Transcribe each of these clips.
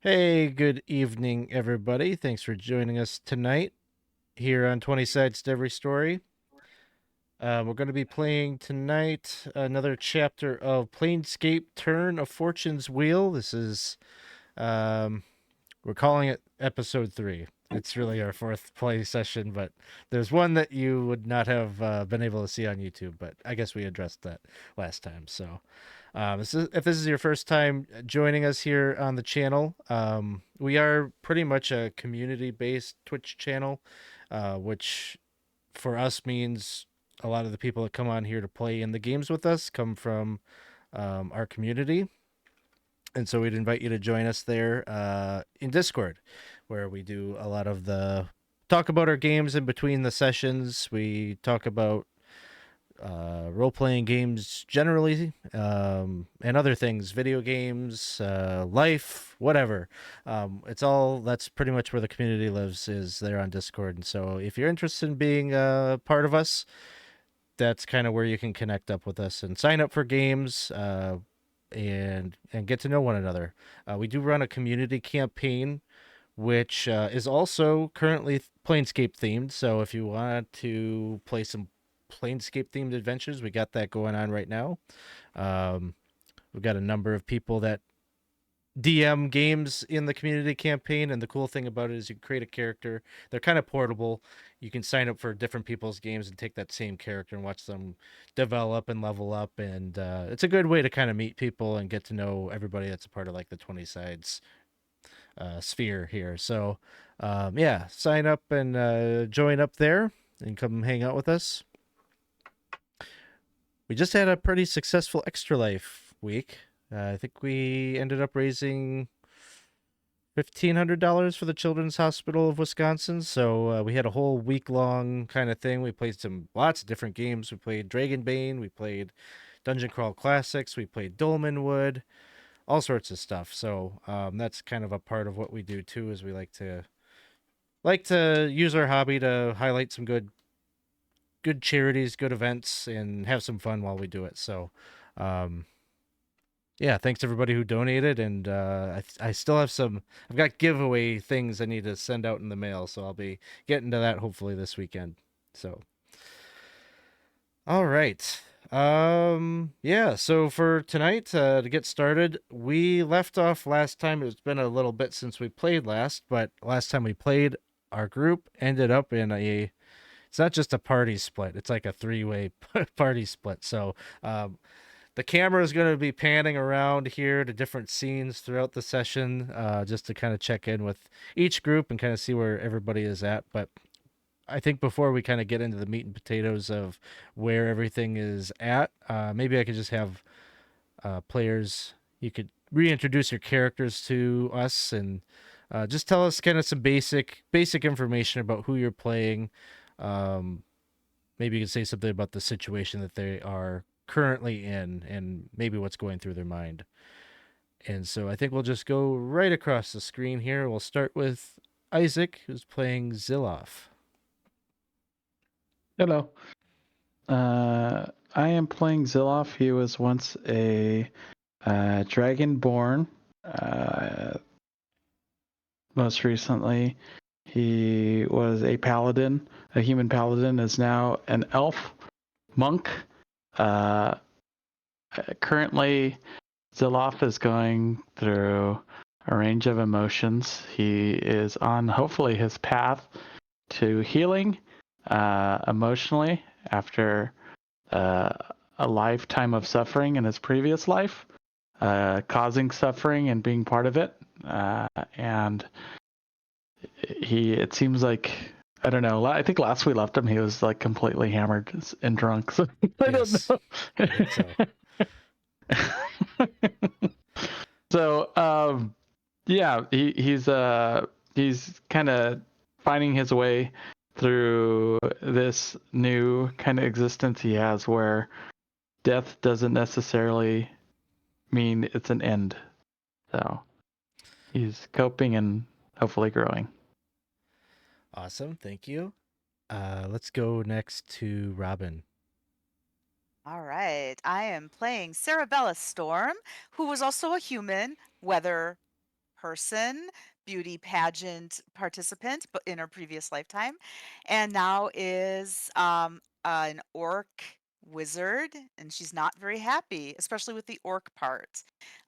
Hey, good evening, everybody. Thanks for joining us tonight here on 20 Sides to Every Story. We're going to be playing tonight another chapter of Planescape Turn of Fortune's Wheel. Um, we're calling it episode 3. It's really our fourth play session, but there's one that you would not have been able to see on YouTube, but I guess we addressed that last time. So if this is your first time joining us here on the channel, we are pretty much a community-based Twitch channel, which for us means a lot of the people that come on here to play in the games with us come from our community. And so we'd invite you to join us there in Discord, where we do a lot of the talk about our games in between the sessions. We talk about role-playing games generally, and other things, video games, life, whatever. That's pretty much where the community lives, is there on Discord. And so if you're interested in being a part of us, that's kind of where you can connect up with us and sign up for games, and get to know one another. We do run a community campaign, which is also currently Planescape themed. So if you want to play some Planescape themed adventures, we got that going on right now. We've got a number of people that DM games in the community campaign, and the cool thing about it is you can create a character. They're kind of portable. You can sign up for different people's games and take that same character and watch them develop and level up, and it's a good way to kind of meet people and get to know everybody that's a part of like the 20 sides sphere here. So yeah, sign up and join up there and come hang out with us. We just had a pretty successful Extra Life week. I think we ended up raising $1,500 for the Children's Hospital of Wisconsin. So we had a whole week-long kind of thing. We played lots of different games. We played Dragonbane. We played Dungeon Crawl Classics. We played Dolmenwood. All sorts of stuff. So that's kind of a part of what we do too. Is we like to use our hobby to highlight some good charities, good events, and have some fun while we do it. So yeah, thanks to everybody who donated, and I still have I've got giveaway things I need to send out in the mail, so I'll be getting to that hopefully this weekend. So all right. Yeah, so for tonight, to get started, we left off last time. It's been a little bit since we played last, but last time we played, our group ended up in it's not just a party split, it's like a 3-way party split. So the camera is going to be panning around here to different scenes throughout the session, just to kind of check in with each group and kind of see where everybody is at. But I think before we kind of get into the meat and potatoes of where everything is at, maybe I could just have players, you could reintroduce your characters to us and just tell us kind of some basic information about who you're playing. Maybe you could say something about the situation that they are currently in and maybe what's going through their mind. And so I think we'll just go right across the screen here. We'll start with Isaac, who's playing Zilloff. Hello. I am playing Zilloff. He was once a dragonborn. Most recently, he was a paladin. A human paladin is now an elf monk. Currently, Zilloff is going through a range of emotions. He is on, hopefully, his path to healing emotionally after a lifetime of suffering in his previous life, causing suffering and being part of it. And it seems like, I don't know, I think last we left him, he was like completely hammered and drunk. So I don't know. I think so. So, yeah, he's kind of finding his way through this new kind of existence he has, where death doesn't necessarily mean it's an end. So he's coping and hopefully growing. Awesome, thank you. Let's go next to Robyn. All right. I am playing Cerebella Storm, who was also a human, whether person, beauty pageant participant, but in her previous lifetime, and now is an orc wizard, and she's not very happy, especially with the orc part.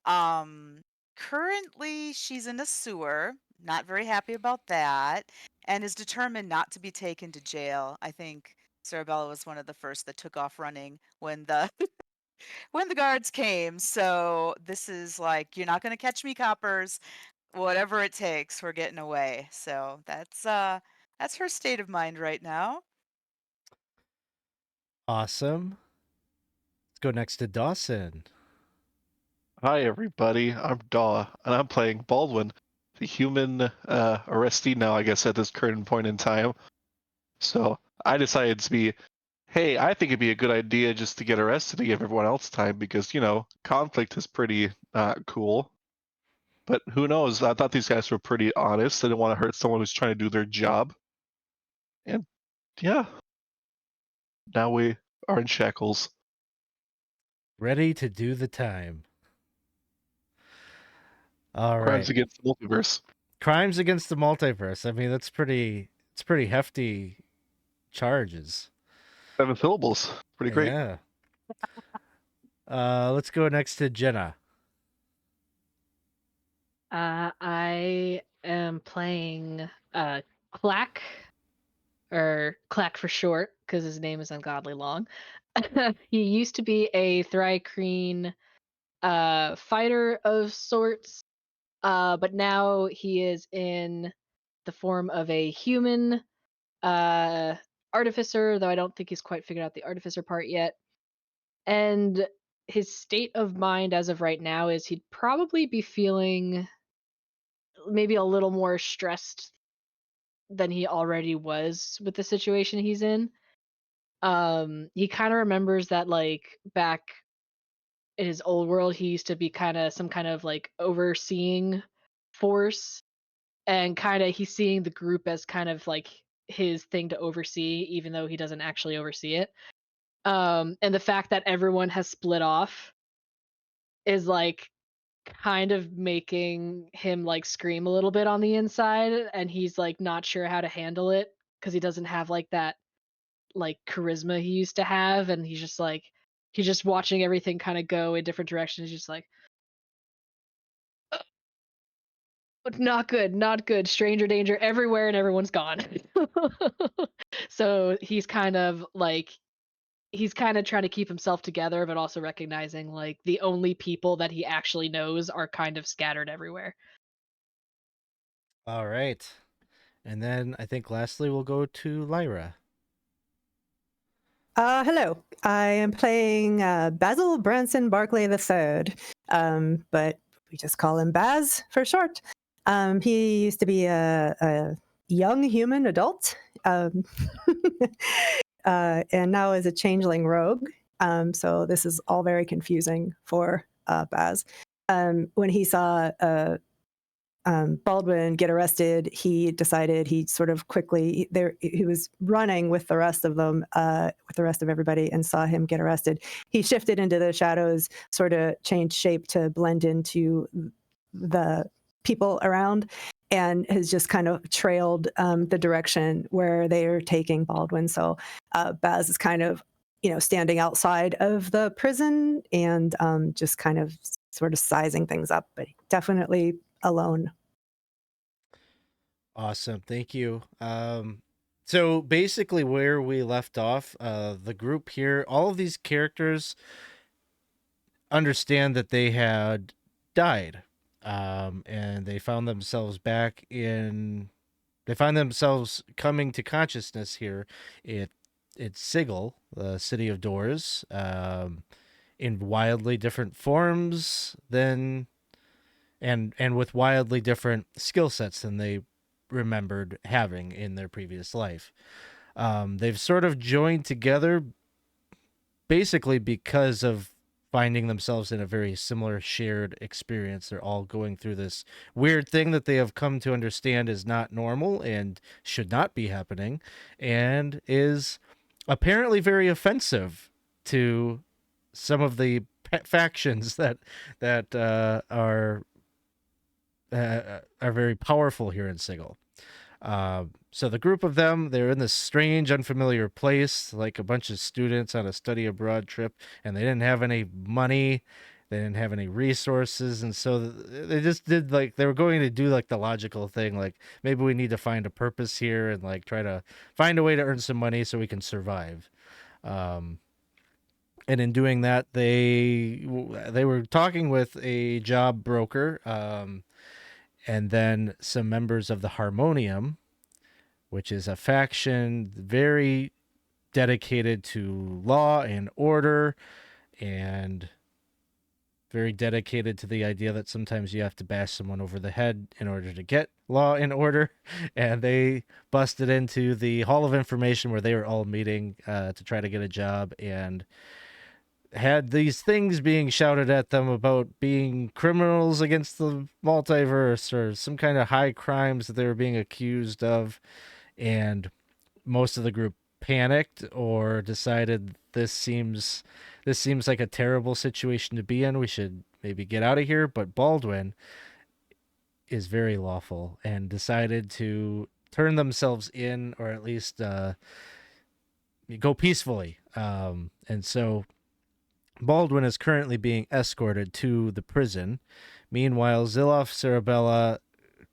Um, Currently, she's in a sewer, not very happy about that, and is determined not to be taken to jail. I think Cerebella was one of the first that took off running when the when the guards came. So this is like, you're not going to catch me, coppers. Whatever it takes, we're getting away. So that's her state of mind right now. Awesome. Let's go next to Dawson. Hi, everybody. I'm Daw, and I'm playing Baldwin, the human arrestee now, I guess, at this current point in time. So I decided to be, hey, I think it'd be a good idea just to get arrested to give everyone else time because, conflict is pretty cool. But who knows? I thought these guys were pretty honest. They didn't want to hurt someone who's trying to do their job. And yeah, now we are in shackles. Ready to do the time. All Crimes right. against the multiverse. Crimes against the multiverse. I mean, it's pretty hefty charges. 7 syllables. Pretty great. Yeah. Let's go next to Jenna. I am playing Clack, or Clack for short, because his name is ungodly long. He used to be a Thri-kreen fighter of sorts, but now he is in the form of a human artificer, though I don't think he's quite figured out the artificer part yet. And his state of mind as of right now is he'd probably be feeling maybe a little more stressed than he already was with the situation he's in. He kind of remembers that, like, back in his old world, he used to be kind of some kind of like overseeing force, and kind of he's seeing the group as kind of like his thing to oversee, even though he doesn't actually oversee it. And the fact that everyone has split off is like kind of making him like scream a little bit on the inside, and he's like not sure how to handle it because he doesn't have like that like charisma he used to have, and he's just watching everything kind of go in different directions. He's just like, not good, not good, stranger danger everywhere, and everyone's gone. So he's kind of trying to keep himself together, but also recognizing like the only people that he actually knows are kind of scattered everywhere. All right. And then I think lastly we'll go to Lyra. Hello. I am playing Basil Branson Barclay III, but we just call him Baz for short. He used to be a young human adult, and now is a changeling rogue. So this is all very confusing for Baz. When he saw Baldwin get arrested, he decided he sort of quickly he was running with the rest of them, with the rest of everybody, and saw him get arrested. He shifted into the shadows, sort of changed shape to blend into the people around, and has just kind of trailed the direction where they are taking Baldwin. So Baz is kind of, standing outside of the prison and just kind of sort of sizing things up, but definitely alone. Awesome. Thank you. So basically where we left off, the group here, all of these characters understand that they had died. And they found themselves coming to consciousness here it's Sigil, the city of doors, in wildly different forms than and with wildly different skill sets than they remembered having in their previous life. They've sort of joined together basically because of finding themselves in a very similar shared experience. They're all going through this weird thing that they have come to understand is not normal and should not be happening, and is apparently very offensive to some of the factions that are are very powerful here in Sigil. So the group of them, they're in this strange, unfamiliar place, like a bunch of students on a study abroad trip, and they didn't have any money, they didn't have any resources, and so they just did like they were going to do like the logical thing, like maybe we need to find a purpose here and like try to find a way to earn some money so we can survive. And in doing that, they were talking with a job broker, and then some members of the Harmonium, which is a faction very dedicated to law and order and very dedicated to the idea that sometimes you have to bash someone over the head in order to get law and order. And they busted into the Hall of Information where they were all meeting to try to get a job, and had these things being shouted at them about being criminals against the multiverse or some kind of high crimes that they were being accused of. And most of the group panicked or decided this seems like a terrible situation to be in. We should maybe get out of here. But Baldwin is very lawful and decided to turn themselves in, or at least go peacefully. And so Baldwin is currently being escorted to the prison. Meanwhile, Zilloff, Cerebella,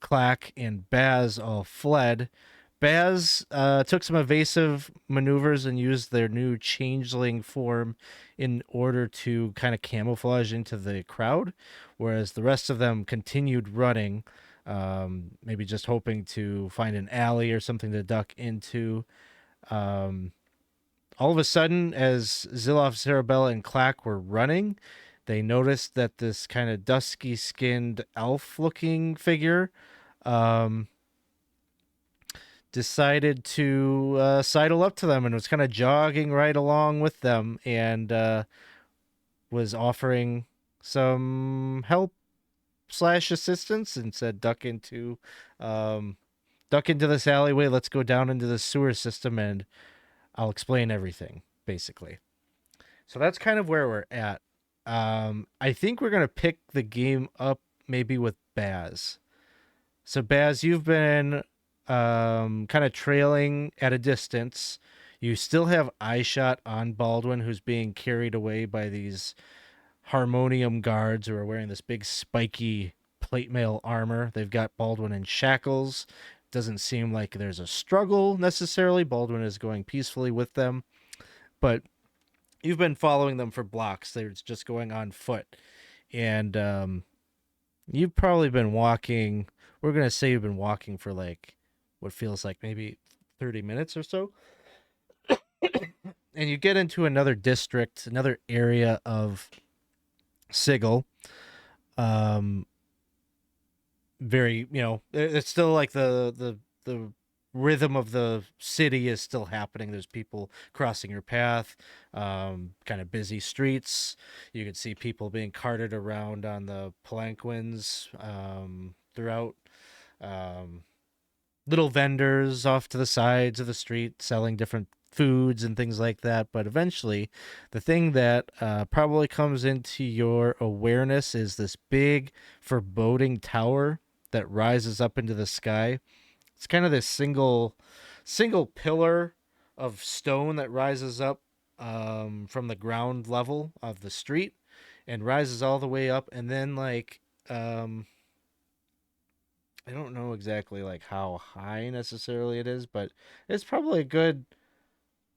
Klakacht, and Baz all fled. Baz took some evasive maneuvers and used their new changeling form in order to kind of camouflage into the crowd, whereas the rest of them continued running, maybe just hoping to find an alley or something to duck into. All of a sudden, as Zilloff, Cerebella, and Klakacht were running, they noticed that this kind of dusky-skinned elf-looking figure decided to sidle up to them and was kind of jogging right along with them, and was offering some help / assistance, and said, duck into this alleyway, let's go down into the sewer system, and I'll explain everything, basically. So that's kind of where we're at. I think we're going to pick the game up maybe with Baz. So Baz, you've been kind of trailing at a distance. You still have eye shot on Baldwin, who's being carried away by these Harmonium guards who are wearing this big spiky plate mail armor. They've got Baldwin in shackles. Doesn't seem like there's a struggle necessarily. Baldwin is going peacefully with them, but you've been following them for blocks. They're just going on foot, and you've probably been walking. We're gonna say you've been walking for like what feels like maybe 30 minutes or so, and you get into another district, another area of Sigil. Very, it's still like the rhythm of the city is still happening. There's people crossing your path, kind of busy streets. You can see people being carted around on the palanquins throughout. Little vendors off to the sides of the street selling different foods and things like that. But eventually, the thing that probably comes into your awareness is this big, foreboding tower that rises up into the sky. It's kind of this single pillar of stone that rises up from the ground level of the street and rises all the way up, and then like I don't know exactly like how high necessarily it is, but it's probably a good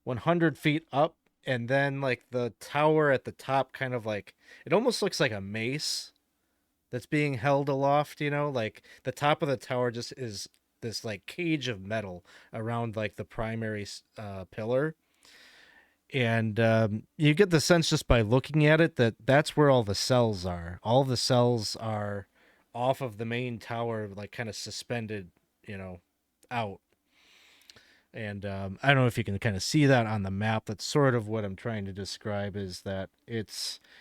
100 feet up, and then like the tower at the top kind of like it almost looks like a mace that's being held aloft, like the top of the tower just is this like cage of metal around like the primary pillar. And you get the sense just by looking at it that that's where all the cells are. All the cells are off of the main tower, like kind of suspended, out. And I don't know if you can kind of see that on the map. That's sort of what I'm trying to describe, is that it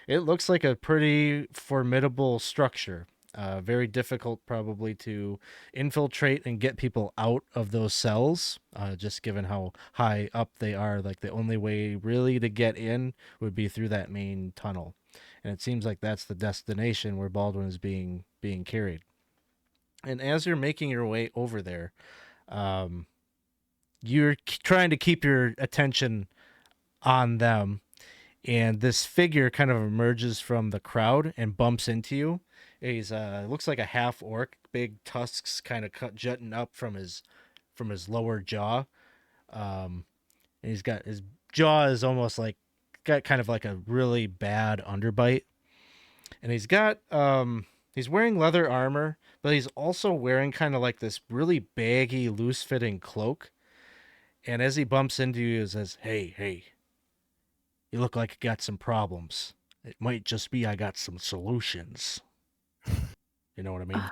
looks like a pretty formidable structure. Very difficult probably to infiltrate and get people out of those cells, just given how high up they are. Like the only way really to get in would be through that main tunnel. And it seems like that's the destination where Baldwin is being carried. And as you're making your way over there, you're trying to keep your attention on them, and this figure kind of emerges from the crowd and bumps into you. He's looks like a half orc, big tusks kind of jutting up from his lower jaw. And he's got his jaw is almost like got kind of like a really bad underbite, and he's got he's wearing leather armor, but he's also wearing kind of like this really baggy, loose fitting cloak. And as he bumps into you, he says, "Hey, you look like you got some problems. It might just be I got some solutions." You know what I mean?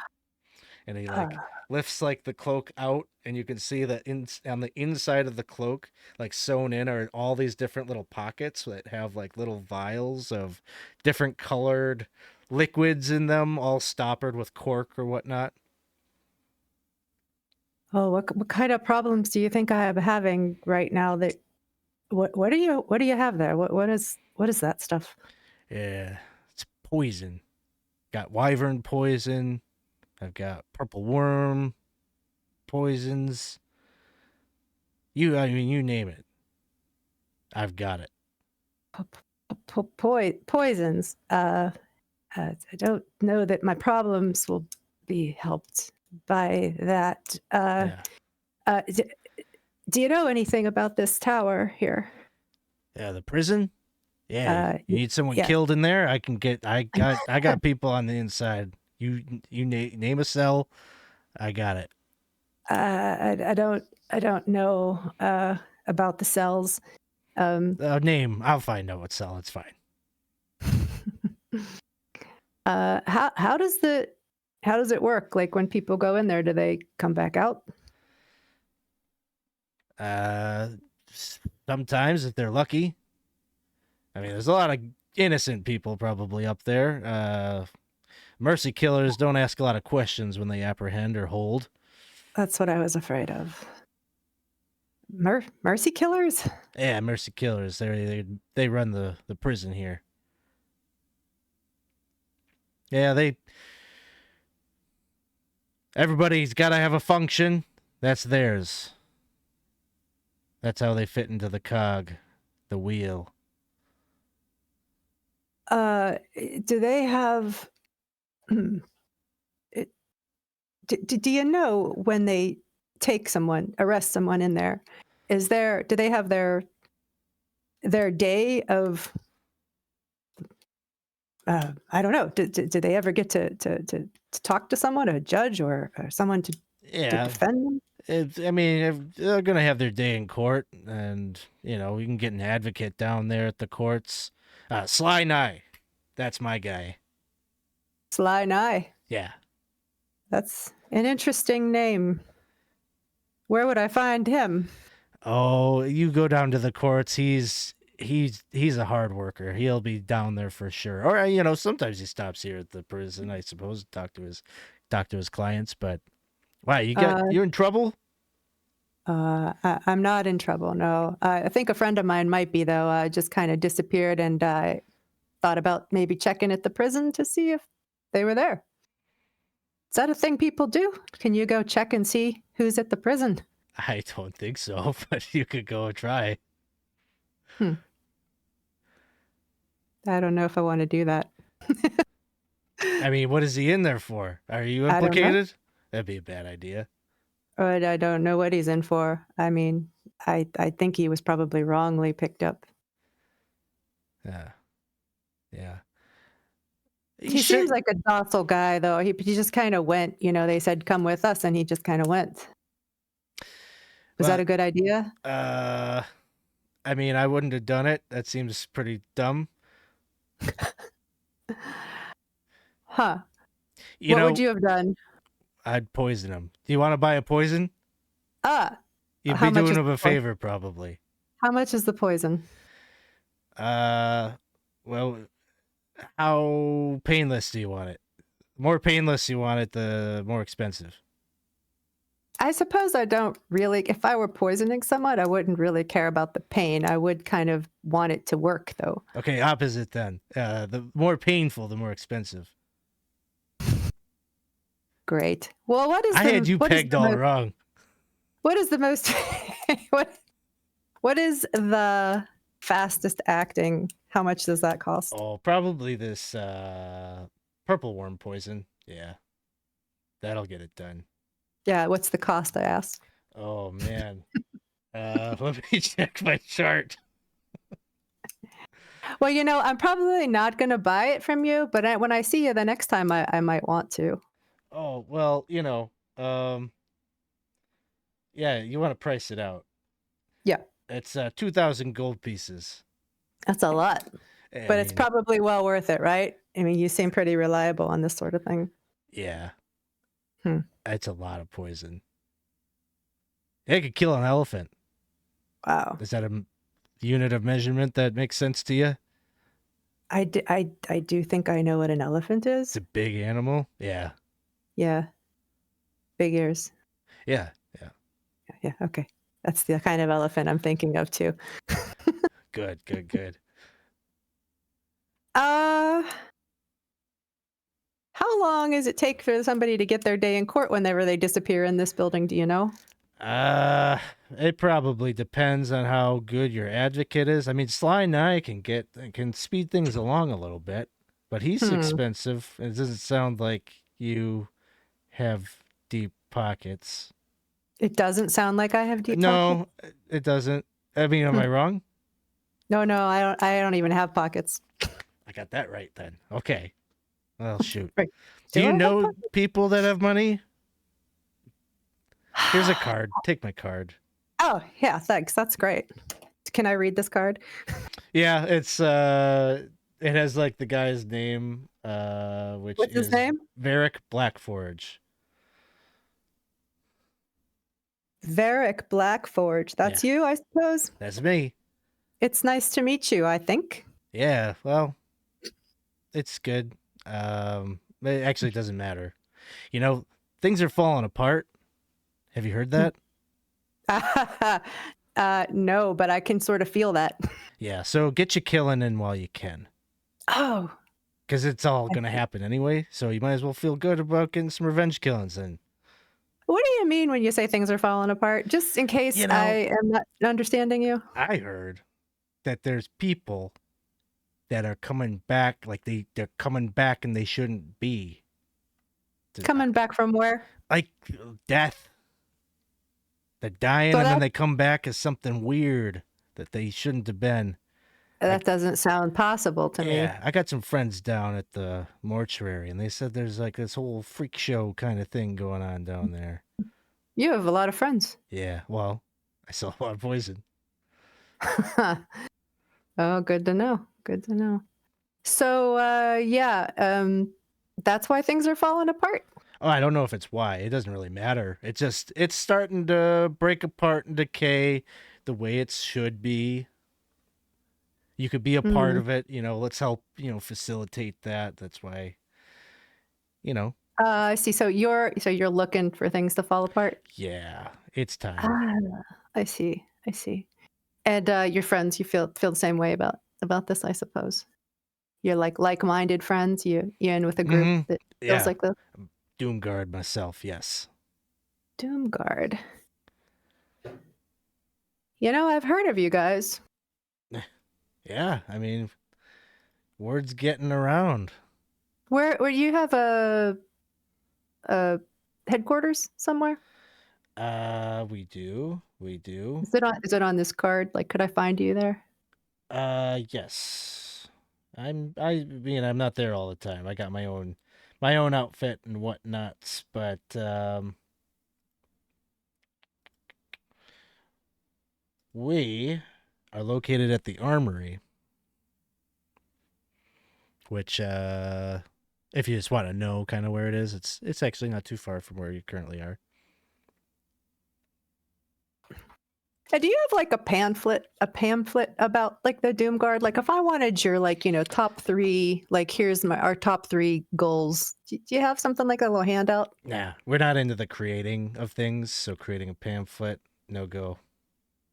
And he like lifts like the cloak out, and you can see that on the inside of the cloak, like sewn in, are all these different little pockets that have like little vials of different colored liquids in them, all stoppered with cork or whatnot. Oh, what kind of problems do you think I am having right now? That what do you have there? What is that stuff? Yeah, it's poison. Got wyvern poison. I've got purple worm poisons. You name it. I've got it. Poisons. I don't know that my problems will be helped by that. Yeah. Do you know anything about this tower here? Yeah, the prison. Yeah, you need someone yeah. killed in there. I got people on the inside. You name a cell. I got it. I don't know about the cells. Name. I'll find out what cell. It's fine. How does it work? Like when people go in there, do they come back out? Sometimes if they're lucky. I mean, there's a lot of innocent people probably up there. Mercy killers don't ask a lot of questions when they apprehend or hold. That's what I was afraid of. Mercy killers? Yeah, mercy killers. They run the prison here. Yeah, everybody's got to have a function. That's theirs. That's how they fit into the cog, the wheel. Do they have? Do you know when they arrest someone in there? Do they have their day of? I don't know. Do they ever get to talk to someone, a judge or someone to defend them? If they're gonna have their day in court, and we can get an advocate down there at the courts. Sly Nye, that's my guy. Sly Nye. Yeah. That's an interesting name. Where would I find him? Oh, you go down to the courts. He's a hard worker. He'll be down there for sure. Or sometimes he stops here at the prison, I suppose, talk to his clients. But wow, you're in trouble? I'm not in trouble. No, I think a friend of mine might be though. I just kind of disappeared, and I thought about maybe checking at the prison to see if they were there. Is that a thing people do? Can you go check and see who's at the prison? I don't think so, but you could go and try. I don't know if I want to do that. I mean, what is he in there for? Are you implicated? That'd be a bad idea. But I don't know what he's in for. I mean, I think he was probably wrongly picked up. Yeah. He seems like a docile guy, though. He just kind of went. They said, "Come with us," and he just kind of went. Was that a good idea? I mean, I wouldn't have done it. That seems pretty dumb. Huh. What would you have done? I'd poison him. Do you want to buy a poison? You'd be doing him a favor, probably. How much is the poison? Well, how painless do you want it? The more painless you want it, the more expensive. I suppose I don't really. If I were poisoning someone, I wouldn't really care about the pain. I would kind of want it to work, though. Okay, opposite then. The more painful, the more expensive. Great. Well, what is I had you what is pegged the all mo- wrong. What is the most what is the fastest acting? How much does that cost? Oh, probably this purple worm poison. Yeah. That'll get it done. Yeah, what's the cost, I asked. Oh man. Let me check my chart. Well, I'm probably not going to buy it from you, but when I see you the next time, I might want to. Oh, well, yeah, you want to price it out. Yeah. It's 2,000 gold pieces. That's a lot, I but it's mean, probably well worth it, right? I mean, you seem pretty reliable on this sort of thing. yeah. Hmm. It's a lot of poison. It could kill an elephant. Wow. Is that a unit of measurement that makes sense to you? I do think I know what an elephant is. It's a big animal. Yeah. Yeah. Big ears. Yeah. Yeah. Okay. That's the kind of elephant I'm thinking of too. Good. How long does it take for somebody to get their day in court whenever they disappear in this building? Do you know? It probably depends on how good your advocate is. I mean, Sly Nye can speed things along a little bit, but he's expensive. It doesn't sound like you have deep pockets. It doesn't sound like I have deep pockets. No, it doesn't. I mean, am I wrong? No, I don't even have pockets. I got that right then. Okay. Well, shoot. Right. Do Do I you have know pockets? people that have money? Here's a card. Take my card. Oh, yeah, thanks. That's great. Can I read this card? Yeah, it has like the guy's name, which What's his is name? Varric Blackforge. Varric Blackforge. That's you, I suppose. That's me. It's nice to meet you, I think. Yeah, well, it's good. It actually doesn't matter. Things are falling apart. Have you heard that? No, but I can sort of feel that. Yeah, so get your killing in while you can. Oh, Because it's all going to happen anyway, so you might as well feel good about getting some revenge killings in. what do you mean when you say things are falling apart? Just in case I am not understanding you. I heard that there's people that are coming back, like they're coming back and they shouldn't be. Coming back from where? Like death. They're dying So and then that- they come back as something weird that they shouldn't have been. That doesn't sound possible to me. Yeah, I got some friends down at the mortuary and they said there's like this whole freak show kind of thing going on down there. You have a lot of friends. Yeah, well, I saw a lot of poison. Oh, good to know. Good to know. So, that's why things are falling apart. Oh, I don't know if it's why. It doesn't really matter. It's starting to break apart and decay the way it should be. You could be a part of it, let's help, facilitate that. That's why, I see. So you're looking for things to fall apart. yeah, it's time. I see. And your friends, you feel the same way about this, I suppose. You're like-minded friends. You in with a group that feels Yeah. like this. Doomguard myself, yes. Doomguard. I've heard of you guys. Yeah, I mean, word's getting around. Where you have a headquarters somewhere? We do. Is it on this card? Like, could I find you there? Yes. I mean, I'm not there all the time. I got my own outfit and whatnots, but we are located at the armory, which if you just want to know kind of where it is, it's actually not too far from where you currently are. Do you have like a pamphlet about like the Doomguard? Like, if I wanted your top 3, like here's our top 3 goals. Do you have something like a little handout? Nah, we're not into the creating of things, so creating a pamphlet, no go.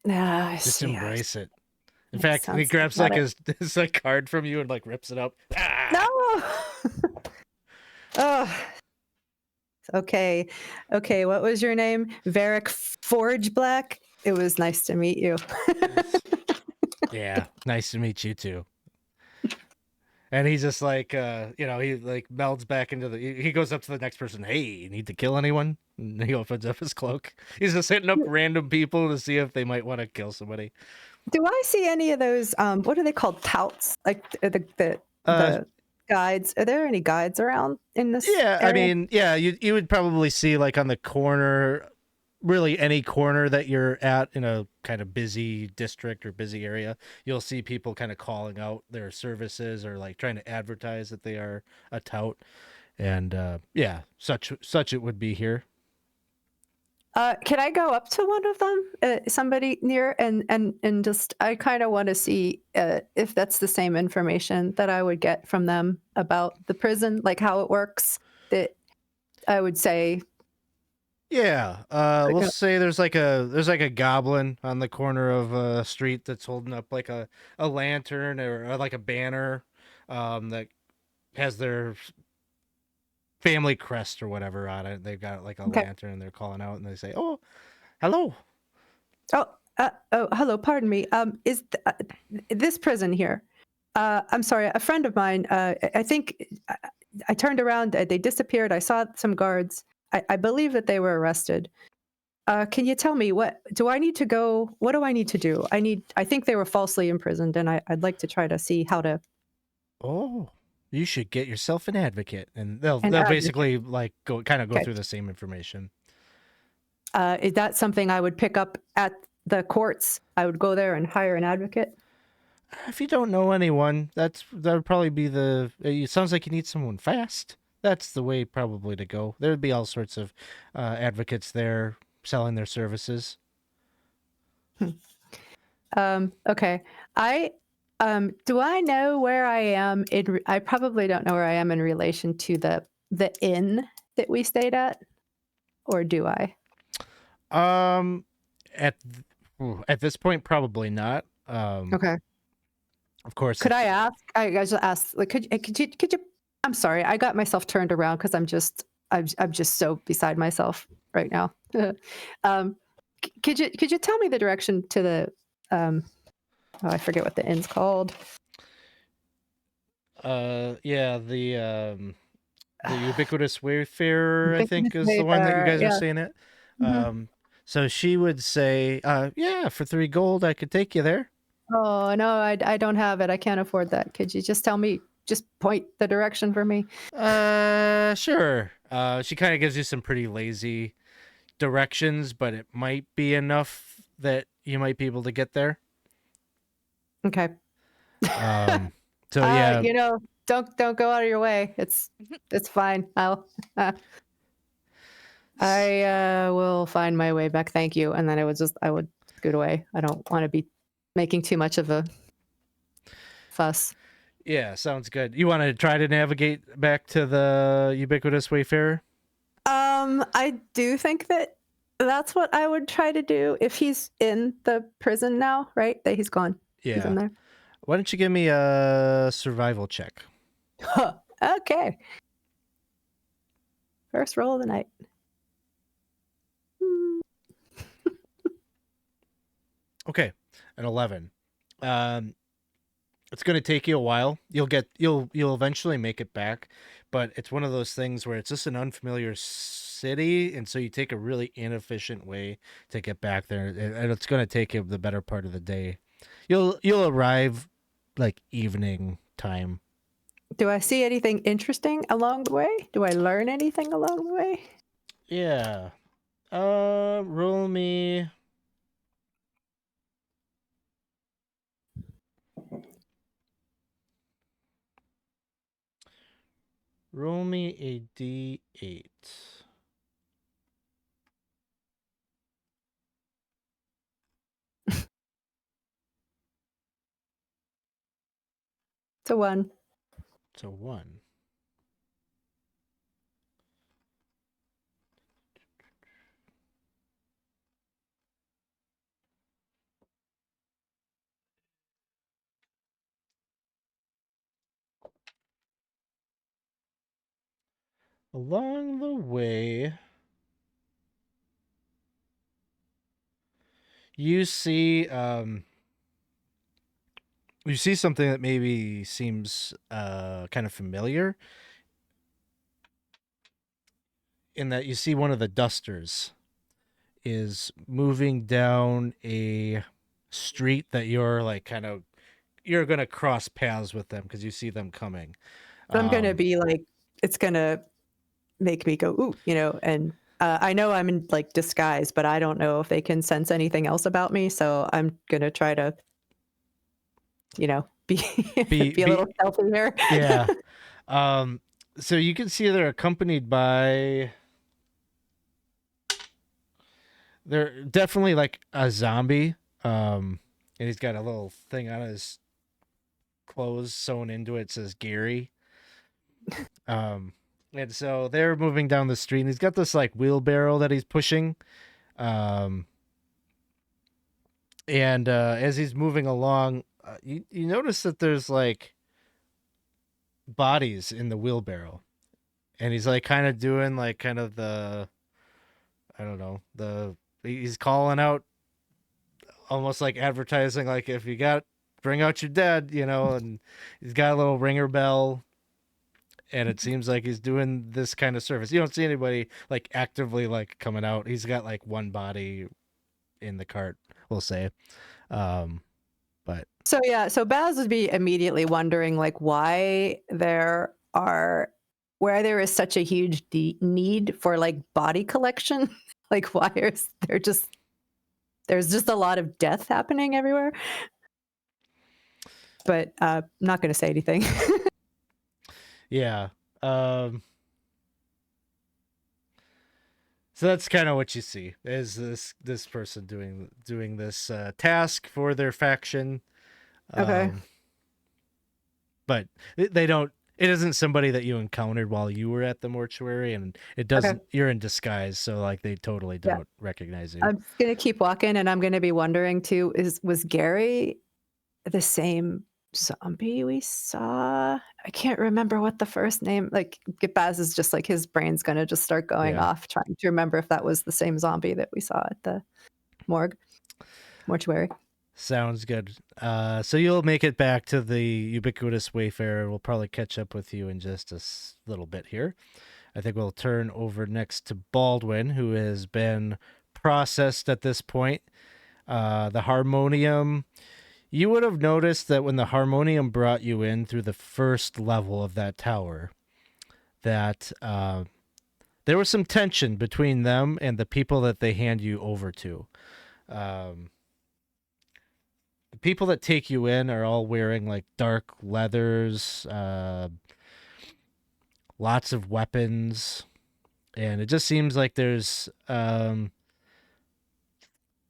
Nah, I Just see. embrace it. In Makes fact, he sense. grabs Got like it. his like card from you and like rips it up. Ah! No. Oh, Okay. Okay, what was your name? Varric Forge Black? It was nice to meet you. Yeah, nice to meet you too. And he's just like, he like melds back into he goes up to the next person. Hey, you need to kill anyone? And he opens up his cloak. He's just hitting up random people to see if they might want to kill somebody. Do I see any of those, what are they called? Touts? Like the guides? Are there any guides around in this Yeah, area? I mean, yeah, you would probably see like on the corner, really any corner that you're at in a kind of busy district or busy area, you'll see people kind of calling out their services or like trying to advertise that they are a tout. And yeah, such it would be here. Can I go up to one of them, somebody near, and just I kind of want to see if that's the same information that I would get from them about the prison, like how it works. That I would say, Yeah, we'll say there's like a goblin on the corner of a street that's holding up like a lantern or like a banner that has their family crest or whatever on it. They've got like a Okay. lantern and they're calling out and they say, "Oh, hello." hello, pardon me. Is this prison here? I'm sorry, a friend of mine. I think I turned around. They disappeared. I saw some guards. I believe that they were arrested. Can you tell me what do I need to go? What do I need to do? I think they were falsely imprisoned, and I'd like to try to see how to. Oh, you should get yourself an advocate, and they'll advocate. basically like go Okay. through the same information. Is that something I would pick up at the courts? I would go there and hire an advocate. If you don't know anyone, that would probably be it sounds like you need someone fast. That's the way probably to go. There would be all sorts of advocates there selling their services. Okay. Do I know where I am? I probably don't know where I am in relation to the inn that we stayed at, or do I? At this point, probably not. Okay. Of course. Could I ask? I just asked. Like, could you? I'm sorry. I got myself turned around because I'm just so beside myself right now. Could you tell me the direction to the I forget what the inn's called. Yeah, the ubiquitous wayfarer, I think, is the one that you Wayfarer, guys are yeah. saying it. Mhm. So she would say, yeah, for 3 gold, I could take you there. Oh no, I don't have it. I can't afford that. Could you just tell me? Just point the direction for me. Sure. She kind of gives you some pretty lazy directions, but it might be enough that you might be able to get there. Okay. So yeah, don't go out of your way. It's fine. I will find my way back. Thank you. And then I would scoot away. I don't want to be making too much of a fuss. Yeah, sounds good. You want to try to navigate back to the ubiquitous wayfarer? I do think that that's what I would try to do if he's in the prison now, right? That he's gone. Yeah. He's in there. Why don't you give me a survival check? Okay. First roll of the night. Okay, an 11. It's going to take you a while. You'll eventually make it back, but it's one of those things where it's just an unfamiliar city, and so you take a really inefficient way to get back there, and it's going to take you the better part of the day. You'll arrive like evening time. Do I see anything interesting along the way? Do I learn anything along the way? Yeah. Roll me. Roll me a D8. It's a 1. It's a 1. Along the way, you see something that maybe seems kind of familiar, in that you see one of the dusters is moving down a street that you're like you're gonna cross paths with them because you see them coming. So I'm gonna be like, it's gonna make me go ooh, and I know I'm in like disguise, but I don't know if they can sense anything else about me. So I'm gonna try to, be be a little stealthy here. Yeah. So you can see they're accompanied by. They're definitely like a zombie. And he's got a little thing on his clothes sewn into it. It says Gary. And so they're moving down the street, and he's got this like wheelbarrow that he's pushing. And as he's moving along, you notice that there's like bodies in the wheelbarrow, and he's like kind of doing like kind of the, I don't know, he's calling out, almost like advertising, like if you got, bring out your dead, and he's got a little ringer bell. And it seems like he's doing this kind of service. You don't see anybody like actively like coming out. He's got like one body in the cart, we'll say. But so Baz would be immediately wondering like why there is such a huge need for like body collection. Like why is there's just a lot of death happening everywhere. But I'm not going to say anything. yeah. So that's kind of what you see, is this person doing this task for their faction. Okay. But they don't. It isn't somebody that you encountered while you were at the mortuary, and it doesn't. Okay. You're in disguise, so like they totally don't recognize you. I'm gonna keep walking, and I'm gonna be wondering too: was Gary the same zombie we saw? I can't remember what the first name. Like Baz is just like his brain's gonna just start going off, trying to remember if that was the same zombie that we saw at the mortuary. Sounds good. So you'll make it back to the ubiquitous Wayfarer. We'll probably catch up with you in just a little bit here. I think we'll turn over next to Baldwin, who has been processed at this point. The harmonium. You would have noticed that when the harmonium brought you in through the first level of that tower, that there was some tension between them and the people that they hand you over to. The people that take you in are all wearing like dark leathers, lots of weapons, and it just seems like there's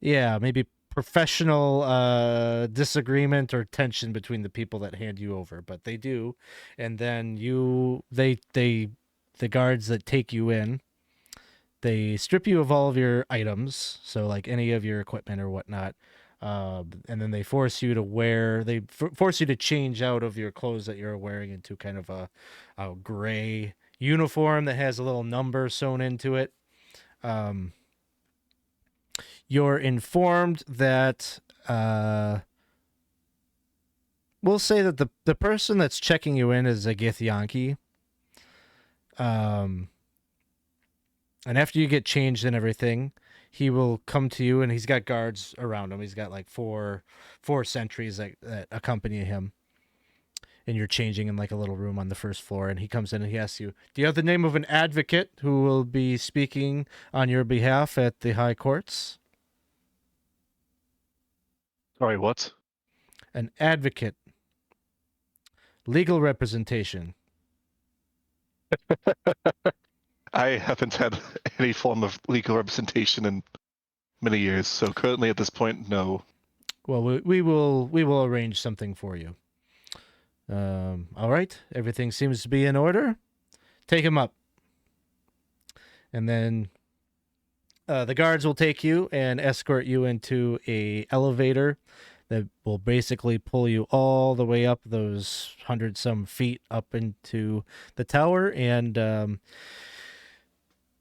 maybe professional disagreement or tension between the people that hand you over, but they do. And then the guards that take you in, they strip you of all of your items, so like any of your equipment or whatnot. And then they force you to force you to change out of your clothes that you're wearing into kind of a gray uniform that has a little number sewn into it. You're informed that we'll say that the person that's checking you in is a Githyanki. And after you get changed and everything, he will come to you, and he's got guards around him. He's got like four sentries that accompany him. And you're changing in like a little room on the first floor, and he comes in and he asks you, do you have the name of an advocate who will be speaking on your behalf at the high courts? Sorry, what? An advocate. Legal representation. I haven't had any form of legal representation in many years, so currently at this point, no. Well, we will arrange something for you. All right, everything seems to be in order. Take him up, and then the guards will take you and escort you into a elevator that will basically pull you all the way up those 100-some feet up into the tower, and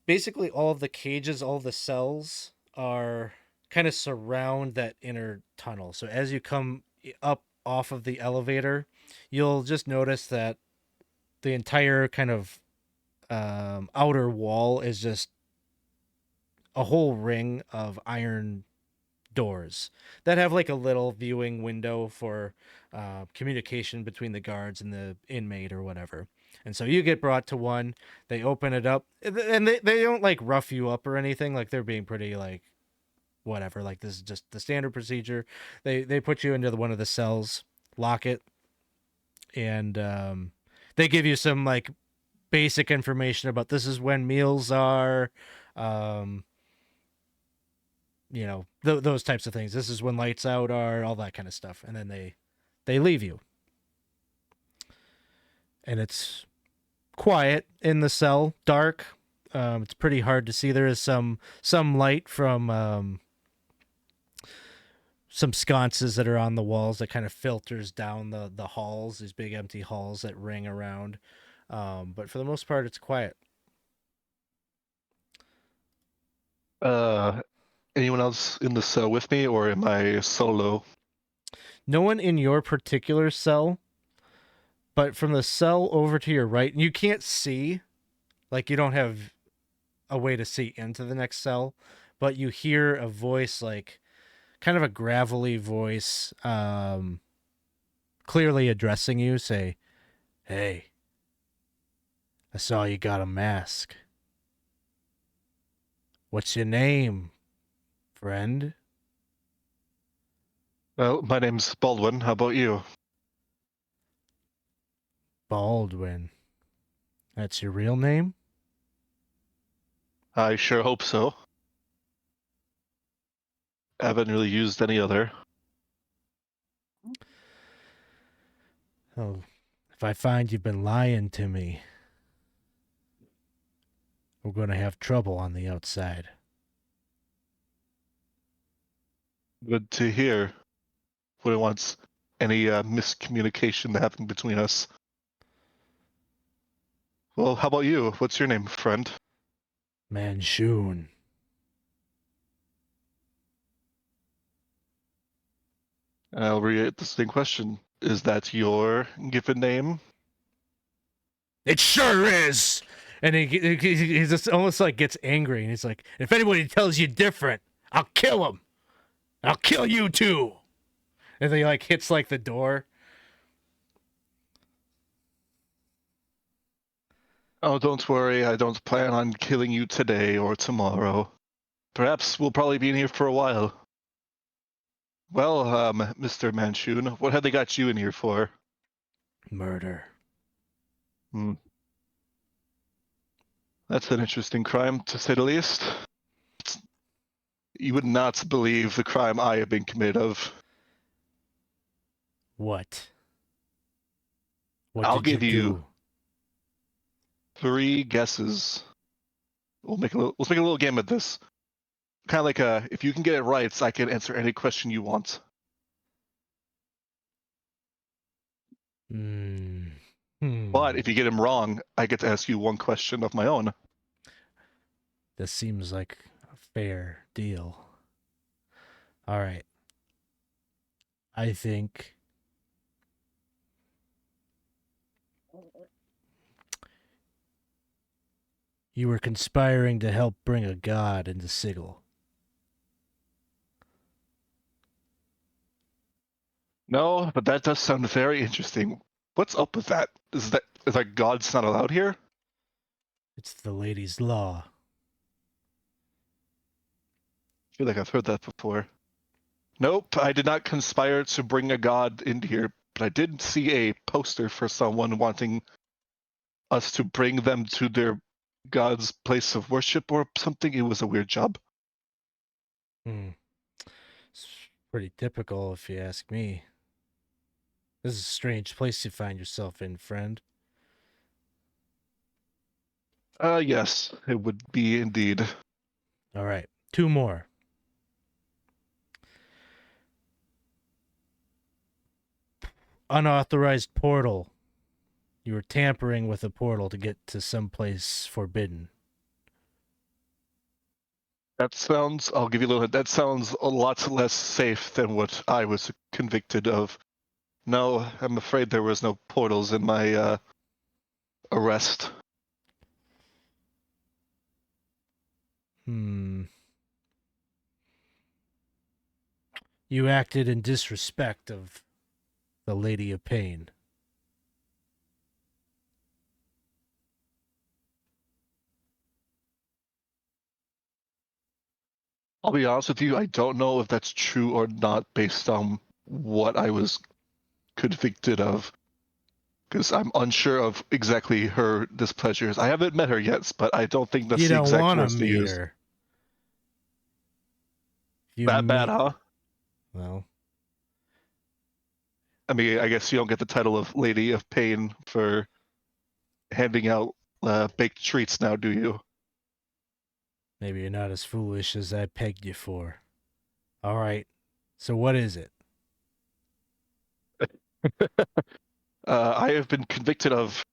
basically all of the cages, all of the cells are kind of surround that inner tunnel. So as you come up off of the elevator, you'll just notice that the entire kind of outer wall is just a whole ring of iron doors that have like a little viewing window for communication between the guards and the inmate or whatever. And so you get brought to one, they open it up, and they don't like rough you up or anything. Like they're being pretty like whatever. Like this is just the standard procedure. They put you into one of the cells, lock it, and they give you some like basic information about this is when meals are, you know, those types of things. This is when lights out are, all that kind of stuff. And then they leave you. And it's quiet in the cell, dark. It's pretty hard to see. There is some light from some sconces that are on the walls that kind of filters down the halls, these big empty halls that ring around. But for the most part, it's quiet. Anyone else in the cell with me, or am I solo? No one in your particular cell, but from the cell over to your right, and you can't see, like you don't have a way to see into the next cell, but you hear a voice, like kind of a gravelly voice, clearly addressing you, say, "Hey, I saw you got a mask. What's your name, friend?" Well, my name's Baldwin. How about you? Baldwin. That's your real name? I sure hope so. I haven't really used any other. Oh, if I find you've been lying to me, we're going to have trouble on the outside. Good to hear. Wouldn't want any miscommunication to happen between us. Well, how about you? What's your name, friend? Manshoon. I'll reiterate the same question. Is that your given name? It sure is! And he just almost like gets angry, and he's like, if anybody tells you different, I'll kill him. I'll kill you too. And then he like hits like the door. Oh, don't worry. I don't plan on killing you today or tomorrow. Perhaps we'll probably be in here for a while. Well, Mr. Manshoon, what have they got you in here for? Murder. That's an interesting crime, to say the least. You would not believe the crime I have been committed of. What? I'll Did give you do? 3 guesses. Let's make a little game of this. Kind of like if you can get it right, I can answer any question you want. But if you get them wrong, I get to ask you one question of my own. This seems like a fair deal. All right. I think you were conspiring to help bring a god into Sigil. No, but that does sound very interesting. What's up with that? Is that God's not allowed here? It's the lady's law. I feel like I've heard that before. Nope, I did not conspire to bring a god into here, but I did see a poster for someone wanting us to bring them to their god's place of worship or something. It was a weird job. It's pretty typical, if you ask me. This is a strange place you find yourself in, friend. Yes, it would be indeed. All right, 2 more. Unauthorized portal. You were tampering with a portal to get to someplace forbidden. That sounds, I'll give you a little hint, that sounds a lot less safe than what I was convicted of. No, I'm afraid there was no portals in my arrest. You acted in disrespect of the Lady of Pain. I'll be honest with you, I don't know if that's true or not based on what I was convicted of. Because I'm unsure of exactly her displeasures. I haven't met her yet, but I don't think that's You the don't exact want to words to meet use. her. You That bad, huh? Well, I mean, I guess you don't get the title of Lady of Pain for handing out baked treats now, do you? maybe you're not as foolish as I pegged you for. All right. So what is it? I have been convicted of,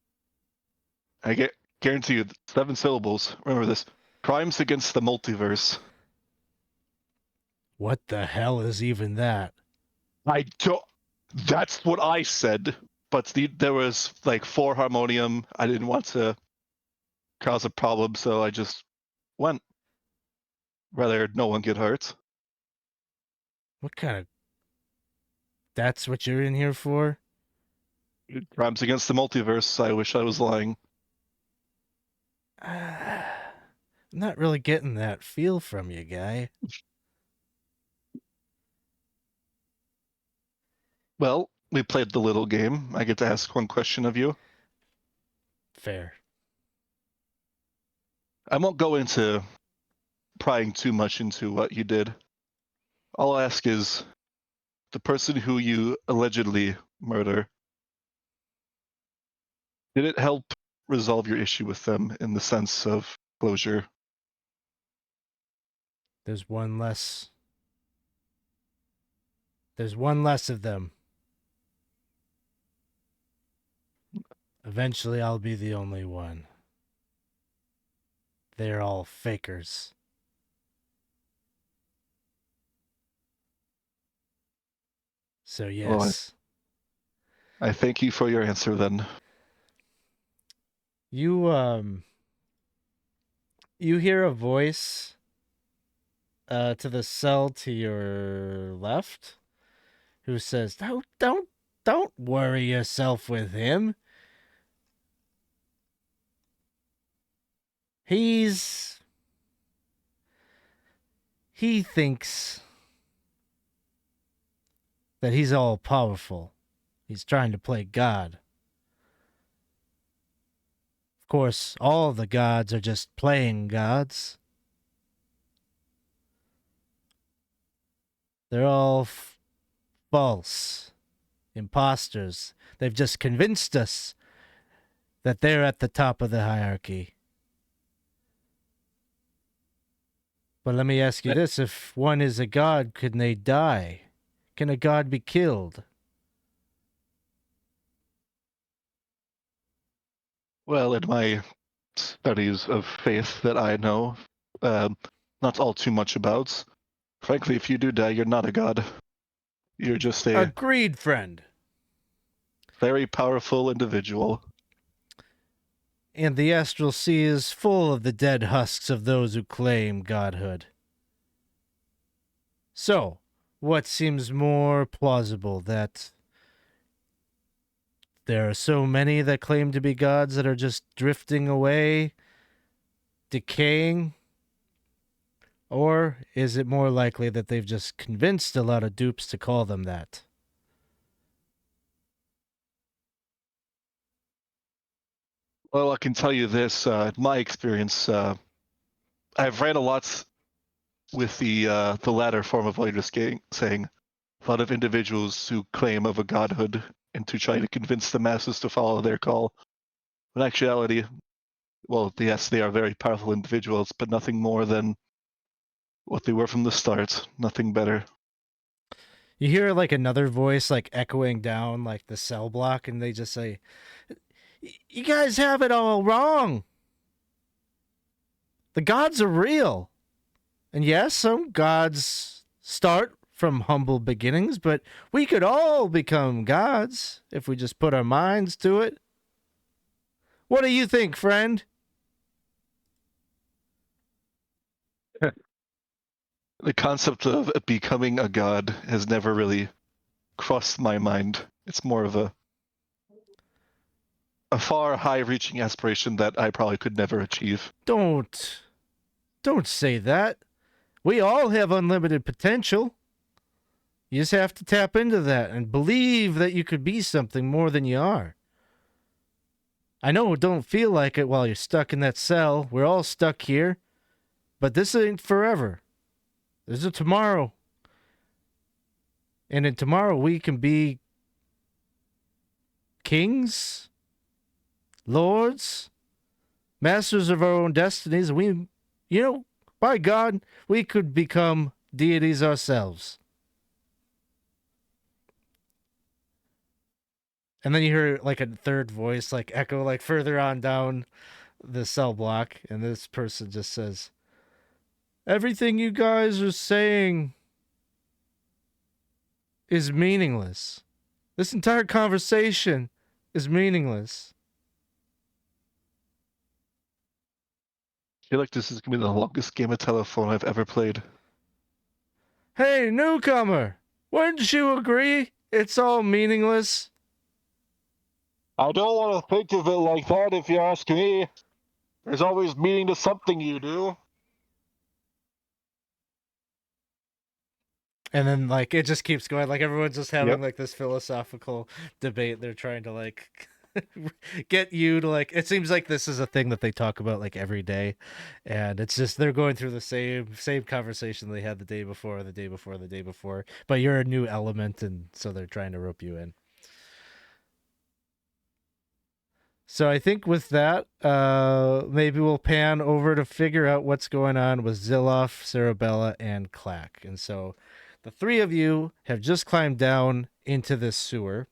guarantee you, 7 syllables. Remember this. Crimes against the multiverse. What the hell is even that? I don't... That's what I said. But there was, like, 4 harmonium. I didn't want to cause a problem, so I just went. Rather no one get hurt. What kind of... That's what you're in here for? Crimes against the multiverse. I wish I was lying. I'm not really getting that feel from you, guy. Well, we played the little game. I get to ask one question of you. Fair. I won't go into prying too much into what you did. All I'll ask is, the person who you allegedly murder, did it help resolve your issue with them in the sense of closure? There's one less. There's one less of them. Eventually, I'll be the only one. They're all fakers. So, yes. Well, I thank you for your answer then. You hear a voice to the cell to your left who says, don't worry yourself with him. He thinks that he's all powerful. He's trying to play God. Of course, all the gods are just playing gods. They're all false. Imposters. They've just convinced us that they're at the top of the hierarchy. But let me ask you this. If one is a god, can they die? Can a god be killed? Well, in my studies of faith that I know, not all too much about, frankly, if you do die, you're not a god. You're just a Agreed, friend. very powerful individual. And the astral sea is full of the dead husks of those who claim godhood. So, what seems more plausible, that there are so many that claim to be gods that are just drifting away, decaying? Or is it more likely that they've just convinced a lot of dupes to call them that? Well, I can tell you this, in my experience, I've read a lot with the latter form of what you're just saying. A lot of individuals who claim of a godhood and to try to convince the masses to follow their call. In actuality, well, yes, they are very powerful individuals, but nothing more than what they were from the start. Nothing better. You hear like another voice like echoing down like the cell block, and they just say, "You guys have it all wrong. The gods are real. And yes, some gods start from humble beginnings, but we could all become gods if we just put our minds to it. What do you think, friend? The concept of becoming a god has never really crossed my mind. It's more of a far high-reaching aspiration that I probably could never achieve. Don't say that. We all have unlimited potential. You just have to tap into that and believe that you could be something more than you are. I know it don't feel like it while you're stuck in that cell. We're all stuck here. But this ain't forever. There's a tomorrow. And in tomorrow we can be kings, lords, masters of our own destinies. And we, by God, we could become deities ourselves. And then you hear like a third voice like echo like further on down the cell block, and this person just says, "Everything you guys are saying is meaningless. This entire conversation is meaningless." I feel like this is going to be the longest game of telephone I've ever played. Hey, newcomer! Wouldn't you agree it's all meaningless? I don't want to think of it like that if you ask me. There's always meaning to something you do. And then, like, it just keeps going. Like, everyone's just having, like, this philosophical debate. They're trying to, like, get you to, like... It seems like this is a thing that they talk about, like, every day. And it's just, they're going through the same conversation they had the day before, the day before, the day before. But you're a new element, and so they're trying to rope you in. So I think with that, maybe we'll pan over to figure out what's going on with Zilloff, Cerebella, and Klak. And so the three of you have just climbed down into this sewer,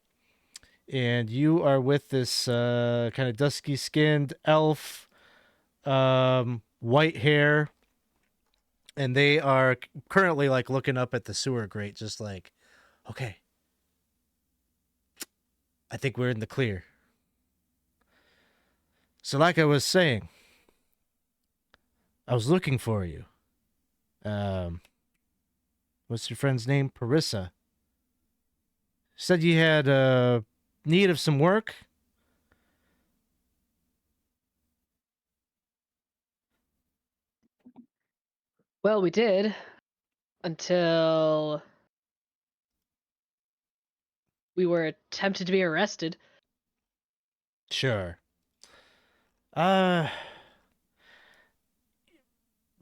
and you are with this kind of dusky-skinned elf, white hair, and they are currently like looking up at the sewer grate, just like, okay, I think we're in the clear. So like I was saying, I was looking for you. What's your friend's name? Parissa. Said you had need of some work. Well, we did until we were attempted to be arrested. Sure.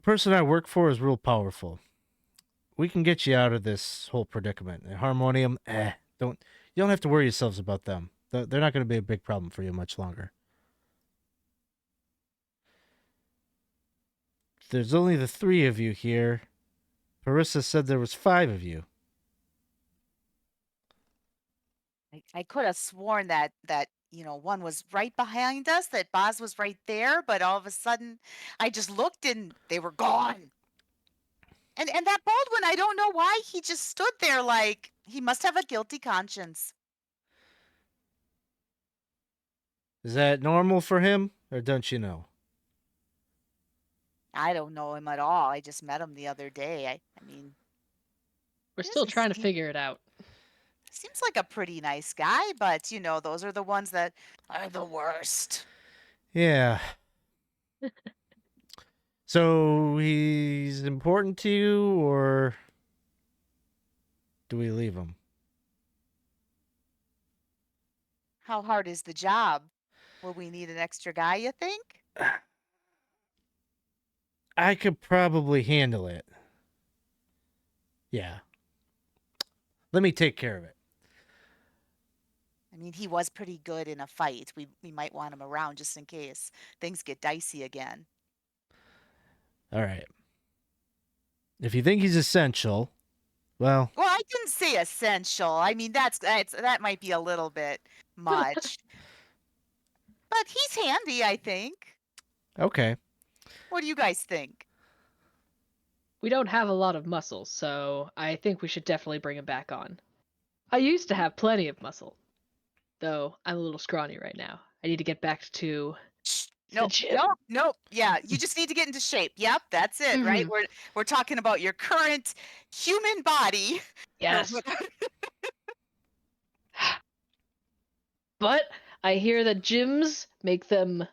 Person I work for is real powerful. We can get you out of this whole predicament. Harmonium, you don't have to worry yourselves about them. They're not going to be a big problem for you much longer. There's only the three of you here. Parissa said there was 5 of you. I could have sworn that one was right behind us, that Boz was right there, but all of a sudden I just looked and they were gone. And that Baldwin, I don't know why he just stood there, like he must have a guilty conscience. Is that normal for him, or don't you know? I don't know him at all. I just met him the other day. I mean, We're still doesn't trying to seem- figure it out. Seems like a pretty nice guy, but those are the ones that are the worst. Yeah. So he's important to you, or do we leave him? How hard is the job? Will we need an extra guy, you think? I could probably handle it. Yeah. Let me take care of it. I mean, he was pretty good in a fight. We might want him around just in case things get dicey again. All right. If you think he's essential, well, Well, I didn't say essential. I mean, that might be a little bit much. But he's handy, I think. okay. What do you guys think? We don't have a lot of muscle, so I think we should definitely bring him back on. I used to have plenty of muscle, though I'm a little scrawny right now. I need to get back to the Nope, gym. nope. Yeah, you just need to get into shape. Yep, that's it, right? Mhm. We're talking about your current human body. Yes. But I hear that gyms make them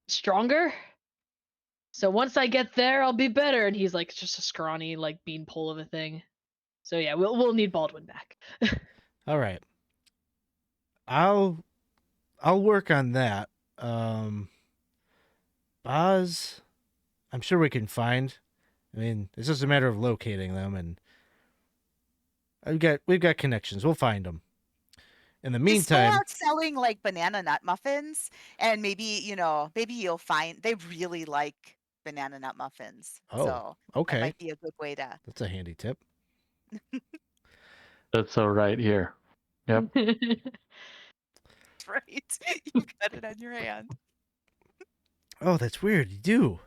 stronger. So once I get there, I'll be better. And he's like just a scrawny, like beanpole of a thing. So yeah, we'll need Baldwin back. All right. I'll work on that. Boz, I'm sure we can find. I mean, it's just a matter of locating them, and we've got connections. We'll find them. In the Just go meantime, out selling like banana nut muffins, and maybe maybe you'll find they really like banana nut muffins. oh, So that okay, might be a good way to. that's a handy tip. That's so right here. Yep. Right, you got it on your hand. Oh, that's weird. You do.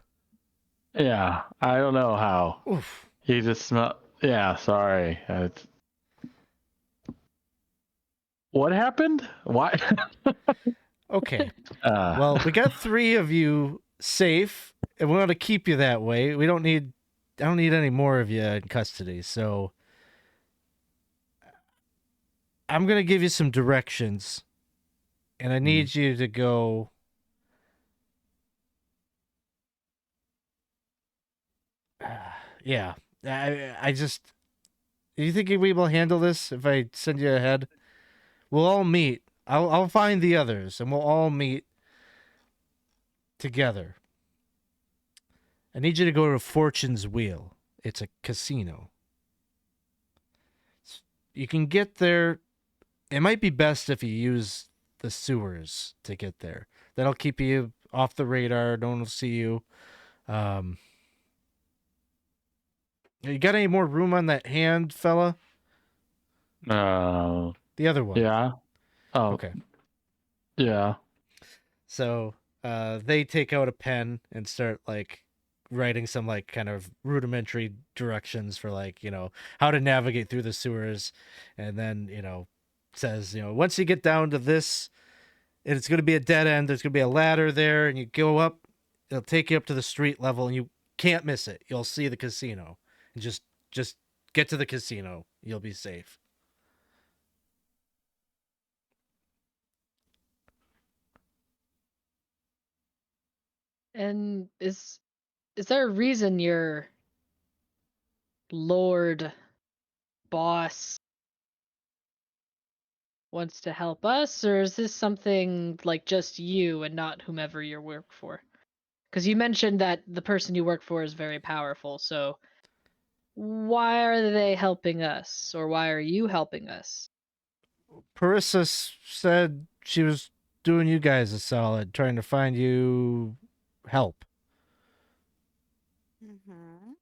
Yeah. I don't know how. Oof. He just smell. Yeah. Sorry. What happened? Why? Okay. Well, we got 3 of you safe, and we want to keep you that way. I don't need any more of you in custody. So I'm gonna give you some directions, and I need you to go. Yeah, I just. Do you think you'll be able to handle this if I send you ahead? We'll all meet. I'll find the others, and we'll all meet together. I need you to go to Fortune's Wheel. It's a casino. You can get there. It might be best if you use the sewers to get there. That'll keep you off the radar. No one will see you. You got any more room on that hand, fella? The other one. Yeah. Oh. Okay. Yeah. So they take out a pen and start like writing some like kind of rudimentary directions for like, how to navigate through the sewers. And then, says, once you get down to this, it's going to be a dead end. There's going to be a ladder there, and you go up. It'll take you up to the street level, and you can't miss it. You'll see the casino. And just get to the casino. You'll be safe. And is there a reason your Lord boss wants to help us, or is this something like just you and not whomever you work for? Because you mentioned that the person you work for is very powerful, so why are they helping us, or why are you helping us? Parissa said she was doing you guys a solid, trying to find you help. Mm-hmm.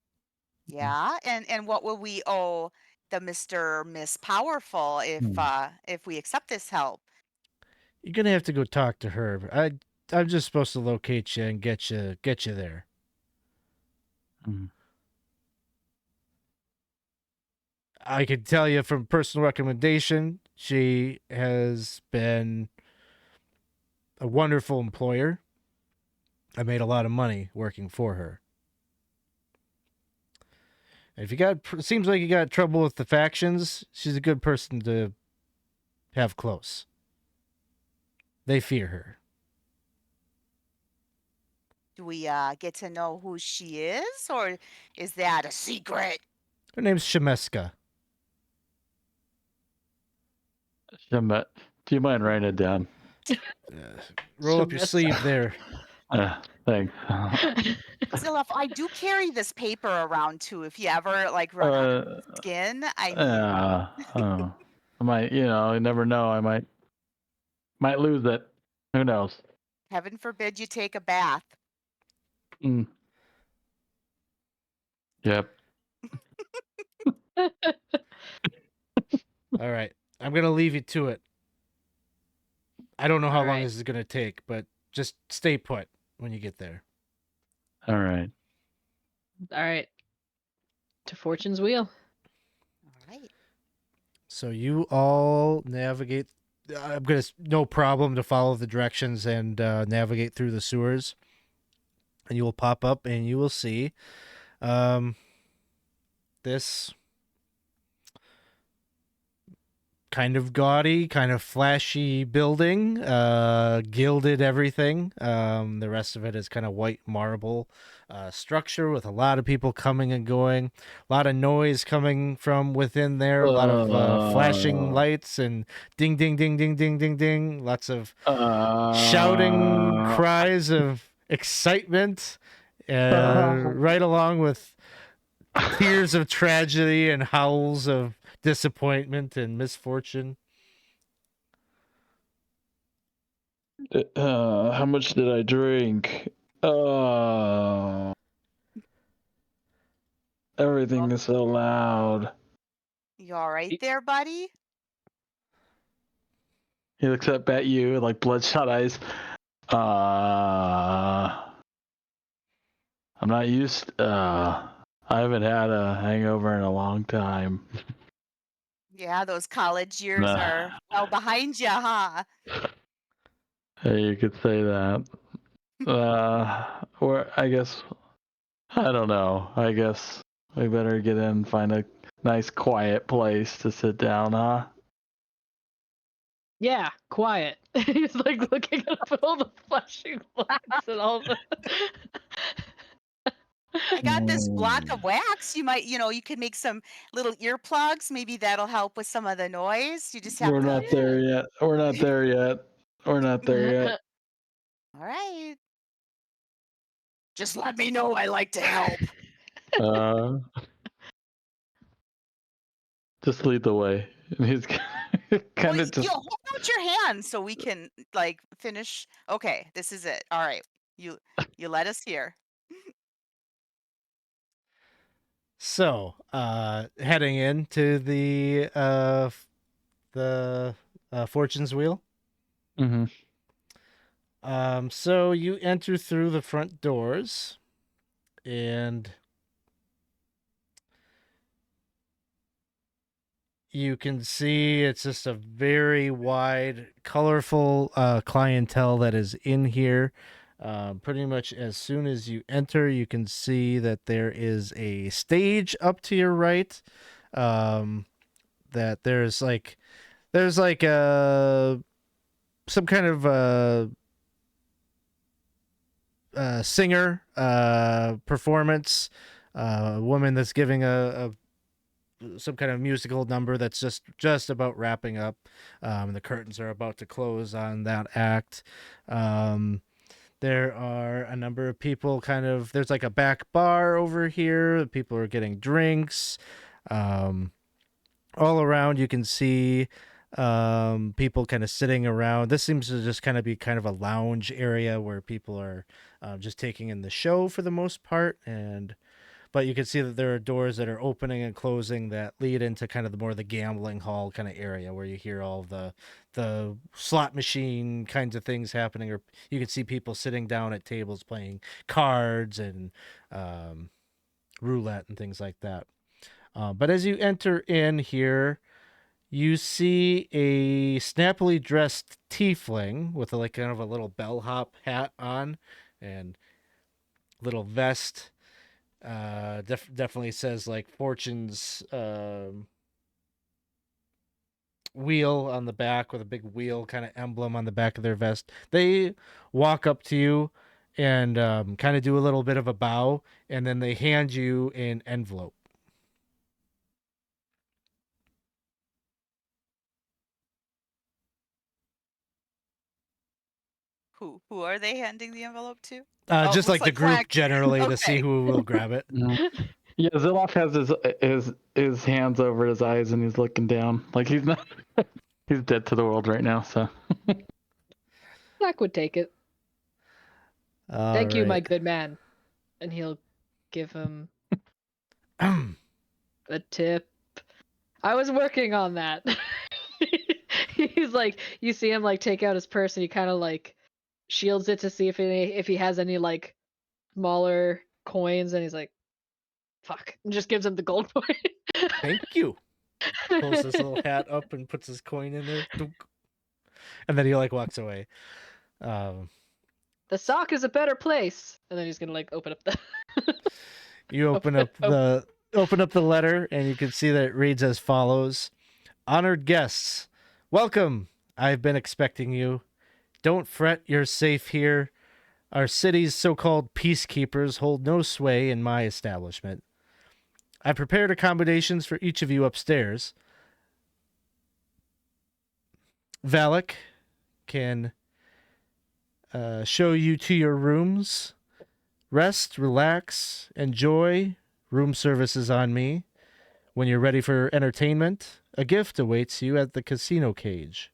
Yeah, and what will we owe the Mr. Miss Powerful if we accept this help? You're gonna have to go talk to her. I'm just supposed to locate you and get you there. I can tell you from personal recommendation, she has been a wonderful employer. I made a lot of money working for her. And if seems like you got trouble with the factions, she's a good person to have close. They fear her. Do we get to know who she is, or is that a secret? Her name's Shemeska. Do you mind writing it down? Roll up your Shemeska. sleeve there. Thanks. Zilloff, I do carry this paper around too. If you ever like run out of skin, I mean. I might, you never know. I might lose it. Who knows? Heaven forbid you take a bath. Yep. All right. I'm going to leave you to it. I don't know how long right. this is going to take, but just stay put when you get there. All right. All right. to Fortune's Wheel. All right. So you all navigate. I'm gonna no problem to follow the directions and navigate through the sewers, and you will pop up and you will see this kind of gaudy, kind of flashy building, gilded everything. The rest of it is kind of white marble structure with a lot of people coming and going, a lot of noise coming from within there, a lot of flashing lights and ding, ding, ding, ding, ding, ding, ding, lots of shouting cries of excitement, right along with tears of tragedy and howls of disappointment and misfortune. How much did I drink? Everything is so loud. You all right there, buddy? He looks up at you like bloodshot eyes. I'm not used. I haven't had a hangover in a long time. Yeah, those college years Nah. are well behind you, huh? Hey, you could say that. Or I guess I don't know. I guess we better get in and find a nice quiet place to sit down, huh? Yeah, quiet. He's like looking up at all the flashing lights and all the. I got this block of wax. You might, you could make some little earplugs. Maybe that'll help with some of the noise. You just have We're to. not there yet. We're not there yet. We're not there yet. All right. Just let me know. I like to help. Just lead the way. And he's kind Well, of just. hold out your hand so we can finish. Okay, this is it. All right. You let us hear. So, heading into the Fortune's Wheel. Mm-hmm. So you enter through the front doors, and you can see it's just a very wide, colorful clientele that is in here. Pretty much as soon as you enter, you can see that there is a stage up to your right. That there's like some kind of singer performance, a woman that's giving a some kind of musical number that's just about wrapping up. The curtains are about to close on that act. There are a number of people there's like a back bar over here. People are getting drinks. All around you can see people kind of sitting around. This seems to just kind of be kind of a lounge area where people are just taking in the show for the most part. But you can see that there are doors that are opening and closing that lead into kind of the gambling hall kind of area where you hear all the slot machine kinds of things happening, or you can see people sitting down at tables playing cards and roulette and things like that. But as you enter in here, you see a snappily dressed tiefling with kind of a little bellhop hat on and little vest. Definitely says like Fortune's wheel on the back with a big wheel kind of emblem on the back of their vest. They walk up to you and kind of do a little bit of a bow, and then they hand you an envelope. Who are they handing the envelope to? Just like the group generally to see Okay. who will grab it. Yeah, Zilloff has his hands over his eyes and he's looking down like he's not. He's dead to the world right now. So. Zach would take it. Thank you, my good man. And he'll give him a tip. I was working on that. He's like, you see him like take out his purse and he kind of like shields it to see if he has any like smaller coins, and he's like, fuck. And just gives him the gold coin. Thank you. Pulls his little hat up and puts his coin in there. Dunk. And then he like walks away. The sock is a better place. And then he's gonna like open up the You open up the letter and you can see that it reads as follows. Honored guests, welcome. I've been expecting you. Don't fret, you're safe here. Our city's so-called peacekeepers hold no sway in my establishment. I prepared accommodations for each of you upstairs. Valak can show you to your rooms. Rest, relax, enjoy. Room service is on me. When you're ready for entertainment, a gift awaits you at the casino cage.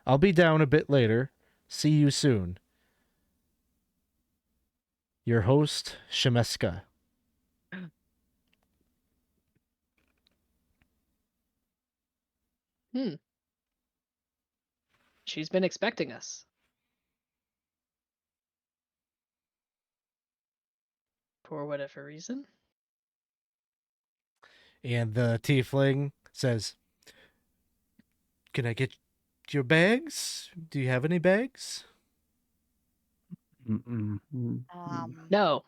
I'll be down a bit later. See you soon. Your host, Shemeska. She's been expecting us. For whatever reason. And the tiefling says, can I get your bags? Do you have any bags? Mm-mm. No.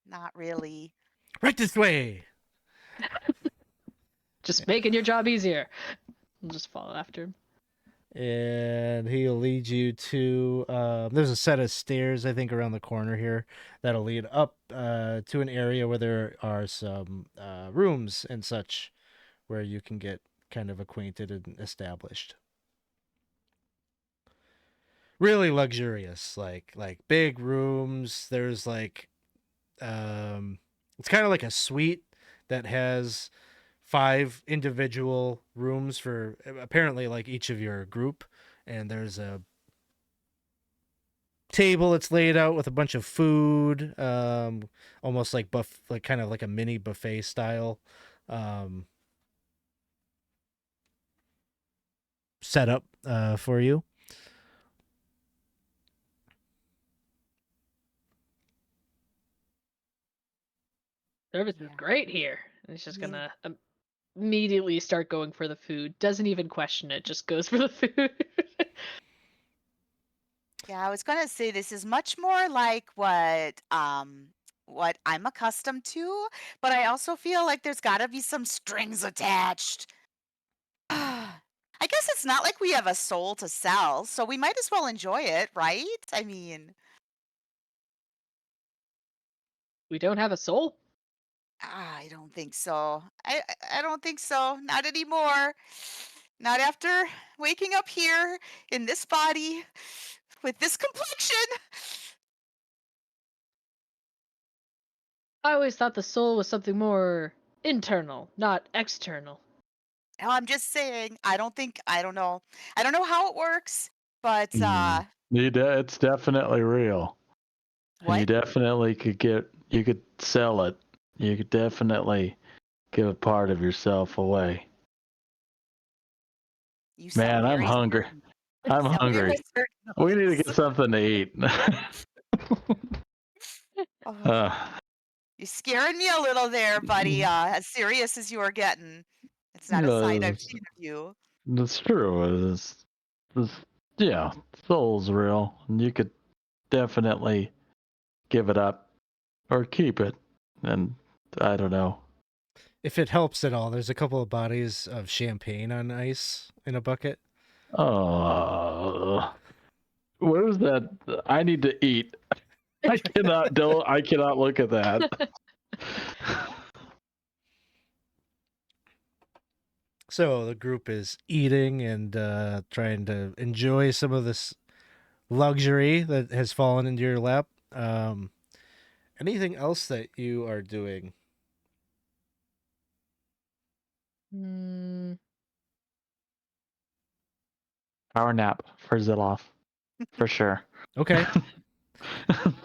Not really. Right this way. Just making your job easier. We'll just follow after him. And he'll lead you to there's a set of stairs, I think, around the corner here that'll lead up to an area where there are some rooms and such where you can get kind of acquainted and established. Really luxurious, like big rooms. There's like it's kind of like a suite that has 5 individual rooms for apparently like each of your group, and there's a table that's laid out with a bunch of food, almost like kind of like a mini buffet style setup for you. Service is great here. And he's just gonna immediately start going for the food. Doesn't even question it. Just goes for the food. Yeah, I was gonna say this is much more like what I'm accustomed to, but I also feel like there's got to be some strings attached. I guess it's not like we have a soul to sell, so we might as well enjoy it, right? I mean, We don't have a soul? I don't think so. I don't think so. Not anymore. Not after waking up here in this body with this complexion. I always thought the soul was something more internal, not external. No, I'm just saying, I don't know. I don't know how it works, but It's definitely real. what? You definitely you could sell it. You could definitely give a part of yourself away. You sound Man, I'm very hungry. certain. I'm You sound very hungry. certain of We need to this. get something to eat. Oh, you're scaring me a little there, buddy. As serious as you are getting. It's not a side I've seen of you. That's true. Yeah, soul's real. And you could definitely give it up or keep it. And I don't know. If it helps at all, there's a couple of bodies of champagne on ice in a bucket. Where's that? I need to eat. I cannot look at that. So the group is eating and trying to enjoy some of this luxury that has fallen into your lap. Anything else that you are doing? Power nap for Zilloff, for sure. Okay.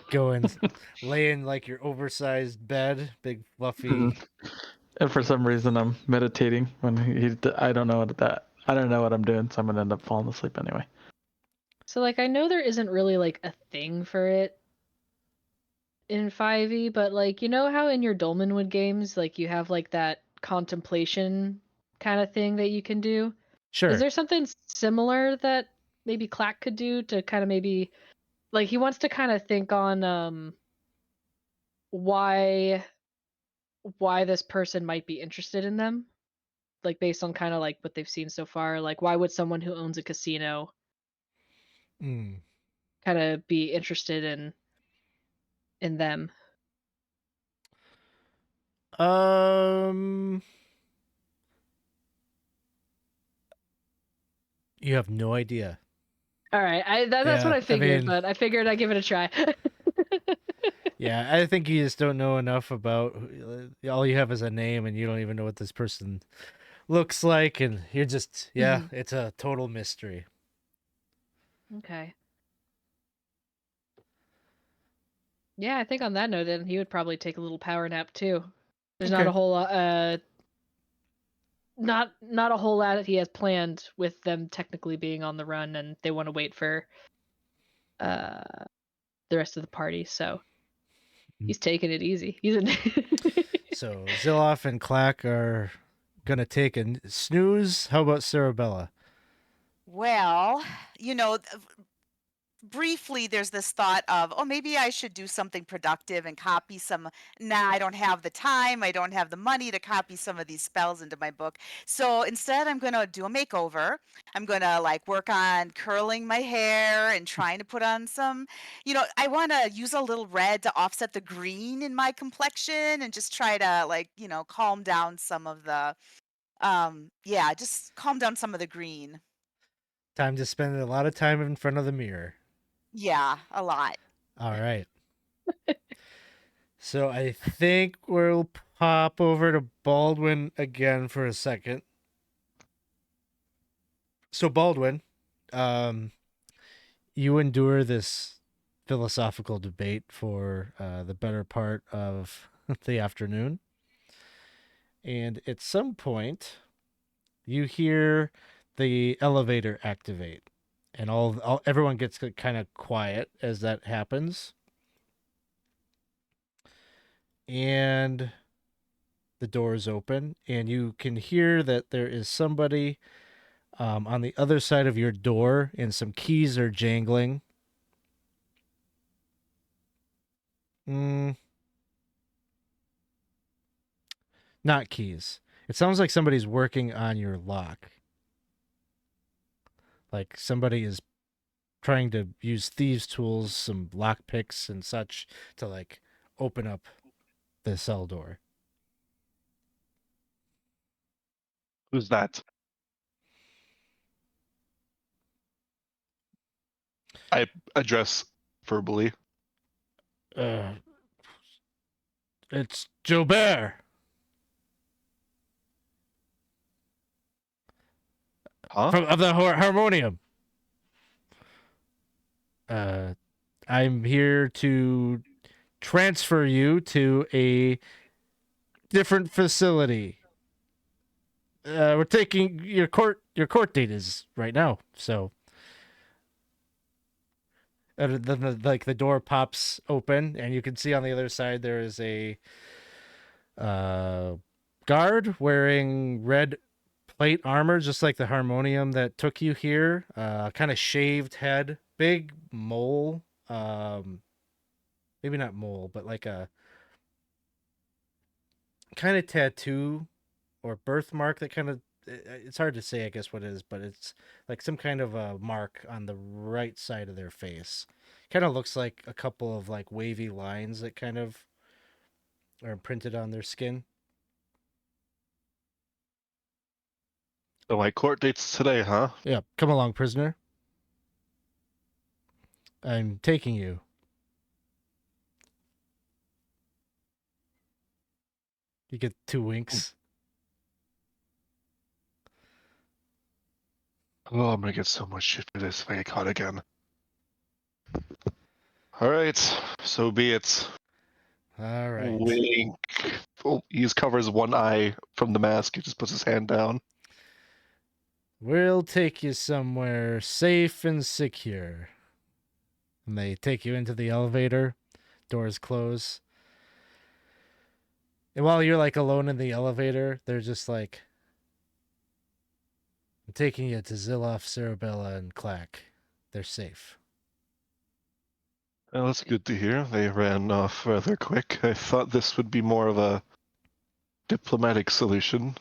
Go and lay in like your oversized bed, big fluffy. And for some reason, I'm meditating when I don't know what I'm doing, so I'm gonna end up falling asleep anyway. So like I know there isn't really like a thing for it in 5e, but like you know how in your Dolmenwood games, like you have like that contemplation kind of thing that you can do. Sure. Is there something similar that maybe Clack could do to kind of maybe like he wants to kind of think on why this person might be interested in them, like based on kind of like what they've seen so far. Like why would someone who owns a casino Mm. kind of be interested in them? You have no idea. All right, that's what Yeah, I I figured, mean- but I figured I'd give it a try. Yeah, I think you just don't know enough about. All you have is a name, and you don't even know what this person looks like, and you're just it's a total mystery. Okay. Yeah, I think on that note, then he would probably take a little power nap too. There's not Okay. a whole lot, not a whole lot he has planned with them technically being on the run, and they want to wait for the rest of the party. So he's taking it easy. He's in. So Zilloff and Clack are gonna take a snooze. How about Cerebella? Well, you know, briefly there's this thought of, oh, maybe I should do something productive and copy some. Nah, I don't have the time, I don't have the money to copy some of these spells into my book. So instead I'm gonna do a makeover. I'm gonna like work on curling my hair and trying to put on some, I want to use a little red to offset the green in my complexion and just try to like, calm down some of the just calm down some of the green. Time to spend a lot of time in front of the mirror. Yeah, a lot. All right. So I think we'll pop over to Baldwin again for a second. So Baldwin, you endure this philosophical debate for the better part of the afternoon. And at some point, you hear the elevator activate. And everyone gets kind of quiet as that happens. And the doors open, and you can hear that there is somebody on the other side of your door, and some keys are jangling. Not keys. It sounds like somebody's working on your lock. Like somebody is trying to use thieves' tools, some lock picks and such, to like open up the cell door. Who's that? I address verbally. It's Jobert. Huh? Of the harmonium. I'm here to transfer you to a different facility. We're taking your court date is right now, so then the door pops open, and you can see on the other side there is a guard wearing red plate armor, just like the harmonium that took you here. Kind of shaved head, big mole. Maybe not mole, but like a kind of tattoo or birthmark that kind of, it's hard to say, I guess, what it is, but it's like some kind of a mark on the right side of their face. Kind of looks like a couple of like wavy lines that kind of are imprinted on their skin. So my court date's today, huh? Yeah, come along, prisoner. I'm taking you. You get 2 winks. Oh, I'm gonna get so much shit for this if I get caught again. Alright, so be it. All right. Wink. Oh, he covers one eye from the mask. He just puts his hand down. We'll take you somewhere safe and secure. And they take you into the elevator. doors close. And while you're like alone in the elevator, they're just like, I'm taking you to Zilloff, Cerebella, and Klak. They're safe. Well, that's good to hear. They ran off rather quick. I thought this would be more of a diplomatic solution.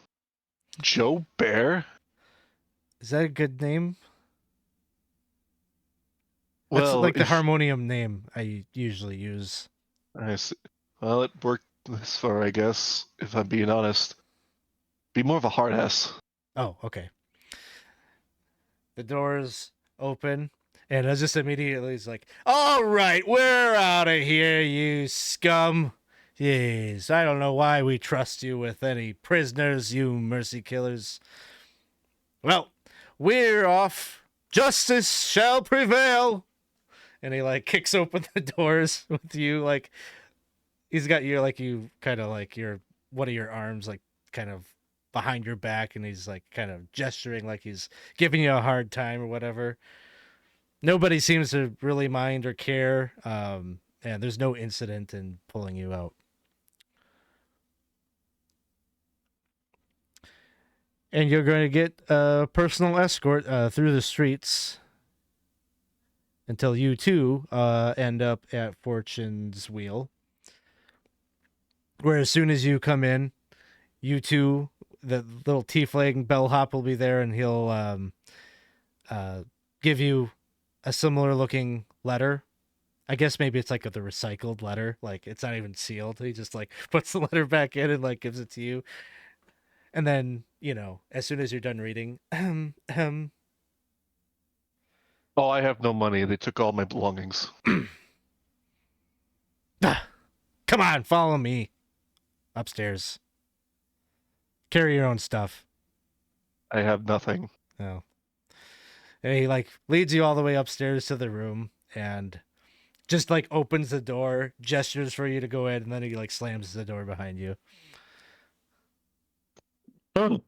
Joe Bear? Is that a good name? That's Well, like the harmonium name I usually use. I see. Well, it worked this far, I guess, if I'm being honest. Be more of a hard ass. Oh, okay. The doors open, and I just immediately is like, all right, we're out of here, you scum. Jeez, I don't know why we trust you with any prisoners, you mercy killers. Well, we're off. Justice shall prevail. And he like kicks open the doors with you, like he's got you like you kind of like your one of your arms like kind of behind your back, and he's like kind of gesturing like he's giving you a hard time or whatever. Nobody seems to really mind or care, and there's no incident in pulling you out. And you're going to get a personal escort through the streets until you too end up at Fortune's Wheel, where as soon as you come in, you two, the little tiefling bellhop will be there, and he'll give you a similar looking letter. I guess maybe it's like the recycled letter, like it's not even sealed. He just like puts the letter back in and like gives it to you. And then, as soon as you're done reading, Oh, I have no money. They took all my belongings. come on, follow me upstairs. Carry your own stuff. I have nothing. Oh. And he like leads you all the way upstairs to the room and just like opens the door, gestures for you to go in, and then he like slams the door behind you. Oh.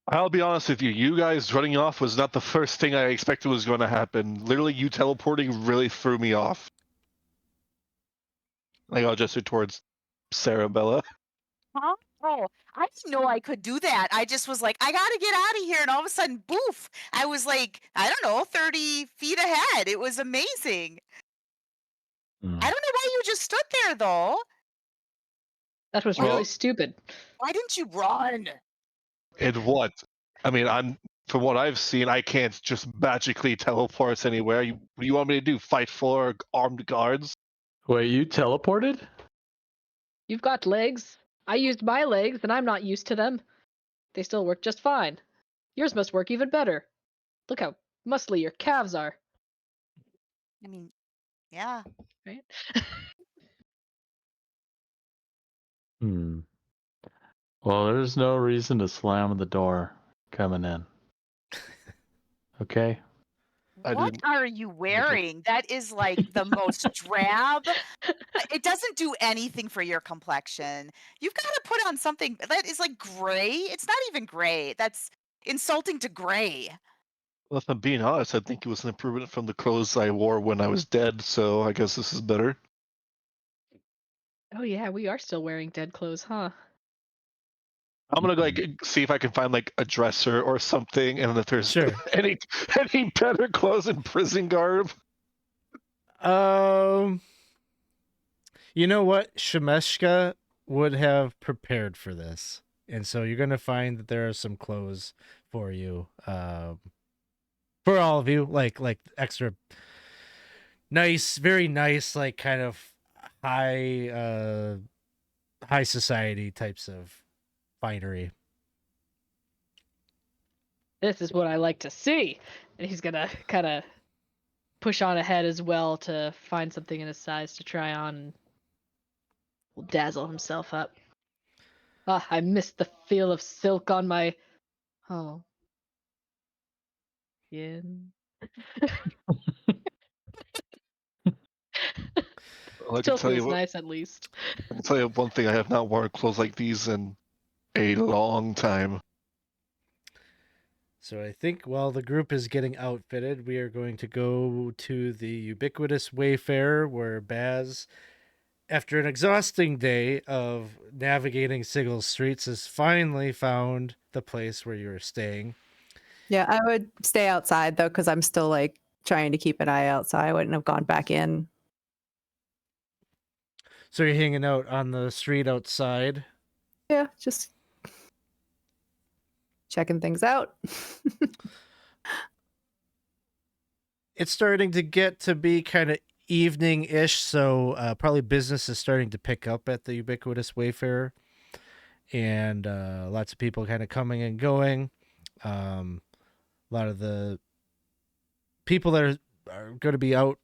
I'll be honest with you. You guys running off was not the first thing I expected was going to happen. Literally, you teleporting really threw me off. Like, I'll gesture towards Cerebella. Huh? Oh, I didn't know I could do that. I just was like, I gotta get out of here, and all of a sudden, boof! I was like, I don't know, 30 feet ahead. It was amazing. I don't know why you just stood there, though. That was Well- really stupid. Why didn't you run? And what? I mean, from what I've seen, I can't just magically teleport anywhere. What do you want me to do? Fight 4 armed guards? Wait, you teleported? You've got legs. I used my legs, and I'm not used to them. They still work just fine. Yours must work even better. Look how muscly your calves are. I mean, yeah. Right? Well, there's no reason to slam the door coming in. Okay? I What didn't- are you wearing? That is like the most drab. It doesn't do anything for your complexion. You've got to put on something that is like gray. It's not even gray. That's insulting to gray. Well, if I'm being honest, I think it was an improvement from the clothes I wore when I was dead, so I guess this is better. Oh yeah, we are still wearing dead clothes, huh? I'm gonna like see if I can find like a dresser or something, and if there's Sure. any better clothes in prison garb. You know what? Shemeshka would have prepared for this. And so you're going to find that there are some clothes for you. For all of you, like extra nice, very nice, like kind of high society types of finery. This is what I like to see. And he's gonna kind of push on ahead as well to find something in his size to try on and will dazzle himself up. Ah, I missed the feel of silk on my skin. Well, I can Still tell you feels what, nice at least. I can tell you one thing: I have not worn clothes like these in a long time. So I think while the group is getting outfitted, we are going to go to the ubiquitous Wayfarer where Baz, after an exhausting day of navigating Sigil's streets, has finally found the place where you're staying. Yeah, I would stay outside though, because I'm still like trying to keep an eye out, so I wouldn't have gone back in. So you're hanging out on the street outside. Yeah, just checking things out. It's starting to get to be kind of evening-ish, so probably business is starting to pick up at the ubiquitous Wayfarer, and lots of people kind of coming and going. A lot of the people that are going to be out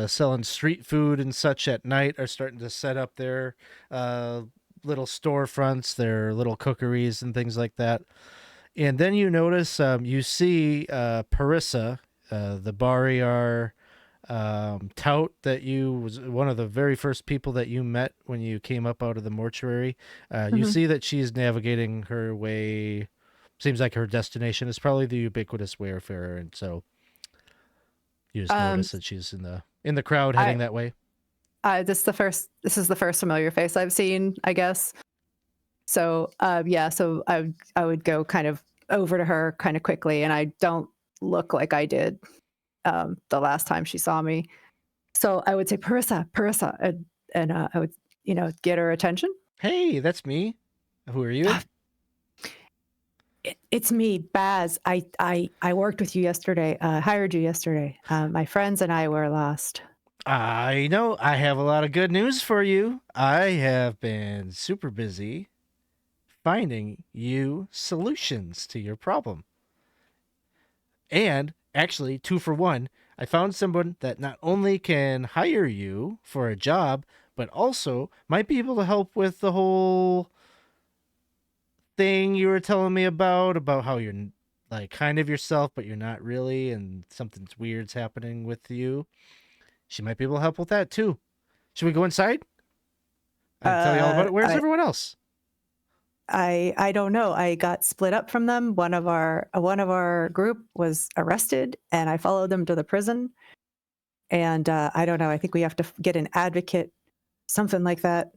selling street food and such at night are starting to set up their little storefronts, their little cookeries and things like that. And then you notice, you see Parissa, the Barriar tout that you was one of the very first people that you met when you came up out of the mortuary. You Mhm. see that she's navigating her way. Seems like her destination is probably the ubiquitous Wayfarer, and so you just notice that she's in the crowd heading that way. This is the first familiar face I've seen, I guess. So yeah, so I would go kind of over to her kind of quickly, and I don't look like I did the last time she saw me. So I would say, Parissa, and I would, get her attention. Hey, that's me. Who are you? It's me, Baz. I worked with you yesterday. Hired you yesterday. My friends and I were lost. I know. I have a lot of good news for you. I have been super busy finding you solutions to your problem. And actually, 2 for 1, I found someone that not only can hire you for a job, but also might be able to help with the whole thing you were telling me about how you're like kind of yourself, but you're not really, and something's weird's happening with you. She might be able to help with that too. Should we go inside? I can tell you all about it. Where's everyone else? I don't know. I got split up from them. One of our group was arrested, and I followed them to the prison. And I don't know. I think we have to get an advocate, something like that.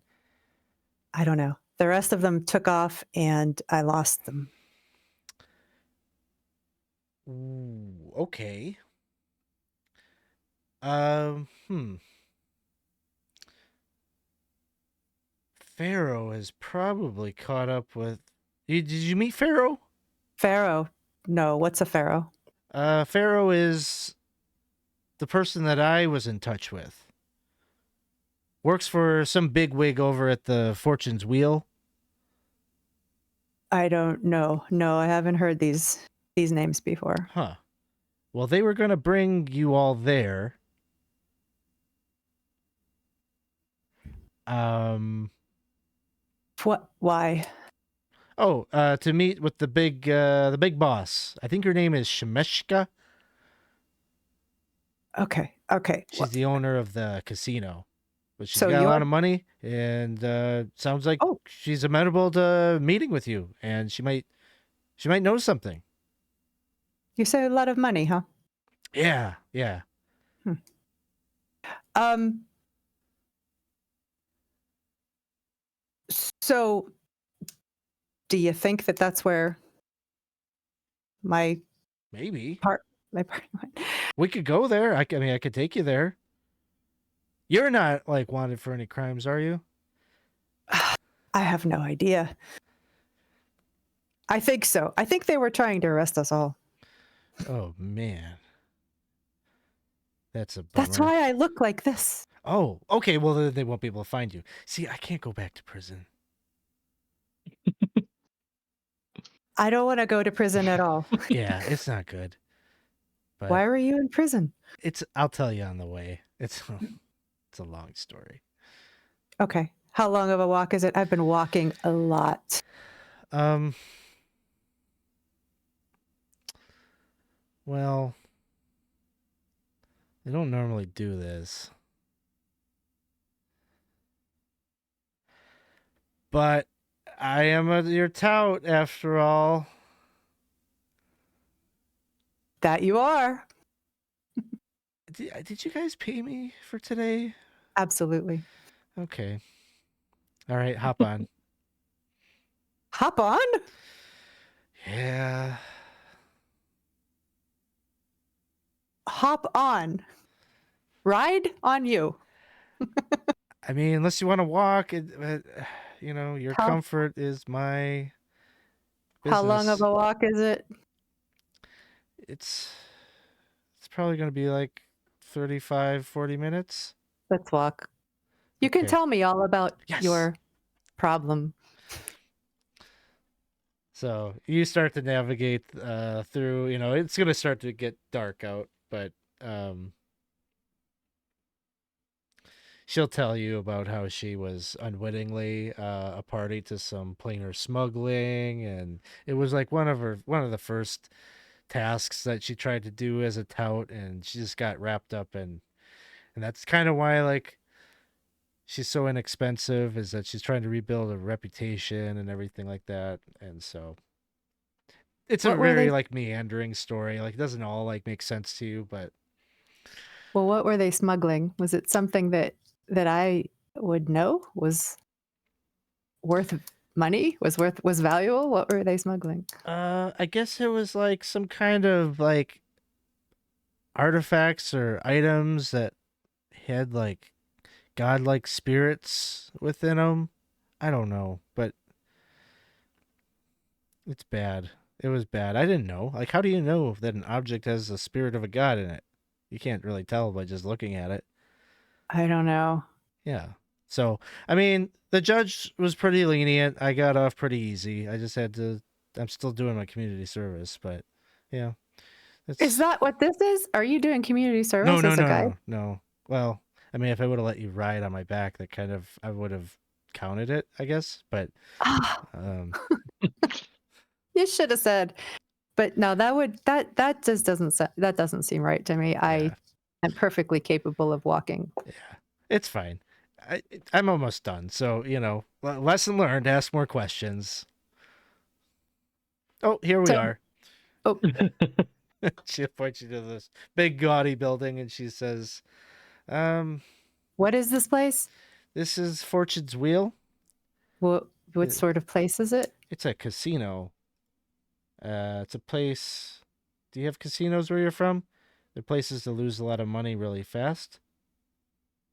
I don't know. The rest of them took off, and I lost them. Ooh, okay. Pharaoh has probably caught up with. Did you meet Pharaoh? Pharaoh? No. What's a pharaoh? Pharaoh is the person that I was in touch with. Works for some big wig over at the Fortune's Wheel. I don't know. No, I haven't heard these names before. Huh. Well, they were going to bring you all there. What? Why? Oh, to meet with the big boss. I think her name is Shemeshka. Okay. She's the owner of the casino. But she's So got a lot you're- of money, and sounds like Oh. she's amenable to meeting with you, and she might know something. You say a lot of money, huh? Yeah. So do you think that that's where my Maybe. part We could go there. I mean, I could take you there. You're not like wanted for any crimes, are you? I have no idea. I think so. I think they were trying to arrest us all. Oh man. That's a bummer. That's why I look like this. Oh, okay. Well, then they won't be able to find you. See, I can't go back to prison. I don't want to go to prison at all. Yeah, it's not good. But Why were you in prison? I'll tell you on the way. It's a long story. Okay. How long of a walk is it? I've been walking a lot. Well, they don't normally do this. But I am your tout after all. That you are. Did you guys pay me for today? Absolutely. Okay. All right, hop on. Hop on. Yeah. Hop on. Ride on you. I mean, unless you want to walk, your How- comfort is my business. How long of a walk is it? It's probably going to be like 35, 40 minutes. Let's walk. You can Okay. tell me all about Yes. your problem. So you start to navigate through, it's going to start to get dark out, but she'll tell you about how she was unwittingly a party to some planar smuggling, and it was like one of the first tasks that she tried to do as a tout, and she just got wrapped up in, and that's kind of why like she's so inexpensive, is that she's trying to rebuild a reputation and everything like that. And so it's a What were very they- like meandering story. Like it doesn't all like make sense to you, but Well, what were they smuggling? Was it something that I would know was worth money? Was valuable? What were they smuggling? I guess it was like some kind of like artifacts or items that had like godlike spirits within them. I don't know, but it's bad. It was bad. I didn't know. Like, how do you know that an object has the spirit of a god in it? You can't really tell by just looking at it. I don't know. Yeah. So, I mean, the judge was pretty lenient. I got off pretty easy. I just had to. I'm still doing my community service, but yeah. Is that what this is? Are you doing community service No, as a guide? no. Well, I mean, if I would have let you ride on my back, that kind of I would have counted it, I guess. But Ah, um, you should have said. But no, that just doesn't seem right to me. I am perfectly capable of walking. yeah, it's fine. I'm almost done. So lesson learned. Ask more questions. Oh, here we So- are. Oh, She points you to this big gaudy building, and she says, what is this place? "This is Fortune's Wheel. What Yeah. sort of place is it? It's a casino. It's a place. Do you have casinos where you're from? They're places to lose a lot of money really fast.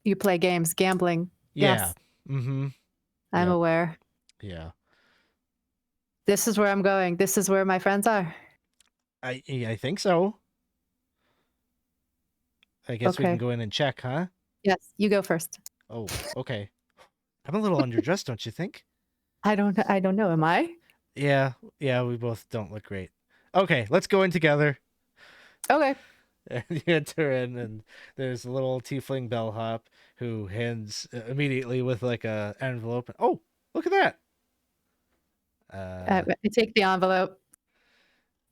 You play games, gambling. Yeah. Yes, Mm-hmm. I'm Yep. aware. Yeah. This is where I'm going. This is where my friends are. I think so. I guess we Okay. can go in and check, huh? Yes, you go first. Oh, okay. I'm a little underdressed, don't you think? I don't know. Am I? Yeah, we both don't look great. Okay, let's go in together. Okay. And you enter in, and there's a little tiefling bellhop who hands immediately with like a envelope. Oh, look at that! I take the envelope.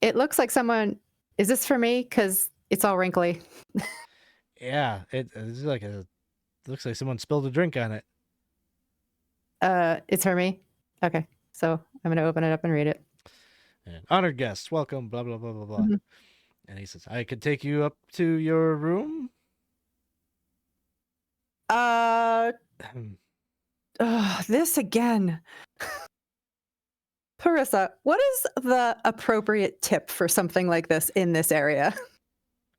It looks like someone. Is this for me? Because it's all wrinkly. Yeah, it's like looks like someone spilled a drink on it. It's for me. Okay, so I'm gonna open it up and read it. And honored guests, welcome. Blah blah blah blah blah. Mhm. And he says, "I could take you up to your room." This again. Parissa, what is the appropriate tip for something like this in this area?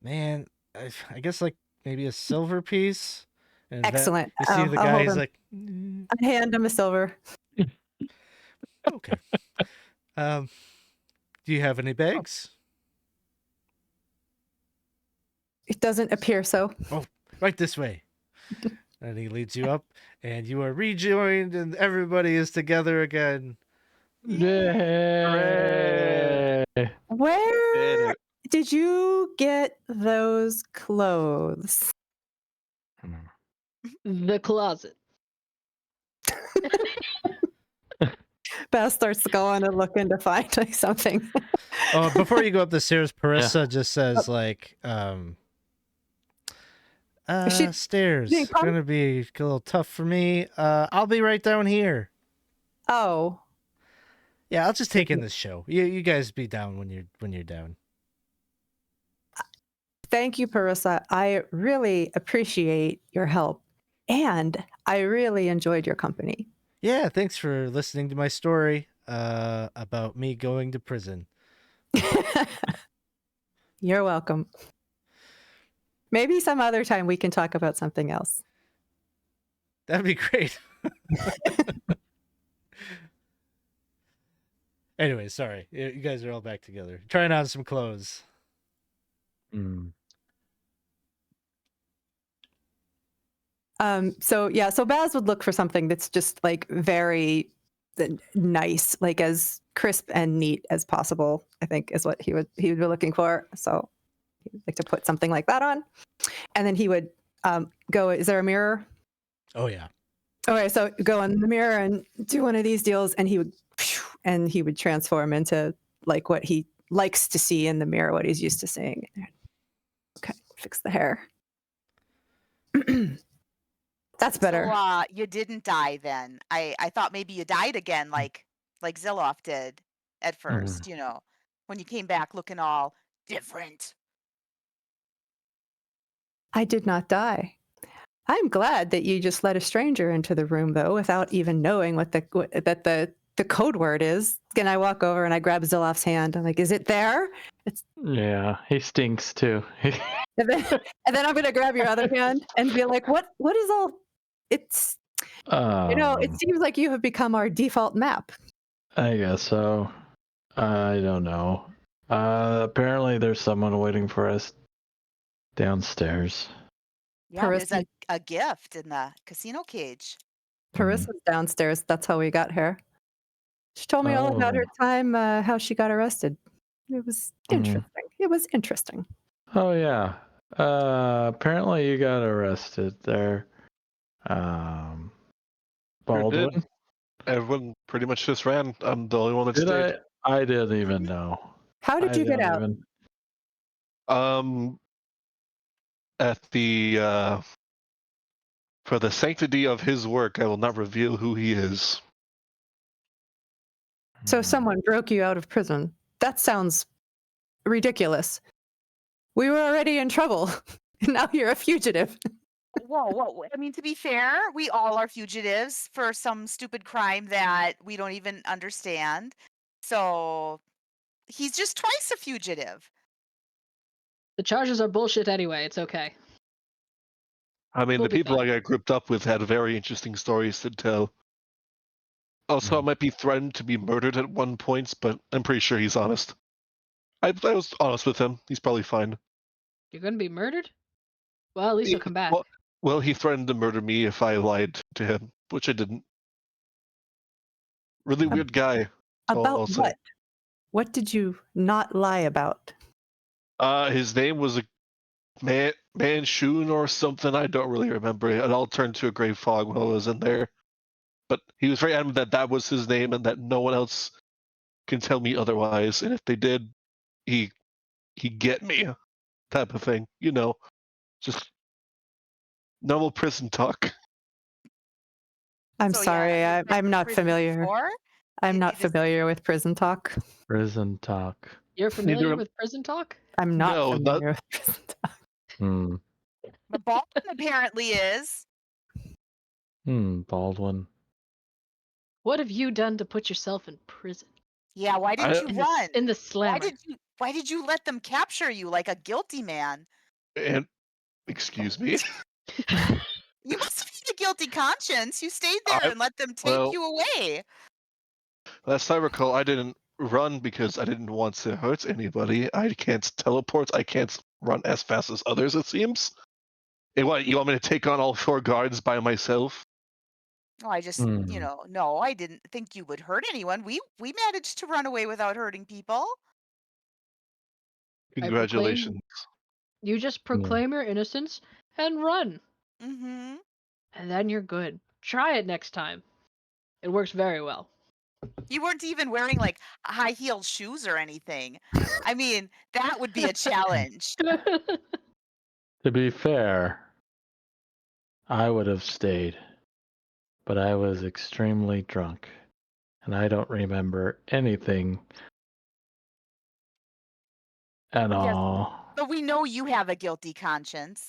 Man, I guess like maybe a silver piece. And Excellent. you see the I'll hold guy's him. like, I hand him a silver. okay. Do you have any bags? It doesn't appear so. Right this way. And he leads you up, and you are rejoined, and everybody is together again. Yay! Where did you get those clothes? The closet. Beth starts going and looking to find like something. Oh, before you go up the stairs, Parissa just says like, She stairs didn't come? gonna be a little tough for me. I'll be right down here. Oh, Yeah, I'll just take in this show. You guys be down when you're down. Thank you, Parissa. I really appreciate your help, and I really enjoyed your company. Yeah, thanks for listening to my story about me going to prison. You're welcome. Maybe some other time we can talk about something else. That'd be great. Anyway, sorry. You guys are all back together. Trying on some clothes. So Baz would look for something that's just like very nice, like as crisp and neat as possible, I think is what he would be looking for. So he'd like to put something like that on. And then he would go, is there a mirror? Oh, yeah. Okay, so go in the mirror and do one of these deals, and he would transform into like what he likes to see in the mirror, what he's used to seeing. Okay, fix the hair. That's better. So, you didn't die then. I thought maybe you died again, like Zilloff did at first. You know, when you came back looking all different. I did not die. I'm glad that you just let a stranger into the room, though, without even knowing what the code word is. Can I walk over and I grab Zilloff's hand? I'm like, is it there? Yeah, he stinks too. And then I'm gonna grab your other hand and be like, what is all? It's it seems like you have become our default map. I guess so. I don't know. Apparently there's someone waiting for us downstairs. Yeah, there's a gift in the casino cage. Parissa's downstairs. That's how we got here. She told me all about her time, how she got arrested. It was interesting. It was interesting. Oh yeah. Apparently you got arrested there. Baldwin. Sure did. Everyone pretty much just ran. I'm the only one that stayed. I didn't even know. How did you get out? At the for the sanctity of his work, I will not reveal who he is. So someone broke you out of prison. That sounds ridiculous. We were already in trouble. Now you're a fugitive. Whoa. I mean, to be fair, we all are fugitives for some stupid crime that we don't even understand. So he's just twice a fugitive. The charges are bullshit anyway. It's okay. I mean, We'll the be people fine. I got grouped up with had very interesting stories to tell. Also, I might be threatened to be murdered at one point, but I'm pretty sure he's honest. I was honest with him. He's probably fine. You're gonna be murdered? Well, at least you'll come back. Well, he threatened to murder me if I lied to him, which I didn't. Really weird guy. About what? What did you not lie about? His name was a Manchun or something. I don't really remember. It all turned to a gray fog when I was in there. But he was very adamant that was his name and that no one else can tell me otherwise. And if they did, he'd get me, type of thing. You know, just normal prison talk. I'm sorry, I'm not familiar. I'm not familiar with prison talk. Prison talk. You're familiar with prison talk? I'm not familiar with prison talk. But Baldwin apparently is. Baldwin. What have you done to put yourself in prison? Yeah, why didn't you run? In the slammer. Why did you let them capture you like a guilty man? And excuse me? You must have had a guilty conscience. You stayed there and let them take you away. Last I recall, I didn't run because I didn't want to hurt anybody. I can't teleport. I can't run as fast as others, it seems. You want me to take on all 4 guards by myself? Oh, I just, no, I didn't think you would hurt anyone. We managed to run away without hurting people. Congratulations. You just proclaim your innocence and run. Mm-hmm. And then you're good. Try it next time. It works very well. You weren't even wearing like high-heeled shoes or anything. I mean, that would be a challenge. To be fair, I would have stayed, but I was extremely drunk, and I don't remember anything at all. But we know you have a guilty conscience.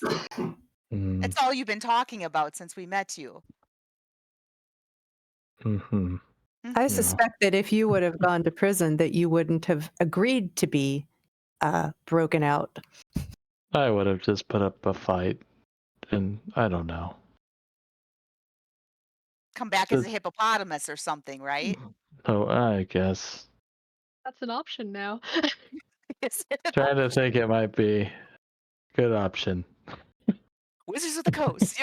Mm, That's all you've been talking about since we met you. mhm. I Yeah. suspect that if you would have gone to prison, that you wouldn't have agreed to be broken out. I would have just put up a fight, and I don't know. Come back as a Just- hippopotamus or something, right? So I guess That's an option now. Is it an trying to option? think it might be a good option. Wizards of the Coast.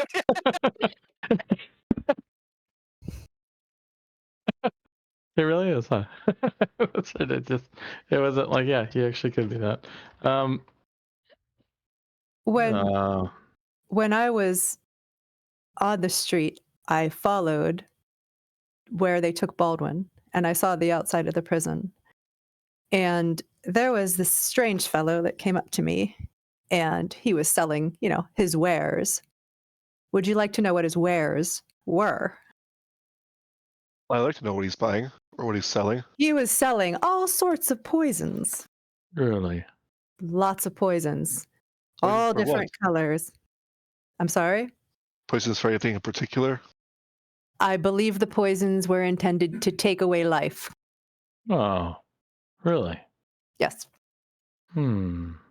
It really is, huh? It wasn't like, yeah, he actually could be that. When I was on the street, I followed where they took Baldwin, and I saw the outside of the prison. And there was this strange fellow that came up to me, and he was selling, his wares. Would you like to know what his wares were? I'd like to know what he's buying or what he's selling. He was selling all sorts of poisons, Really? lots of poisons, Poisons all for what? different colors. I'm sorry? Poisons for anything in particular? I believe the poisons were intended to take away life. Oh, really? Yes.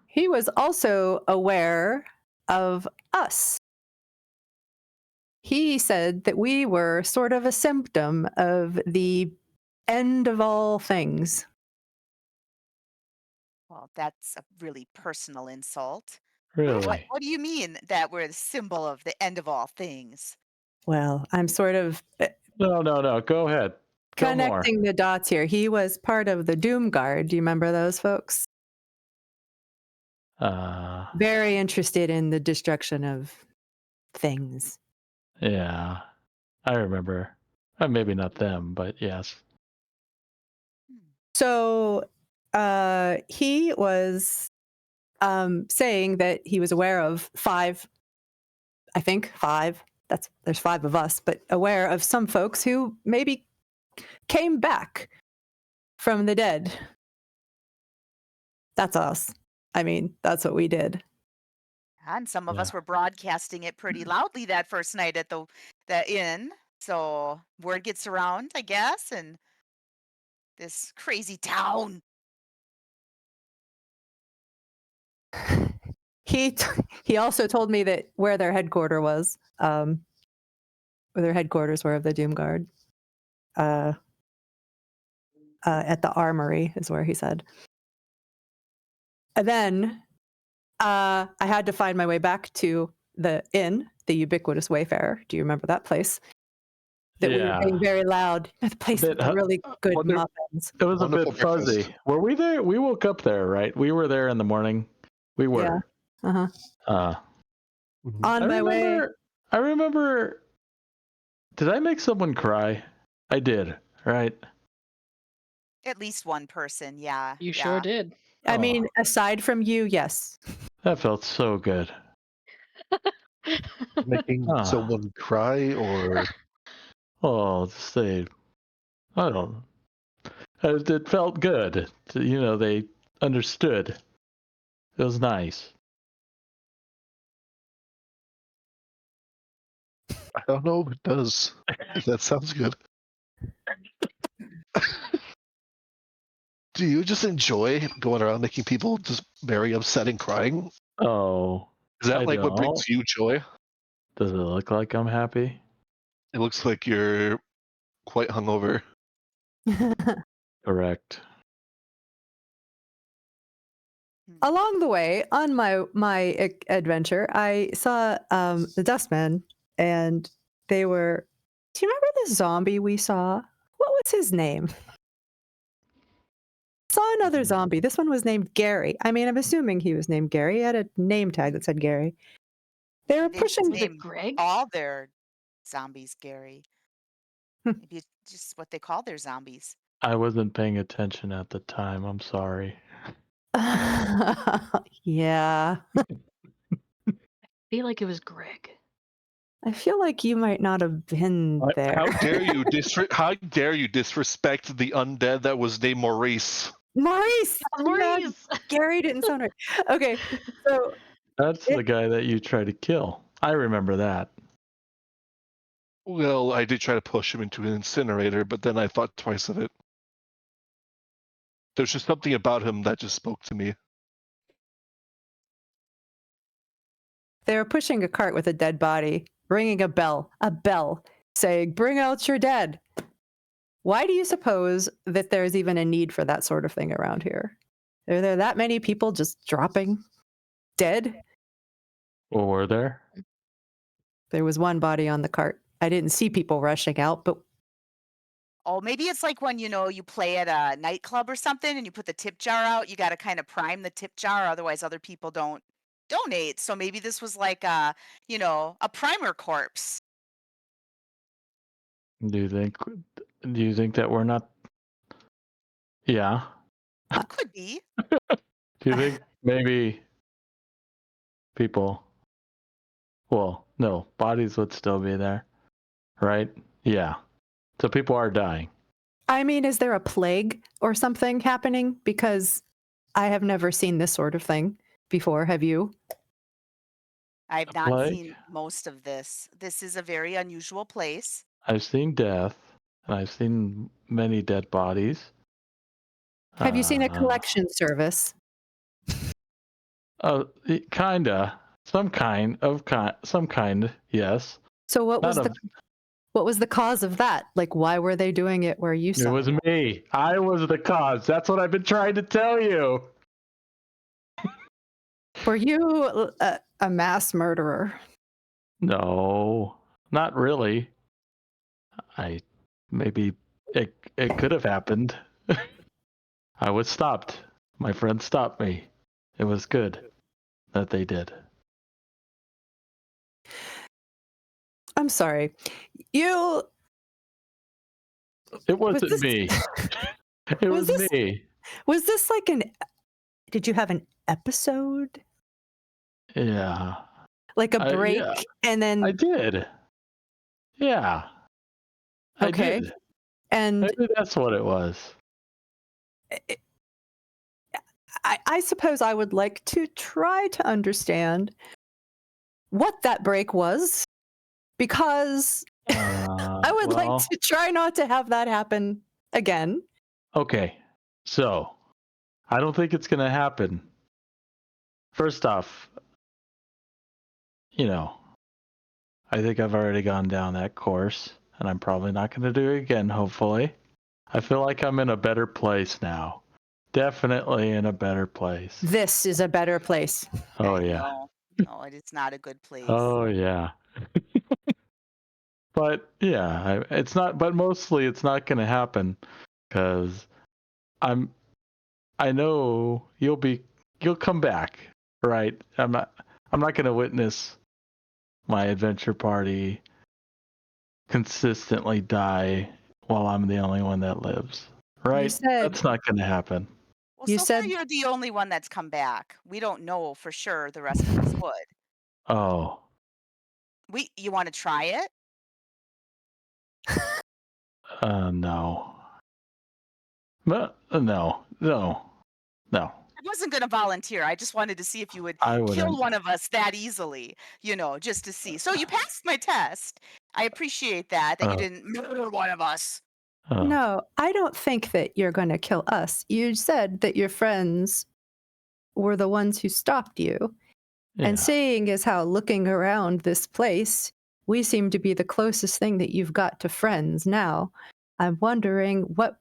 He was also aware of us. He said that we were sort of a symptom of the end of all things. Well, that's a really personal insult. Really? What do you mean that we're the symbol of the end of all things? Well, I'm sort of No. Go ahead. Go more. connecting the dots here. He was part of the Doom Guard. Do you remember those folks? Very interested in the destruction of things. Yeah, I remember. Maybe not them, but yes. So he was saying that he was aware of five. There's five of us, but aware of some folks who maybe came back from the dead. That's us. I mean, that's what we did. And some of Yeah. us were broadcasting it pretty loudly that first night at the inn. So word gets around, I guess, and this crazy town. He also told me that where their headquarters was, where their headquarters were of the Doom Guard, at the armory is where he said. And then I had to find my way back to the inn, the Ubiquitous Wayfarer. Do you remember that place? That we were being very loud. The place with the really good muffins. It was Wonderful a bit fuzzy. breakfast. Were we there? We woke up there, right? We were there in the morning. We were. Yeah. On my way. I remember. Did I make someone cry? I did, right? At least one person, yeah. You sure did. I mean, aside from you, yes. That felt so good. Making someone cry or... Oh, I don't know. It felt good. They understood. It was nice. I don't know if it does. That sounds good. Do you just enjoy going around making people just very upset and crying? Oh. Is that I what brings you joy? Does it look like I'm happy? It looks like you're quite hungover. Correct. Along the way, on my adventure, I saw the Dustmen, and they were. Do you remember the zombie we saw? What was his name? Saw another zombie. This one was named Gary. I mean, I'm assuming he was named Gary. He had a name tag that said Gary. They were pushing. Was it Greg? All their zombies, Gary. Maybe it's just what they call their zombies. I wasn't paying attention at the time. I'm sorry. Yeah. I feel like it was Greg. I feel like you might not have been there. How dare you disrespect the undead that was named Maurice? Maurice. Maurice! Gary didn't sound right. Okay, so That's It- the guy that you tried to kill. I remember that. Well, I did try to push him into an incinerator, but then I thought twice of it. There's just something about him that just spoke to me. they were pushing a cart with a dead body, ringing a bell, saying, "Bring out your dead." Why do you suppose that there's even a need for that sort of thing around here? Are there that many people just dropping dead? Or were there? There was one body on the cart. I didn't see people rushing out, but Oh, maybe it's like when, you play at a nightclub or something and you put the tip jar out, you gotta kinda prime the tip jar, otherwise other people don't donate. So maybe this was like a primer corpse. Do you think that we're not? Yeah. It could be. Do you think maybe people? Well, no, bodies would still be there, right? Yeah. So people are dying. I mean, is there a plague or something happening? Because I have never seen this sort of thing before. Have you? I've A not plague? seen most of this. This is a very unusual place. I've seen death, and I've seen many dead bodies. Have you seen a Uh, collection service? Kinda. Some kind. Yes. So what was Not what was the cause of that? Like, why were they doing it where you It saw was me. I was the cause. That's what I've been trying to tell you. Were you a mass murderer? No, not really. Maybe it could have happened. I was stopped. My friend stopped me. It was good that they did. I'm sorry. You It was wasn't this, me. It was was this me. was this like did you have an episode? Yeah. Like a break Yeah, and I then did. Yeah, I okay. did. And Maybe that's what it was. I suppose I would like to try to understand what that break was, because I would like Well, to try not to have that happen again. okay. So, I don't think it's going to happen. First off, I think I've already gone down that course, and I'm probably not going to do it again, hopefully. I feel like I'm in a better place now. Definitely in a better place. This is a better place. Oh, yeah. No, it is not a good place. Oh, yeah. But, yeah, it's not, but mostly it's not going to happen because I know you'll come back, right? I'm not going to witness my adventure party consistently die while I'm the only one that lives, right? That's not going to happen. Well, You so far said- you're the only one that's come back. We don't know for sure the rest of us would. Oh, You want to try it? no. No. I wasn't going to volunteer. I just wanted to see if you would I kill wouldn't. one of us that easily, just to see. So you passed my test. I appreciate that you Oh. didn't murder one of us. Oh. No, I don't think that you're going to kill us. You said that your friends were the ones who stopped you. Yeah. And seeing as how looking around this place, we seem to be the closest thing that you've got to friends now. I'm wondering what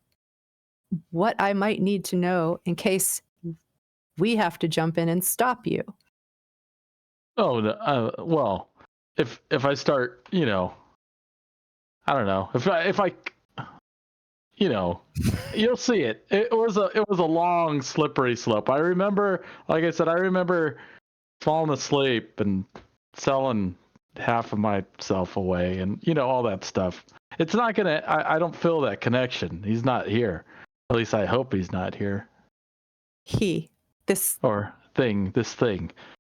I might need to know in case we have to jump in and stop you. Oh, well, if I start, I don't know. If I you'll see it. It was a long slippery slope. I remember, like I said, falling asleep and selling half of myself away and all that stuff. It's not gonna. I don't feel that connection. He's not here. At least I hope he's not here.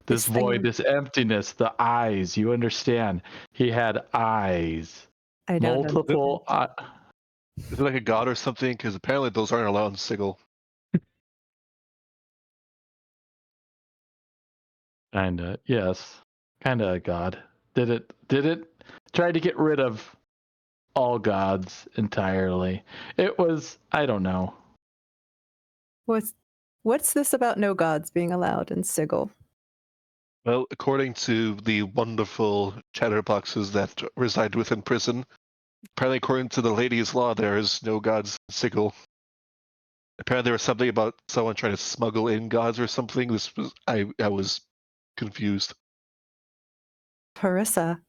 This void, thing. this emptiness, the eyes. You understand? He had eyes. I don't Multiple. Is it like a god or something? Because apparently those aren't allowed in Sigil. Kinda, yes. Kinda a god. Did it try to get rid of all gods entirely. It was, I don't know. What's this about no gods being allowed in Sigil? Well, according to the wonderful chatterboxes that reside within prison, apparently according to the lady's law, there is no gods in Sigil. Apparently there was something about someone trying to smuggle in gods or something. I was confused. Parissa,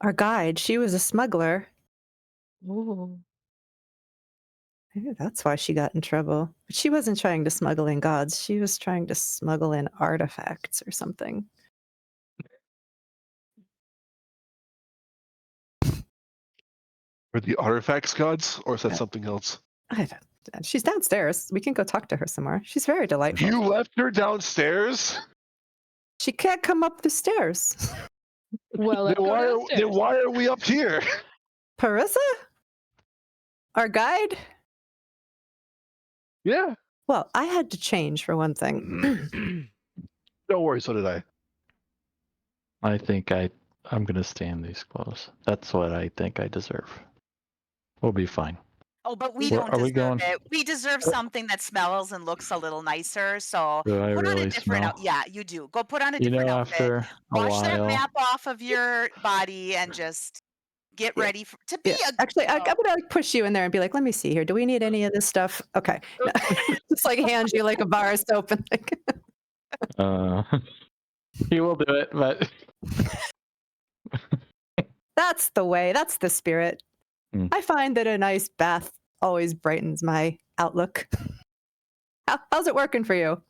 our guide, she was a smuggler. Ooh. Maybe that's why she got in trouble. But she wasn't trying to smuggle in gods. She was trying to smuggle in artifacts or something. Are the artifacts gods, or is that Yeah. something else? I don't, she's downstairs. We can go talk to her some more. She's very delightful. You left her downstairs? She can't come up the stairs. Well, let's Then go why, downstairs. then why are we up here? Parissa? Our guide? Yeah. Well, I had to change for one thing. Don't worry, so did I. I think I'm gonna stay in these clothes. That's what I think I deserve. We'll be fine. Oh, but we Where don't are we deserve going? it. We deserve something that smells and looks a little nicer. So Do I put on a really different smell? yeah, you do. Go put on a You different know, outfit. after a Wash that while, map off of your body and just get Yeah. ready to be Yeah. a Actually, I'm oh, gonna like push you in there and be like, "Let me see here. Do we need any of this stuff?" Okay, no. Just like hand you like a bar of soap and like. he will do it, but That's the way. That's the spirit. Mm. I find that a nice bath always brightens my outlook. How's it working for you?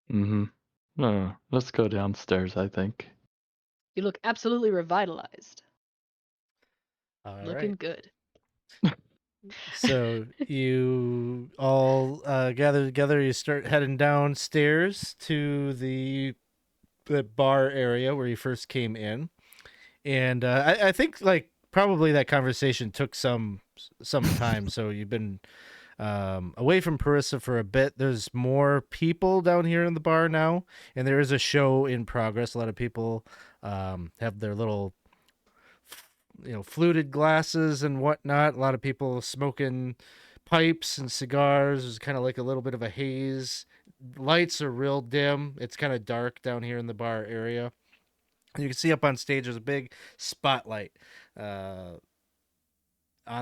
no, let's go downstairs. I think. You look absolutely revitalized. All Looking right. good. So you all gather together. You start heading downstairs to the bar area where you first came in, and I think like probably that conversation took some time. So you've been away from Parissa for a bit. There's more people down here in the bar now, and there is a show in progress. A lot of people have their little fluted glasses and whatnot. A lot of people smoking pipes and cigars. There's kind of like a little bit of a haze. Lights are real dim. It's kind of dark down here in the bar area. And you can see up on stage there's a big spotlight on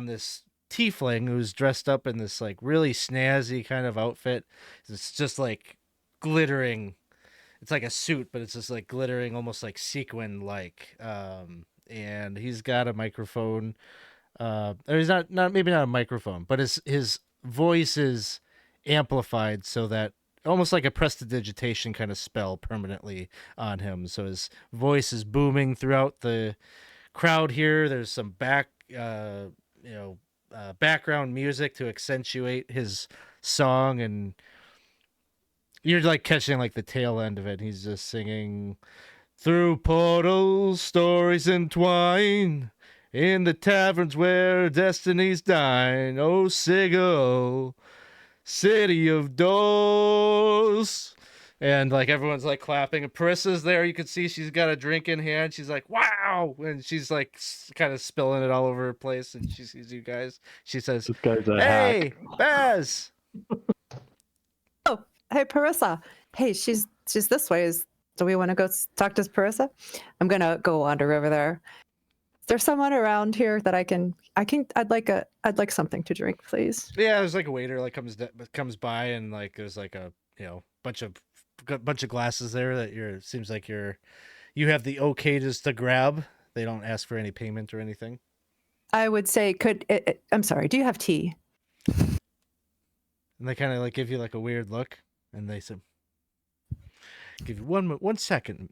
this tiefling who's dressed up in this like really snazzy kind of outfit. It's just like glittering. It's like a suit, but it's just like glittering, almost like sequin like. And he's got a microphone. Or he's not maybe not a microphone, but his voice is amplified so that almost like a prestidigitation kind of spell permanently on him. So his voice is booming throughout the crowd here. There's some background music to accentuate his song, and you're like catching like the tail end of it. He's just singing. Through portals, stories entwine, in the taverns where destinies dine. Oh, Sigil, city of doors. And like everyone's like clapping. And Parissa's there. You can see she's got a drink in hand. She's like, "Wow!" And she's like kind of spilling it all over her place. And she sees you guys. She says, This guy's a "Hey, hack. Baz." Oh, hey, Parissa. Hey, she's this way. Do we want to go talk to Parissa? I'm gonna go wander over there. Is there someone around here that I'd like something to drink, please. Yeah, there's like a waiter like comes by, and like there's like a bunch of glasses there that seems like you have the okay just to grab. They don't ask for any payment or anything. I would say I'm sorry, do you have tea? And they kind of like give you like a weird look, and they say, "Give you 1 second,"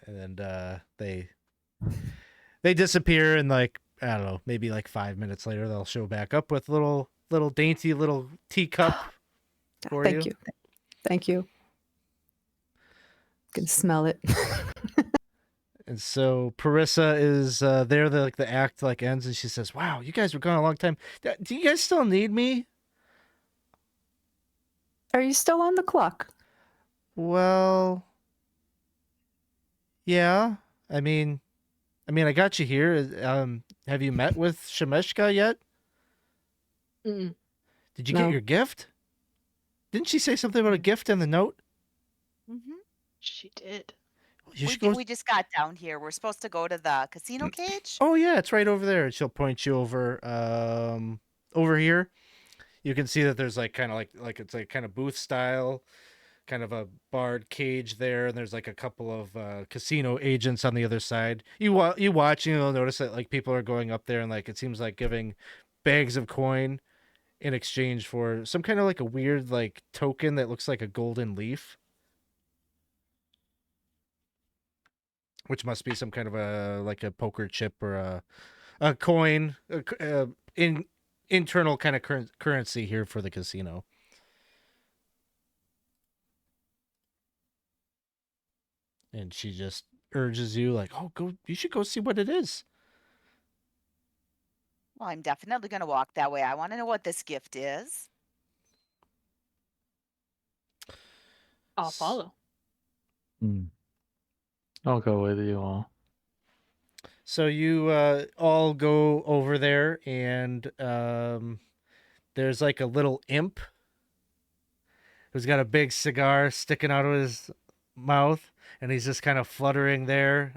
and then they disappear, and like I don't know, maybe like 5 minutes later they'll show back up with little dainty little teacup for Thank you. Thank you. I can smell it. And so Parissa is there. The act like ends, and she says, "Wow, you guys were gone a long time. Do you guys still need me?" Are you still on the clock? Well, yeah. I mean, I got you here. Have you met with Shemeshka yet? Mm-mm. Did you No. get your gift? Didn't she say something about a gift in the note? Mm-hmm. She did. You We, should go. we just got down here. We're supposed to go to the casino cage. Oh yeah, it's right over there. She'll point you over. Over here. You can see that there's like kind of like it's like kind of booth style, kind of a barred cage there, and there's like a couple of casino agents on the other side. You watch, and you'll notice that like people are going up there and like it seems like giving bags of coin in exchange for some kind of like a weird like token that looks like a golden leaf, which must be some kind of a like a poker chip or a coin, in internal kind of currency here for the casino. And she just urges you like, "Oh, go! You should go see what it is." Well, I'm definitely going to walk that way. I want to know what this gift is. I'll follow. I'll go with you all. So you all go over there, and there's like a little imp who's got a big cigar sticking out of his mouth, and he's just kind of fluttering there.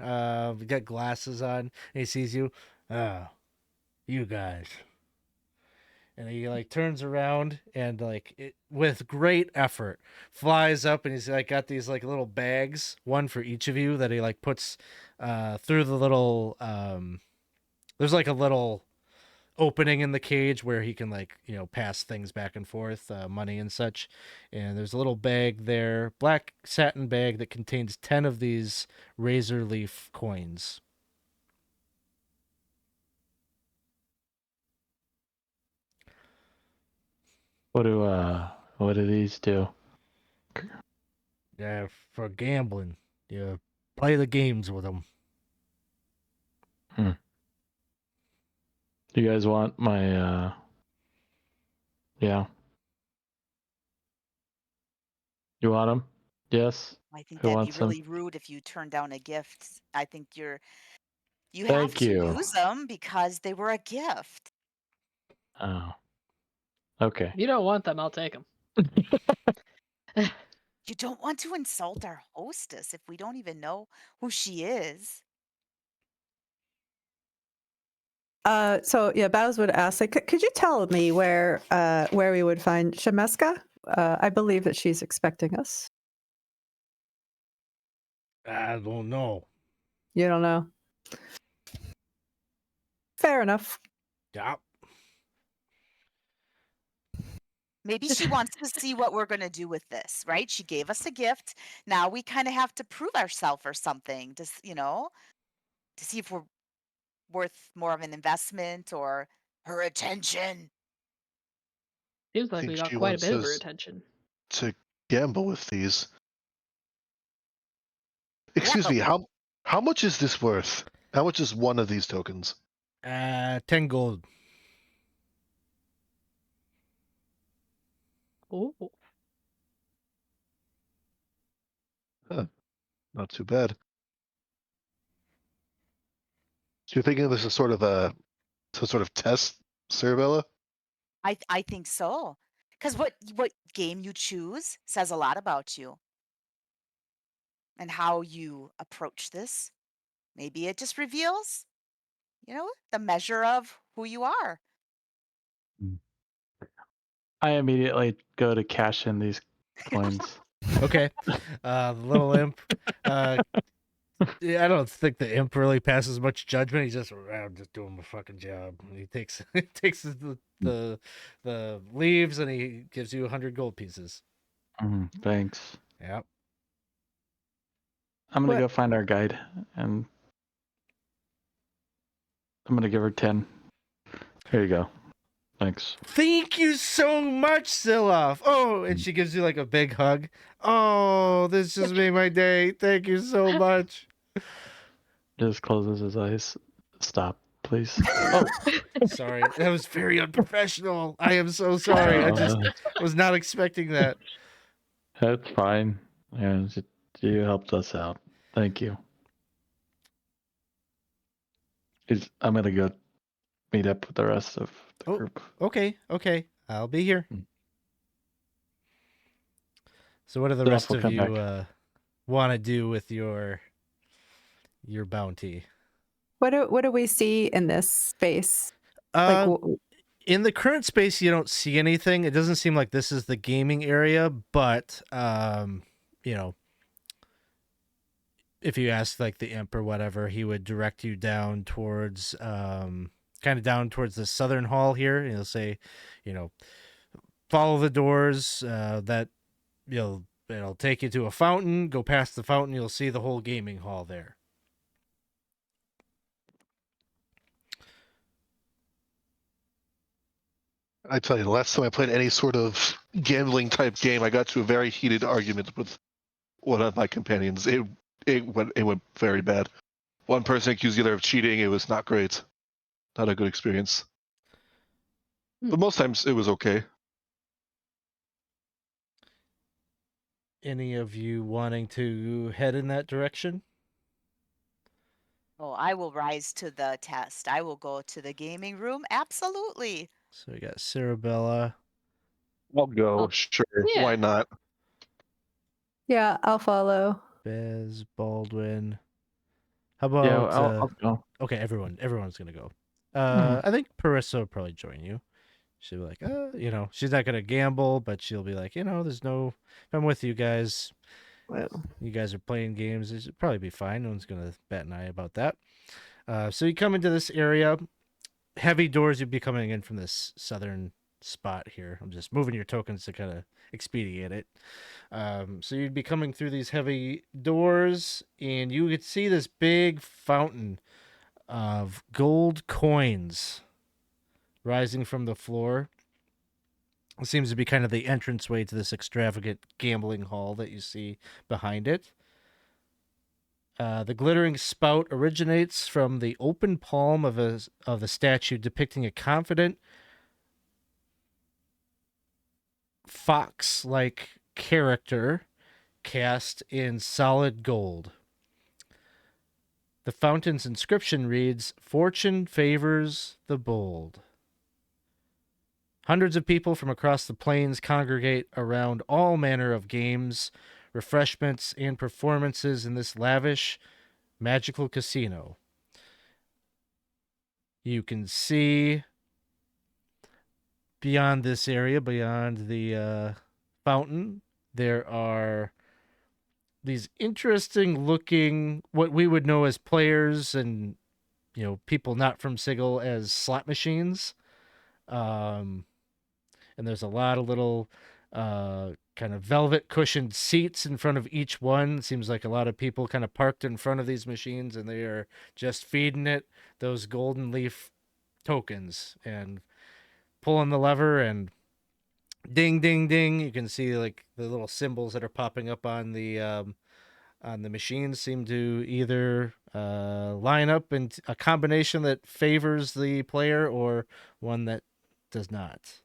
Got glasses on, and he sees you. Oh, you guys. And he like turns around and with great effort flies up, and he's like got these like little bags, one for each of you, that he like puts through the little there's like a little opening in the cage where he can pass things back and forth, money and such. And there's a little bag there, black satin bag that contains 10 of these razor leaf coins. What do these do? Yeah, for gambling. You play the games with them. Do you guys want my yeah. You want them? Yes. I think Who that'd be wants them? really rude if you turn down a gift. I think you have Thank to you. use them because they were a gift. Oh. Okay. You don't want them, I'll take them. You don't want to insult our hostess if we don't even know who she is. So yeah, Baz would ask, like, could you tell me where we would find Shemeska? I believe that she's expecting us. I don't know. You don't know. Fair enough. Yeah. Maybe she wants to see what we're going to do with this, right? She gave us a gift. Now we kind of have to prove ourselves or something, to see if we're worth more of an investment or her attention. Seems like think we got she quite a wants bit of her us- attention. To gamble with these. Yeah, Excuse but me, how much is this worth? How much is one of these tokens? 10 gold. Oh, Not too bad. So you're thinking this is sort of some sort of test, Cerebella? I think so. Because what game you choose says a lot about you and how you approach this. Maybe it just reveals, the measure of who you are. I immediately go to cash in these coins. Okay. The little imp. Yeah, I don't think the imp really passes much judgment. He's just around, just doing my fucking job. And he takes the leaves, and he gives you 100 gold pieces. Thanks. Yeah. I'm gonna What- go find our guide, and I'm gonna give her 10. Here you go. Thanks. Thank you so much, Zilloff. Oh, and she gives you like a big hug. Oh, this just made my day. Thank you so much. Just closes his eyes. Stop, please. Oh, Sorry, that was very unprofessional. I am so sorry. I just was not expecting that. that's fine. And you helped us out. Thank you. I'm gonna go meet up with the rest of the Oh. group. Okay, I'll be here. Hmm. So what do the Zilloff rest will of come you back. want to do with your bounty? What do we see in this space? Like, In the current space, you don't see anything. It doesn't seem like this is the gaming area, but you know, if you ask like the imp or whatever, he would direct you down towards kind of down towards the southern hall here. And he'll say, you know, follow the doors that it'll take you to a fountain. Go past the fountain, you'll see the whole gaming hall there. I tell you, the last time I played any sort of gambling type game, I got to a very heated argument with one of my companions. It went very bad. One person accused the other of cheating. It was not great. Not a good experience. But most times it was okay. Any of you wanting to head in that direction? Oh, I will rise to the test. I will go to the gaming room. Absolutely. So we got Cerebella. I'll go. Oh, Sure. yeah. Why not? yeah, I'll follow. Bez, Baldwin. How Yeah, about I'll go. okay, everyone's gonna go. Mhm. I think Parissa will probably join you. She'll be like, you know, she's not gonna gamble, but she'll be like, you know, there's no. If I'm with you guys, Well, you guys are playing games. It should probably be fine. No one's gonna bat an eye about that. So you come into this area. Heavy doors. You'd be coming in from this southern spot here. I'm just moving your tokens to kind of expedite it. So you'd be coming through these heavy doors, and you could see this big fountain of gold coins rising from the floor. It seems to be kind of the entranceway to this extravagant gambling hall that you see behind it. The glittering spout originates from the open palm of a statue depicting a confident fox-like character cast in solid gold. The fountain's inscription reads, "Fortune favors the bold." Hundreds of people from across the plains congregate around all manner of games, refreshments, and performances in this lavish, magical casino. You can see beyond this area, beyond the fountain, there are these interesting looking, what we would know as players and, you know, people not from Sigil as slot machines. And there's a lot of little kind of velvet cushioned seats in front of each one. It seems like a lot of people kind of parked in front of these machines, and they are just feeding it those golden leaf tokens and pulling the lever, and ding ding ding, you can see like the little symbols that are popping up on the machines seem to either line up in a combination that favors the player or one that does not.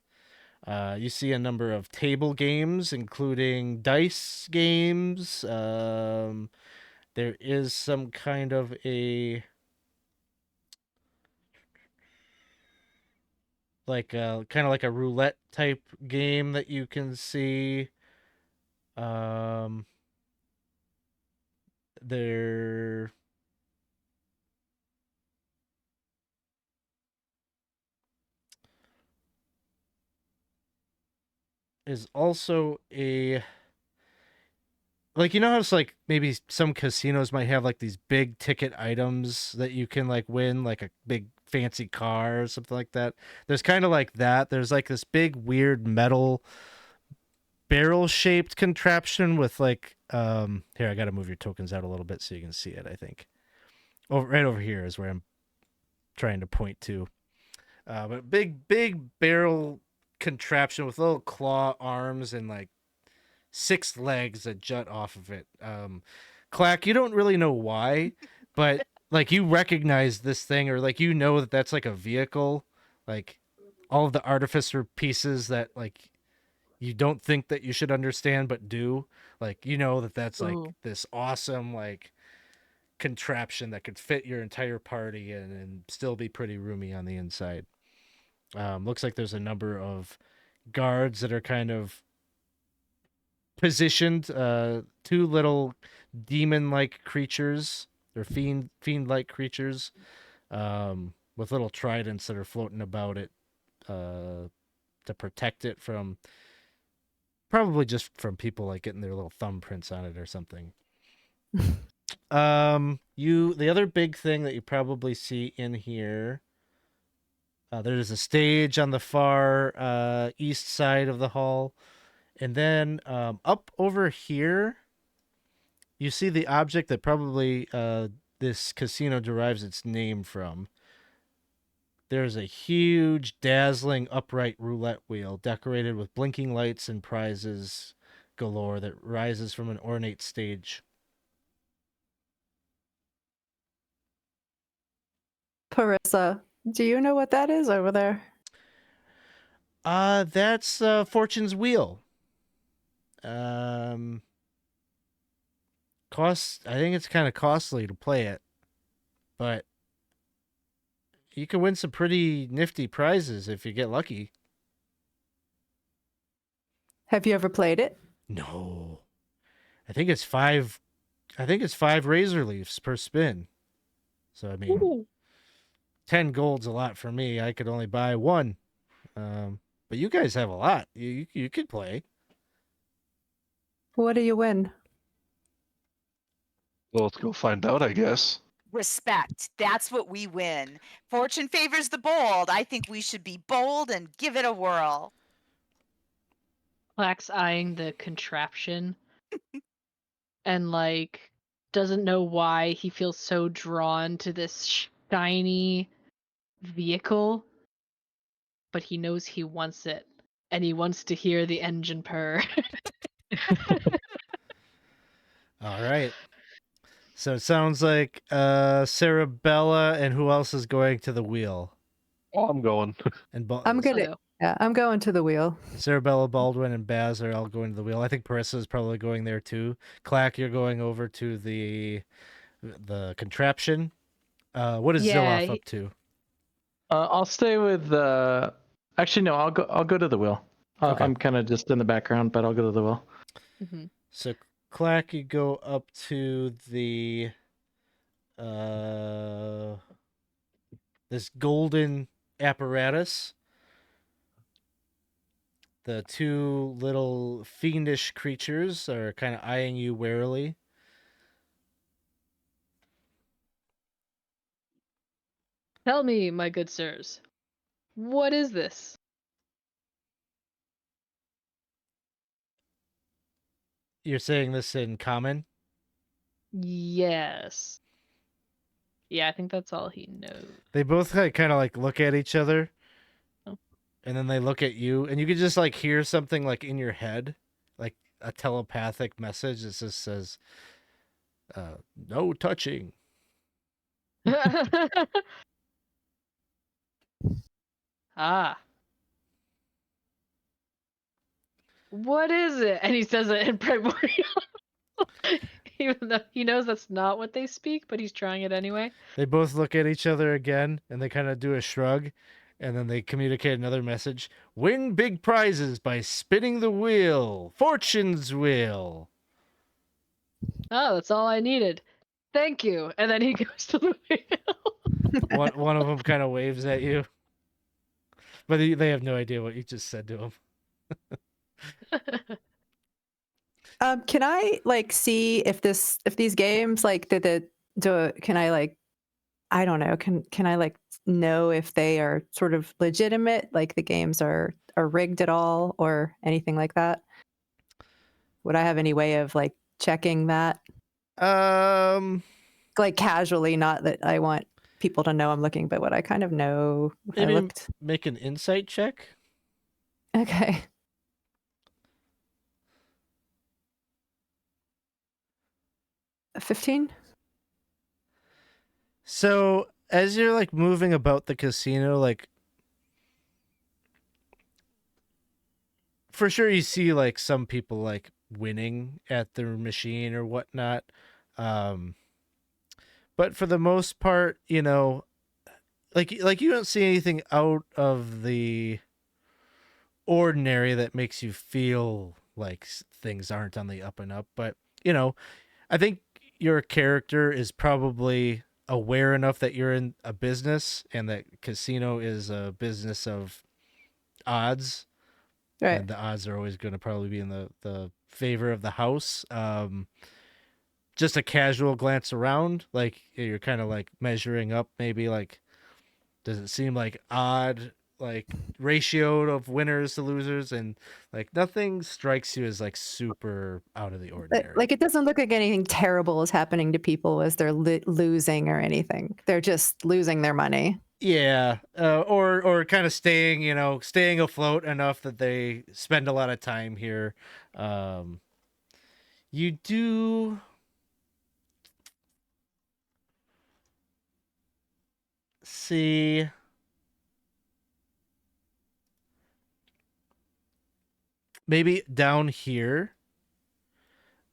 You see a number of table games, including dice games. There is some kind of a kind of like a roulette type game that you can see. There is also a, like, you know how it's like maybe some casinos might have like these big ticket items that you can like win, like a big fancy car or something like that. There's kind of like that. There's like this big weird metal barrel shaped contraption with like here, I gotta move your tokens out a little bit so you can see it. I think right over here is where I'm trying to point to. But big barrel contraption with little claw arms and like 6 legs that jut off of it. Clack, you don't really know why, but like you recognize this thing, or like you know that that's like a vehicle, like all of the Artificer pieces that like you don't think that you should understand but do. Like, you know that's like Ooh. this awesome like contraption that could fit your entire party and still be pretty roomy on the inside. Looks like there's a number of guards that are kind of positioned, two little demon-like creatures or fiend-like creatures, with little tridents that are floating about it, to protect it from probably just from people like getting their little thumbprints on it or something. The other big thing that you probably see in here, there's a stage on the far east side of the hall, and then up over here, you see the object that probably this casino derives its name from. There's a huge, dazzling, upright roulette wheel decorated with blinking lights and prizes galore that rises from an ornate stage. Parissa, do you know what that is over there? That's Fortune's Wheel. I think it's kind of costly to play it, but you can win some pretty nifty prizes if you get lucky. Have you ever played it? No. I think it's five razor leaves per spin. So I mean, Ooh. 10 gold's a lot for me. I could only buy one. But you guys have a lot. You could play. What do you win? Well, let's go find out, I guess. Respect. That's what we win. Fortune favors the bold. I think we should be bold and give it a whirl. Clack's eyeing the contraption and like doesn't know why he feels so drawn to this shiny vehicle, but he knows he wants it and he wants to hear the engine purr. All right. So it sounds like Cerebella, and who else is going to the wheel? Oh, I'm going. And I'm gonna. So, Yeah, I'm going to the wheel. Cerebella, Baldwin, and Baz are all going to the wheel. I think Parissa is probably going there too. Clack, you're going over to the contraption. What is Yeah, Zilloff up to? I'll stay with. Actually, no. I'll go to the wheel. Okay. I'm kind of just in the background, but I'll go to the wheel. mhm. So Clack, you go up to the this golden apparatus. The two little fiendish creatures are kind of eyeing you warily. Tell me, my good sirs, what is this? You're saying this in common? Yes. Yeah, I think that's all he knows. They both kind of like look at each other, Oh. and then they look at you, and you can just like hear something like in your head, like a telepathic message that just says, "No touching." Ah. What is it? And he says it in primordial. Even though he knows that's not what they speak, but he's trying it anyway. They both look at each other again, and they kind of do a shrug, and then they communicate another message: "Win big prizes by spinning the wheel, Fortune's Wheel." Oh, that's all I needed. Thank you. And then he goes to the wheel. One of them kind of waves at you, but they have no idea what you just said to them. Can I like see if these games like can I like I don't know can I like know if they are sort of legitimate, like the games are rigged at all or anything like that? Would I have any way of like checking that, like casually? Not that I want people to know I'm looking, but would I kind of know if I Maybe looked? make an insight check. Okay. 15. So as you're like moving about the casino, like for sure you see like some people like winning at their machine or whatnot. But for the most part, you know, like you don't see anything out of the ordinary that makes you feel like things aren't on the up and up. But you know, I think your character is probably aware enough that you're in a business and that casino is a business of odds, Right. and the odds are always going to probably be in the favor of the house. Just a casual glance around, like you're kind of like measuring up, maybe like, does it seem like odd, like ratio of winners to losers, and like nothing strikes you as like super out of the ordinary. Like it doesn't look like anything terrible is happening to people as they're losing or anything. They're just losing their money. Yeah, or kind of staying, you know, staying afloat enough that they spend a lot of time here. You do see maybe down here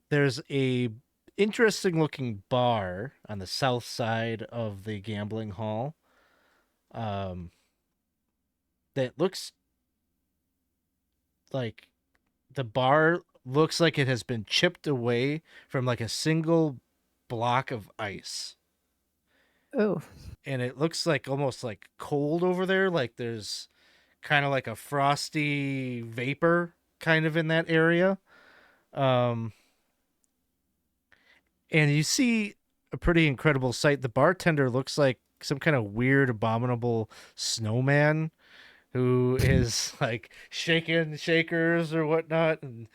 there's a interesting looking bar on the south side of the gambling hall. That looks like the bar looks like it has been chipped away from like a single block of ice. Oh. And it looks like almost like cold over there, like there's kind of like a frosty vapor kind of in that area. And you see a pretty incredible sight. The bartender looks like some kind of weird abominable snowman who is like shaking shakers or whatnot and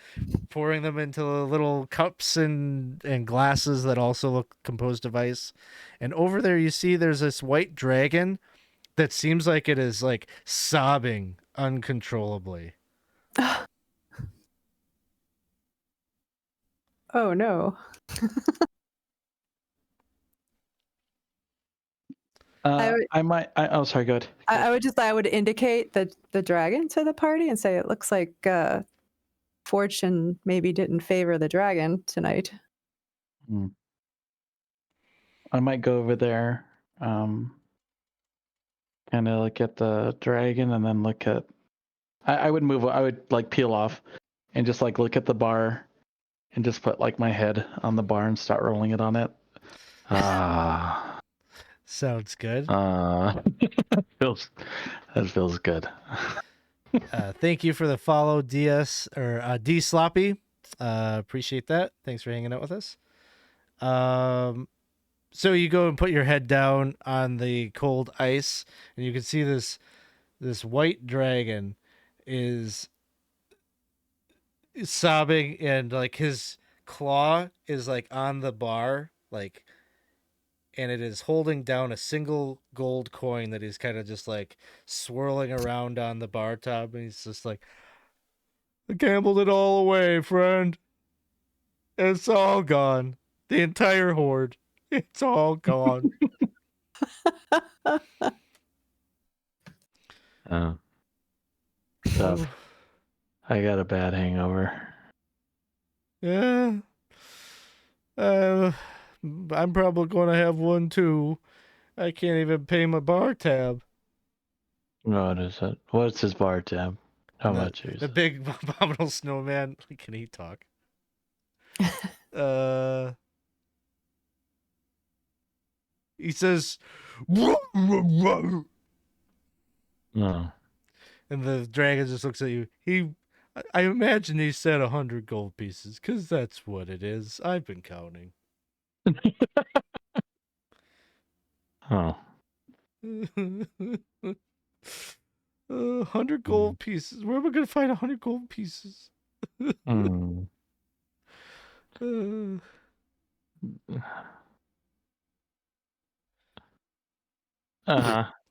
pouring them into little cups and glasses that also look composed of ice. And over there you see there's this white dragon that seems like it is like sobbing uncontrollably. Oh no. Oh, sorry, go ahead. I would indicate the dragon to the party and say it looks like fortune maybe didn't favor the dragon tonight. I might go over there, kind of look at the dragon, and then look at. I would move. I would like peel off, and just like look at the bar, and just put like my head on the bar and start rolling it on it. Sounds good. That feels good. Thank you for the follow, DS or D Sloppy. Appreciate that. Thanks for hanging out with us. So you go and put your head down on the cold ice, and you can see this white dragon is sobbing, and like his claw is like on the bar, like, and it is holding down a single gold coin that he's kind of just like swirling around on the bar top, and he's just like, I gambled it all away, friend. It's all gone. The entire hoard. It's all gone. Tough. I got a bad hangover. Yeah. I'm probably going to have one too. I can't even pay my bar tab. What is it? What's his bar tab? How much is the it? big abominable snowman? Can he talk? He says, No. and the dragon just looks at you. I imagine he said 100 gold pieces, because that's what it is. I've been counting. Oh. 100 gold pieces. Where am I going to find 100 gold pieces? I don't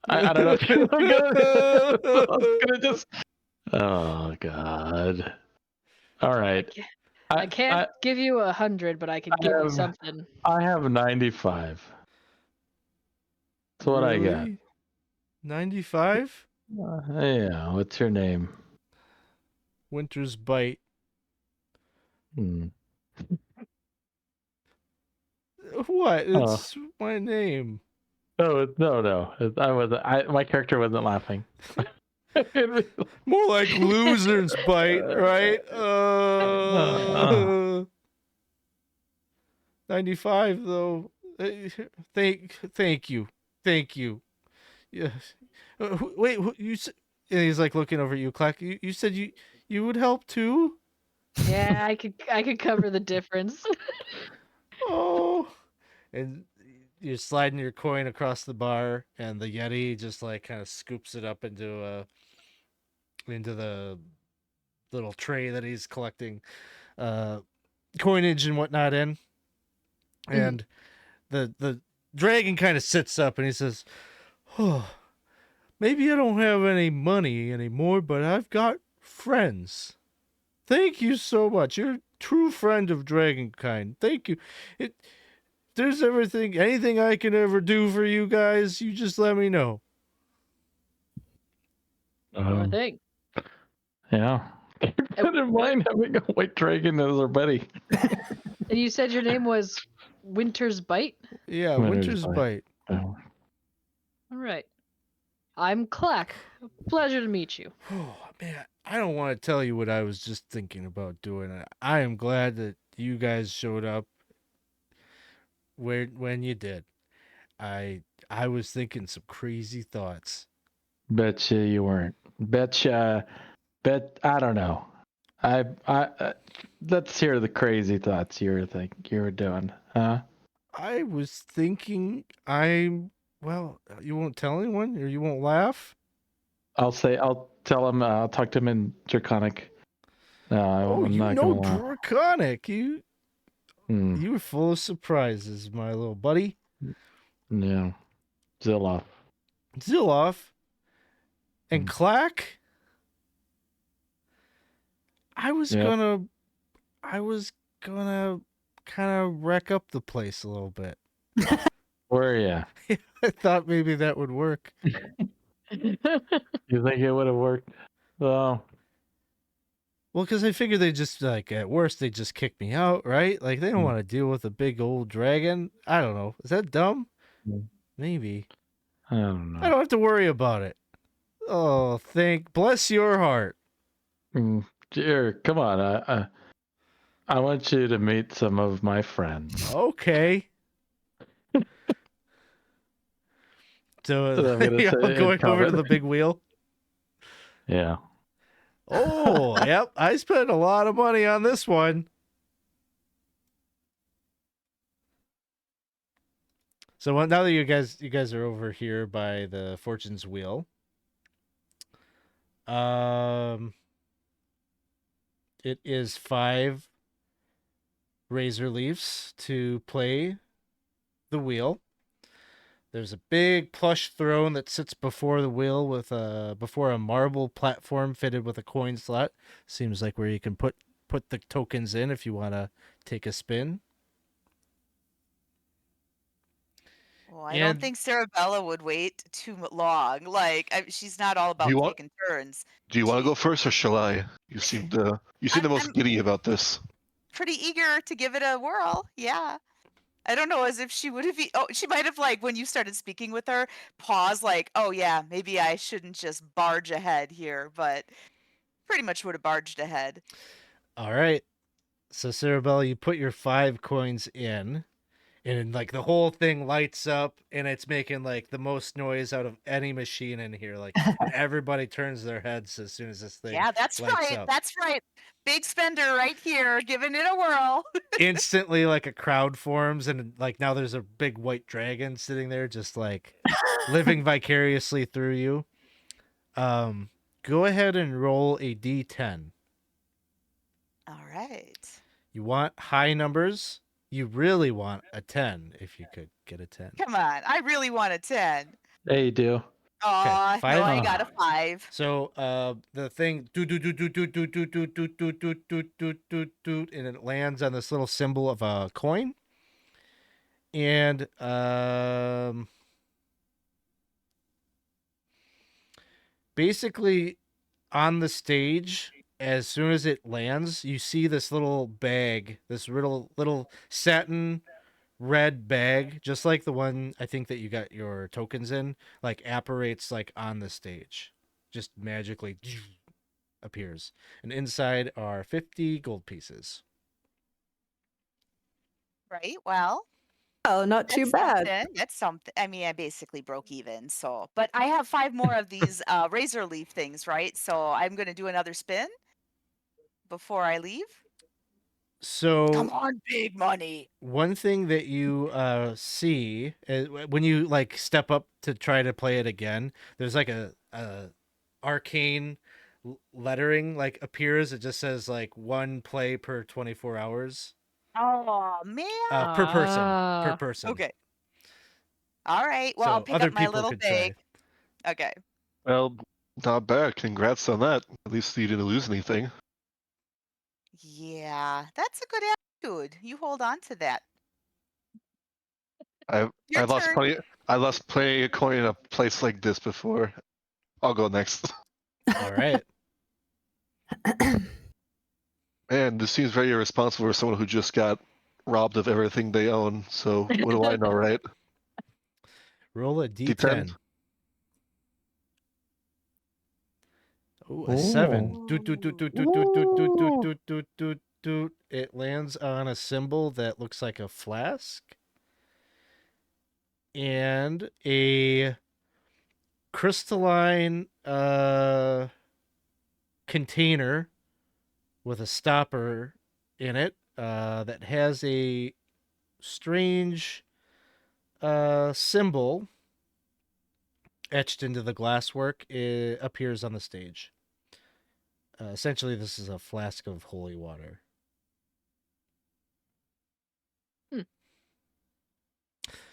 know if you're gonna. I was gonna just. Oh God. All right. I can't give you 100, but I can give you something. I have 95. That's what I got. 95? Yeah. What's your name? Winter's Bite. Hmm. What? Oh. It's my name. No, no. I wasn't. My character wasn't laughing. More like Loser's Bite, right? 95 though. Thank you. Yes. Wait, you said, and he's like looking over at you, Clack. You said you would help too? Yeah, I could cover the difference. Oh. And you're sliding your coin across the bar, and the Yeti just like kind of scoops it up into the little tray that he's collecting coinage and whatnot in. And the dragon kind of sits up and he says, "Oh, maybe I don't have any money anymore, but I've got friends. Thank you so much. You're a true friend of Dragonkind. Thank you. There's anything I can ever do for you guys, you just let me know." Sure thing. Yeah. Keep in mind having a white dragon as our buddy. And you said your name was Winter's Bite? Yeah, Winter's Winter's Bite. Oh. All right. I'm Clack. Pleasure to meet you. Oh, man, I don't want to tell you what I was just thinking about doing. I am glad that you guys showed up when you did. I was thinking some crazy thoughts. Betcha you weren't. I don't know. I let's hear the crazy thoughts you were doing, huh? I was thinking well, you won't tell anyone or you won't laugh? I'll tell him. I'll talk to him in Draconic. Oh, I'm you not know gonna lie. Draconic. You Hmm. were full of surprises, my little buddy. Yeah. Zilloff. Zilloff and Hmm. Clack. I was Yep. gonna kind of wreck up the place a little bit. Where ya? I thought maybe that would work. You think it would have worked? Well, Well, because I figured they just like at worst they just kick me out, right? Like they don't Hmm. want to deal with a big old dragon. I don't know. Is that dumb? Hmm. Maybe. I don't I know. don't have to worry about it. Oh, bless your heart. Here, come on. I want you to meet some of my friends. Okay. So So I'm gonna yeah, say in going over to common. the big wheel. Yeah. Oh, yep. I spent a lot of money on this one. So now that you guys are over here by the Fortune's wheel, it is 5 razor leaves to play the wheel. There's a big plush throne that sits before the wheel with before a marble platform fitted with a coin slot. Seems like where you can put the tokens in if you want to take a spin. Well, I don't think Cerebella would wait too long. Like, she's not all about want- taking turns. Do you want to go first or shall I? You seem the most I'm giddy about this. pretty eager to give it a whirl. Yeah. I don't know as if she would have. She might have, like, when you started speaking with her, paused, like, oh, yeah, maybe I shouldn't just barge ahead here, but pretty much would have barged ahead. All right. So Cerebella, you put your 5 coins in, and like the whole thing lights up, and it's making like the most noise out of any machine in here. Like, and everybody turns their heads as soon as this thing Yeah, that's lights right. up. That's right. Big spender right here, giving it a whirl. Instantly, like a crowd forms, and like now there's a big white dragon sitting there, just like living vicariously through you. Go ahead and roll a d10. All right. You want high numbers. You really want a 10 if you could get a 10. Come on. I really want a 10. Yeah, you do. Aw, no, five? I got a 5. So the thing do, and it lands on this little symbol of a coin. And basically on the stage as soon as it lands, you see this little bag, this little satin red bag, just like the one I think that you got your tokens in, like apparates like on the stage, just magically appears, and inside are 50 gold pieces. Right. Well, Oh, not too that's bad. something. That's something. I mean, I basically broke even. So, but I have 5 more of these razor leaf things, right? So I'm going to do another spin before I leave. So Come on, big money. one thing that you see when you like step up to try to play it again, there's like a arcane lettering like appears. It just says like 1 play per 24 hours. Oh man. Per person. Per Ah. person. Okay. All right. Well, I'll So pick other up my people little could bag. try. Okay. Well, not bad. Congrats on that. At least you didn't lose anything. Yeah, that's a good attitude. You hold on to that. I Your lost turn. plenty. I lost playing a coin in a place like this before. I'll go next. All right. Man, this seems very irresponsible for someone who just got robbed of everything they own. So what do I know, right? Roll a D10. d10. Oh, a 7. Doot, doot, doot, doot, doot, doot, doot, doot, doot, doot, doot, doot, doot. It lands on a symbol that looks like a flask and a crystalline container with a stopper in it that has a strange symbol etched into the glasswork. It appears on the stage. Essentially, this is a flask of holy water.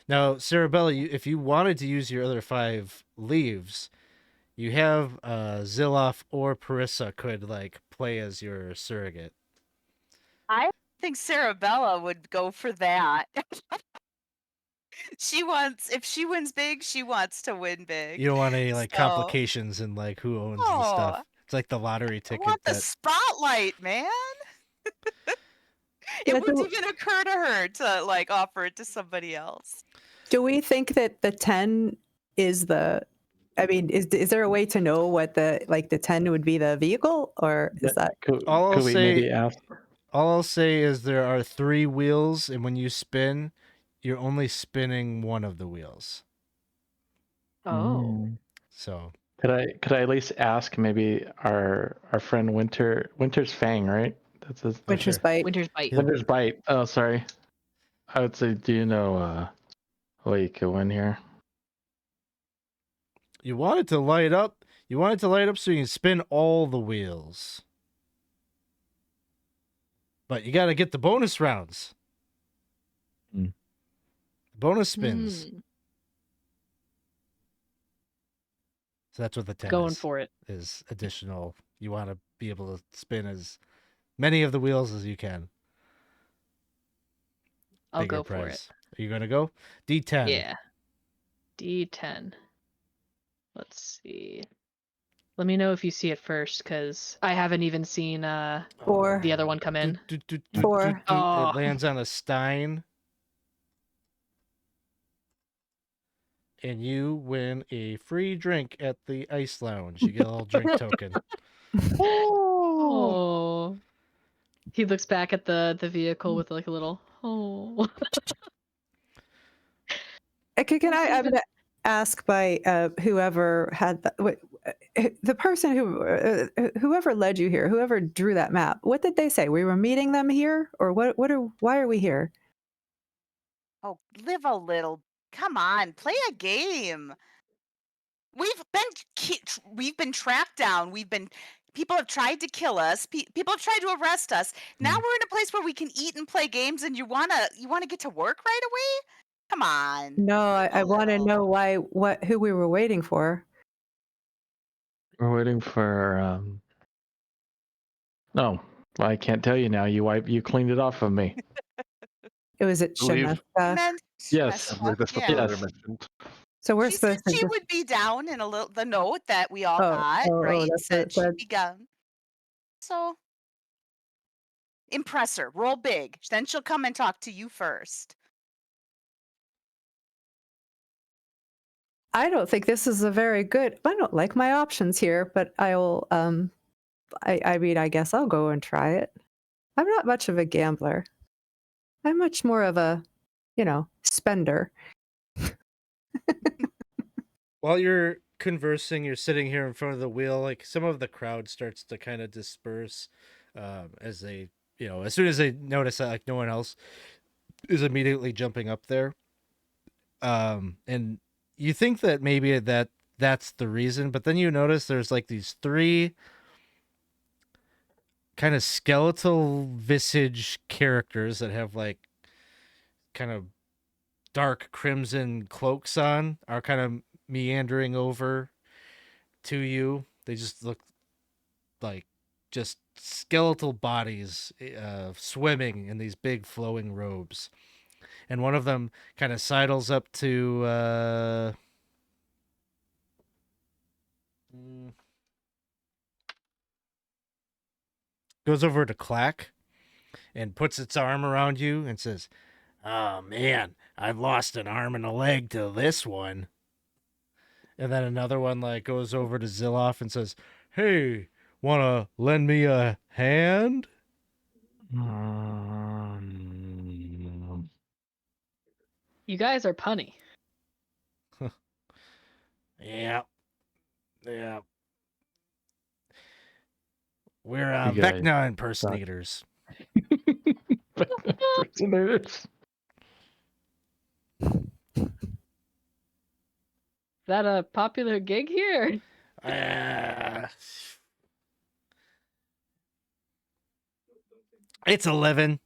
Now, Cerebella, if you wanted to use your other 5 leaves, you have Zilloff or Parissa could like play as your surrogate. I think Cerebella would go for that. She wants, if she wins big, she wants to win big. You don't want any like So- complications in like who owns the stuff. Oh, It's like the lottery I ticket want the that spotlight, man. Yeah, It wouldn't even occur to her to like offer it to somebody else. Do we think that the 10 is the? I mean, is there a way to know what the 10 would be the vehicle, or is that? Could All I'll we say- maybe ask? all I'll say is there are 3 wheels, and when you spin, you're only spinning one of the wheels. Oh. So Could I at least ask maybe our friend Winter's Fang, right? That's his Winter's sure. Bite. Winter's Bite. Yeah. Winter's Bite. Oh, sorry. I would say, do you know a way you could win here? you want it to light up. You want it to light up so you can spin all the wheels. But you got to get the bonus rounds. Mm. Bonus spins. Mm, So that's what the 10 going is. for it. Is additional. You want to be able to spin as many of the wheels as you can. I'll Bigger go for it. prize. Are you going to go? D10. Yeah. D10. Let's see. Let me know if you see it first, because I haven't even seen Four. the other one come in. Four. Oh. It lands on a stein. And you win a free drink at the Ice Lounge. You get a little drink token. Oh. He looks back at the vehicle with like a little oh. Can I'm going to ask by whoever had the person whoever led you here, whoever drew that map. What did they say? We were meeting them here, or why are we here? Oh, live a little. Come on, play a game. We've been tracked down. People have tried to kill us. People have tried to arrest us. Now we're in a place where we can eat and play games, and you wanna get to work right away? Come on. No, I want to little. know who we were waiting for. We're waiting for. No, I can't tell you now. You cleaned it off of me. It was at Believe- Shemeska. Yes. I believe that's what Yeah. the letter Yes. mentioned. So we're She said supposed to. she would be down in the note that we all got, oh, right? that's what Said it she'd said. be down. So impress her. Roll big. Then she'll come and talk to you first. I don't think this is a very good. I don't like my options here, but I will. I mean, I guess I'll go and try it. I'm not much of a gambler. I'm much more of a, spender. While you're conversing, you're sitting here in front of the wheel. Like some of the crowd starts to kind of disperse as they, as soon as they notice that like no one else is immediately jumping up there. And you think that maybe that's the reason, but then you notice there's like these three kind of skeletal visage characters that have like kind of dark crimson cloaks on, are kind of meandering over to you. They just look like just skeletal bodies swimming in these big flowing robes. And one of them kind of sidles up to goes over to Clack and puts its arm around you and says, "Oh man, I've lost an arm and a leg to this one." And then another one like goes over to Zilloff and says, "Hey, wanna lend me a hand?" You guys are punny. Yeah. We're You guys Vecna impersonators. Impersonators. Is that a popular gig here? It's 11.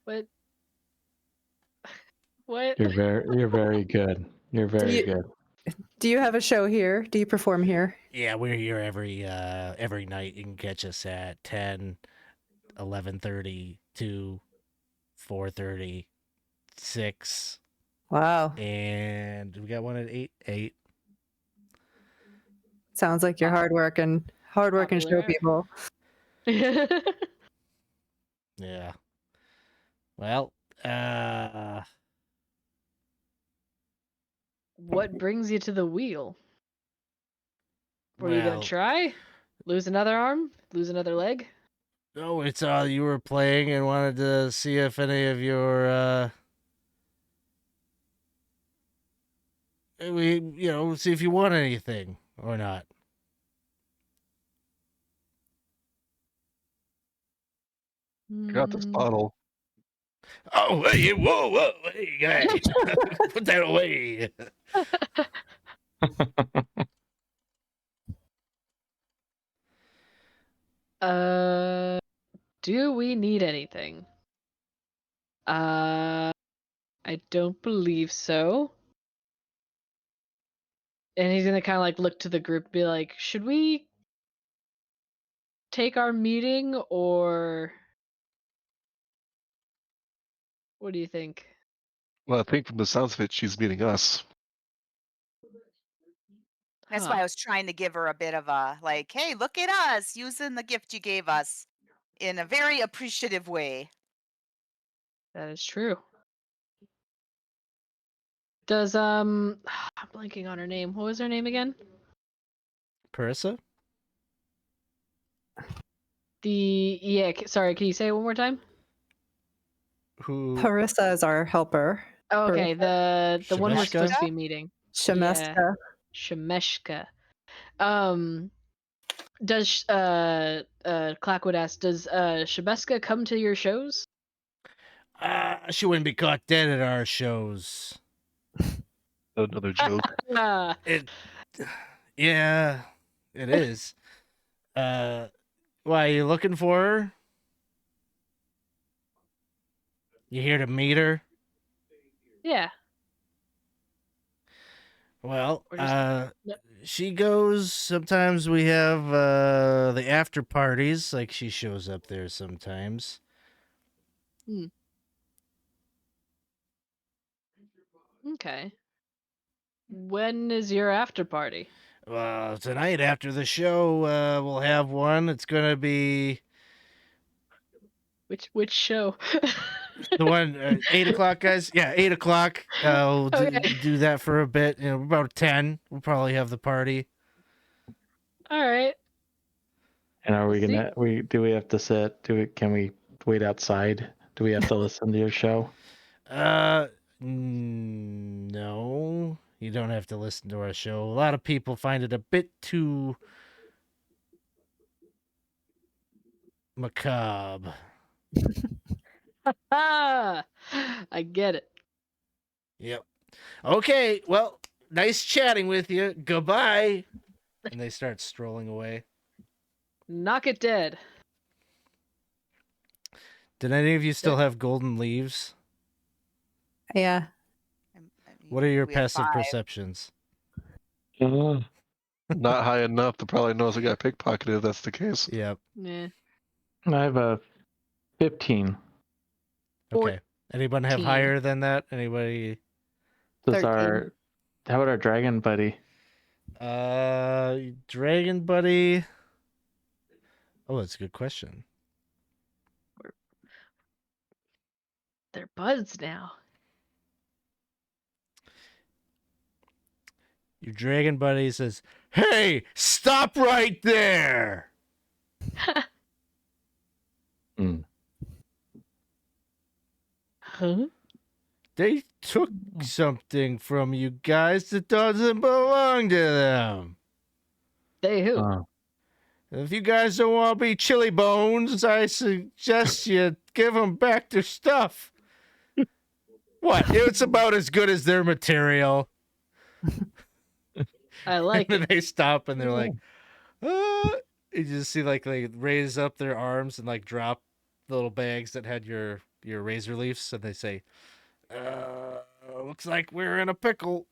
What? What? You're very good. You're very good. Do you have a show here? Do you perform here? Yeah, we're here every night. You can catch us at 10, 11:30, 2, 4:30, 6, Wow. and we got one at 8. Sounds like you're hardworking show Popular. people. Yeah. Well, What brings you to the wheel? Were you gonna well, try? Lose another arm? Lose another leg? oh, it's you were playing and wanted to see if any of your see if you want anything or not. Got this bottle. Oh, hey, whoa, hey, guys, put that away. Do we need anything? I don't believe so. And he's gonna kind of like look to the group and be like, should we take our meeting or what do you think? Well, I think from the sounds of it, she's meeting us. That's Huh. why I was trying to give her a bit of a like, hey, look at us using the gift you gave us in a very appreciative way. That is true. Does I'm blanking on her name. What was her name again? Parissa? Sorry, can you say it one more time? Who? Parissa is our helper. Oh, okay, the one we're Shemeshka? supposed to be meeting. Shemeska. Shemeshka. Does Clackwood ask, does Shemeska come to your shows? She wouldn't be caught dead at our shows. Another joke. It, yeah, it is. Why are you looking for her? You here to meet her? Yeah. Well, Or just- Yep. she goes. Sometimes we have the after parties. Like she shows up there sometimes. Okay. When is your after party? Well, tonight after the show, we'll have one. It's gonna be Which show? the one 8 o'clock, guys. Yeah, 8 o'clock. We'll Okay. do that for a bit. About 10, we'll probably have the party. All right. And are we See? gonna? Do we have to sit? Can we wait outside? Do we have to listen to your show? No, you don't have to listen to our show. A lot of people find it a bit too macabre. Ah, I get it. Yep. Okay, well, nice chatting with you. Goodbye. And they start strolling away. Knock it dead. Did any of you still have golden leaves? Yeah. What are your We have passive 5. perceptions? Not high enough to probably know if I got pickpocketed if that's the case. Yep. Yeah. I have a 15. Okay. Anyone have 14. higher than that? Anybody? Does 13. how about our dragon buddy? Dragon buddy. Oh, that's a good question. They're buds now. Your dragon buddy says, "Hey, stop right there!" Huh? They took something from you guys that doesn't belong to them. They who? Oh. If you guys don't want to be chili bones, I suggest you give them back their stuff. What? It's about as good as their material. I like And then it. they stop and they're like, you just see like they raise up their arms and like drop the little bags that had your razor leaves, and they say, looks like we're in a pickle.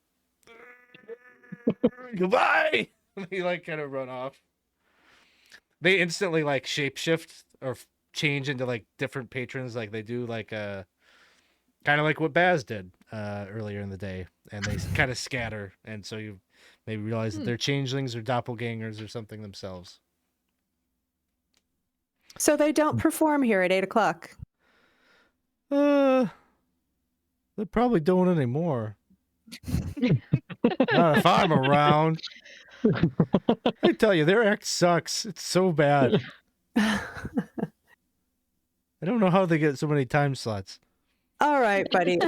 Goodbye. They like kind of run off. They instantly like shapeshift or change into like different patrons, like they do like kind of like what Baz did earlier in the day, and they kind of scatter, and so you maybe realize that they're changelings or doppelgangers or something themselves. So they don't perform here at 8 o'clock. They probably don't anymore. Not if I'm around. I tell you, their act sucks. It's so bad. I don't know how they get so many time slots. All right, buddy.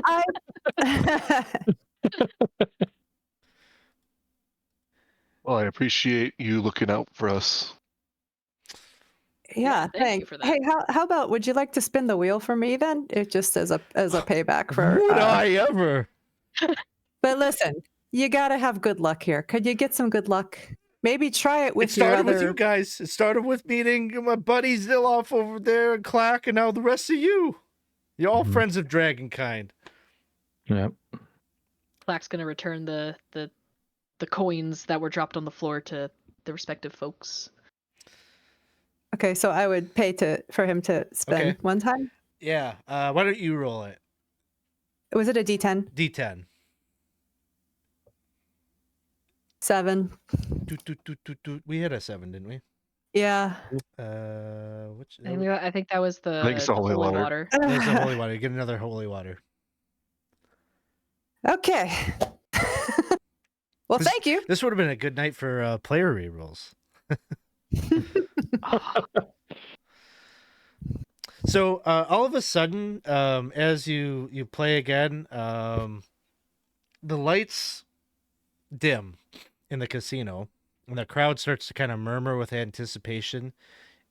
Well, I appreciate you looking out for us. Yeah, Thank you thanks. for that. Hey, how about would you like to spin the wheel for me then? It just as a payback for. Would I ever? But listen, you gotta have good luck here. Could you get some good luck? Maybe try it with It started your with you other. guys. It started with meeting my buddy Zilloff over there and Klakacht, and now the rest of you. You're all friends of Dragonkind. Yep. Clack's gonna return the coins that were dropped on the floor to the respective folks. Okay, so I would pay for him to spin Okay. one time. Yeah. Why don't you roll it? Was it a D10? D10. 7. We hit a 7, didn't we? Yeah. Which? I think that was the, I think it's the holy water. There's the holy water. You get another holy water. Okay. Well, This- thank you. This would have been a good night for player rerolls. So all of a sudden, as you play again, the lights dim in the casino, and the crowd starts to kind of murmur with anticipation,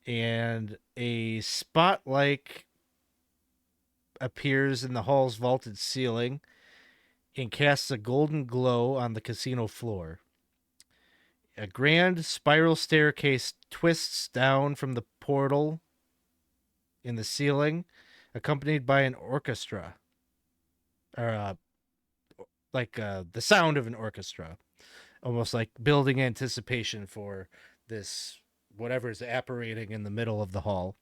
and a spotlight appears in the hall's vaulted ceiling and casts a golden glow on the casino floor. A grand spiral staircase twists down from the portal in the ceiling, accompanied by an orchestra. Or, the sound of an orchestra. Almost like building anticipation for this, whatever is apparating in the middle of the hall.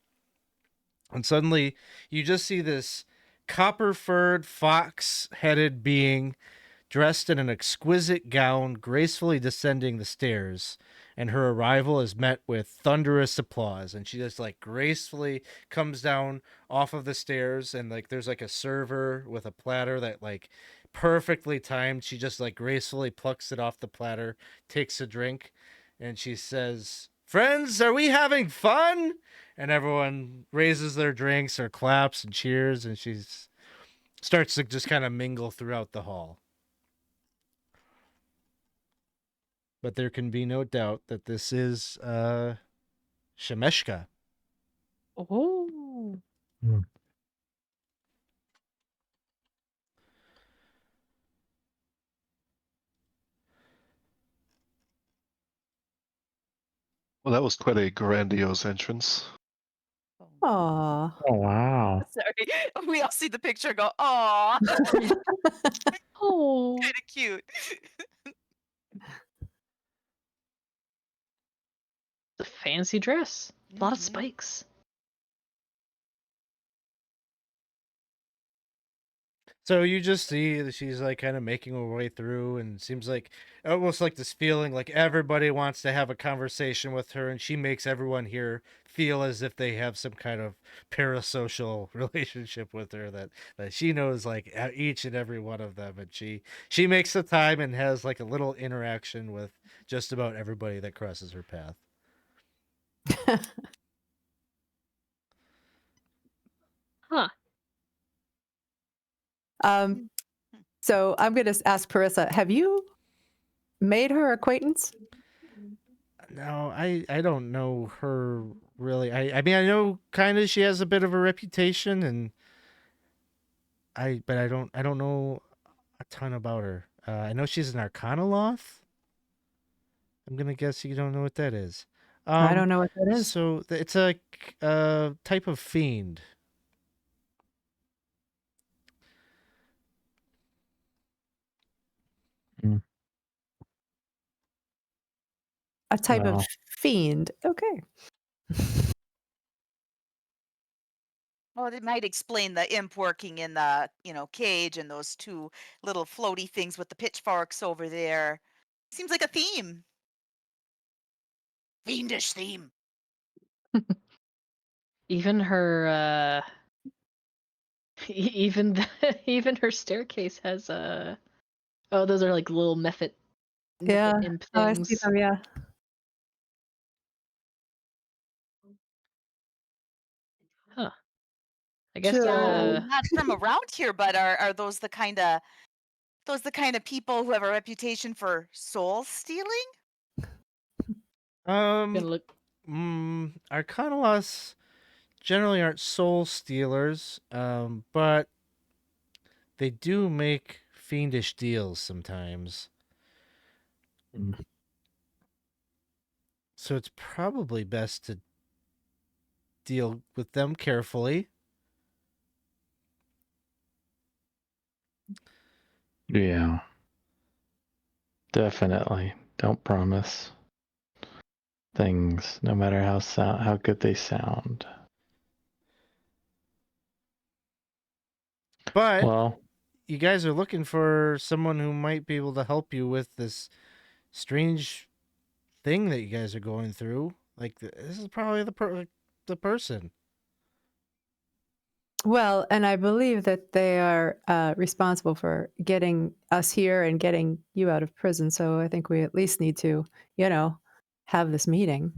And suddenly, you just see this copper-furred, fox-headed being dressed in an exquisite gown, gracefully descending the stairs, and her arrival is met with thunderous applause. And she just like gracefully comes down off of the stairs, and like there's like a server with a platter that like perfectly timed. She just like gracefully plucks it off the platter, takes a drink, and she says, "Friends, are we having fun?" And everyone raises their drinks or claps and cheers, and she's starts to just kind of mingle throughout the hall. But there can be no doubt that this is Shemeshka. Oh. Well, that was quite a grandiose entrance. Aw. Oh wow. Sorry. We all see the picture and go, aw, Oh. kind of cute. The fancy dress. A lot of Mhm. spikes. So you just see that she's like kind of making her way through, and seems like almost like this feeling like everybody wants to have a conversation with her, and she makes everyone here feel as if they have some kind of parasocial relationship with her, that she knows like each and every one of them, and she makes the time and has like a little interaction with just about everybody that crosses her path. Huh. Um, so I'm going to ask Parissa, have you made her acquaintance? No, I don't know her really. I mean, I know kind of she has a bit of a reputation, and but I don't know a ton about her. I know she's an Arcanoloth. I'm gonna guess you don't know what that is. I don't know what that is. So it's a type of fiend. A type of Wow. fiend. Okay. Well, it might explain the imp working in the, cage and those two little floaty things with the pitchforks over there. Seems like a theme. Fiendish theme. Even her even even her staircase has oh, those are like little mephit Yeah. imp Oh, I see things. them. Yeah. Huh. I guess So- Not from around here, but are those the kind of people who have a reputation for soul stealing? gonna look Arcanoloths generally aren't soul stealers, but they do make fiendish deals sometimes. So it's probably best to deal with them carefully. Yeah. Definitely. Don't promise things, no matter how good they sound. But Well, you guys are looking for someone who might be able to help you with this strange thing that you guys are going through. Like this is probably the person. Well, and I believe that they are responsible for getting us here and getting you out of prison. So I think we at least need to, have this meeting.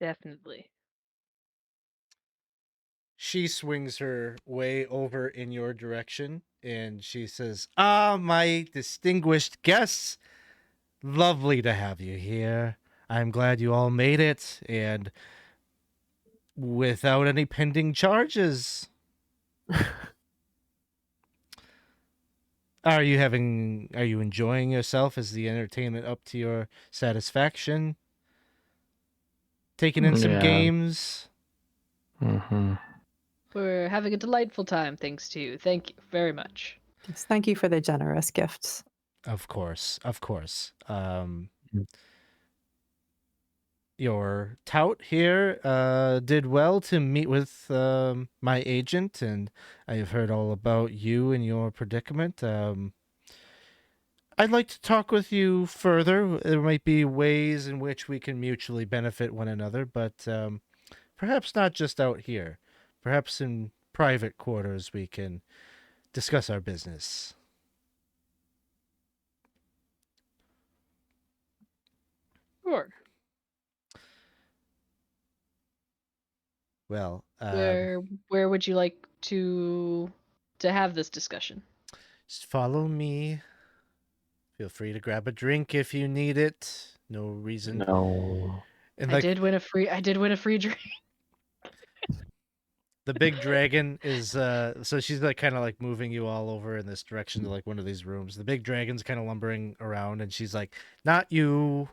definitely. She swings her way over in your direction and she says, "Ah, my distinguished guests, lovely to have you here. I'm glad you all made it, and without any pending charges. Are you enjoying yourself? Is the entertainment up to your satisfaction? Taking in some Yeah. games?" Mm-hmm. We're having a delightful time, thanks to you. Thank you very much. Yes, thank you for the generous gifts. Of course. your tout here did well to meet with my agent, and I have heard all about you and your predicament. I'd like to talk with you further. There might be ways in which we can mutually benefit one another, but perhaps not just out here. Perhaps in private quarters we can discuss our business. Sure. Well, Where would you like to have this discussion? just follow me. Feel free to grab a drink if you need it. No reason. No. And I like did win a free drink. the big dragon is so she's like kind of like moving you all over in this direction to like one of these rooms. The big dragon's kind of lumbering around and she's like, "Not you.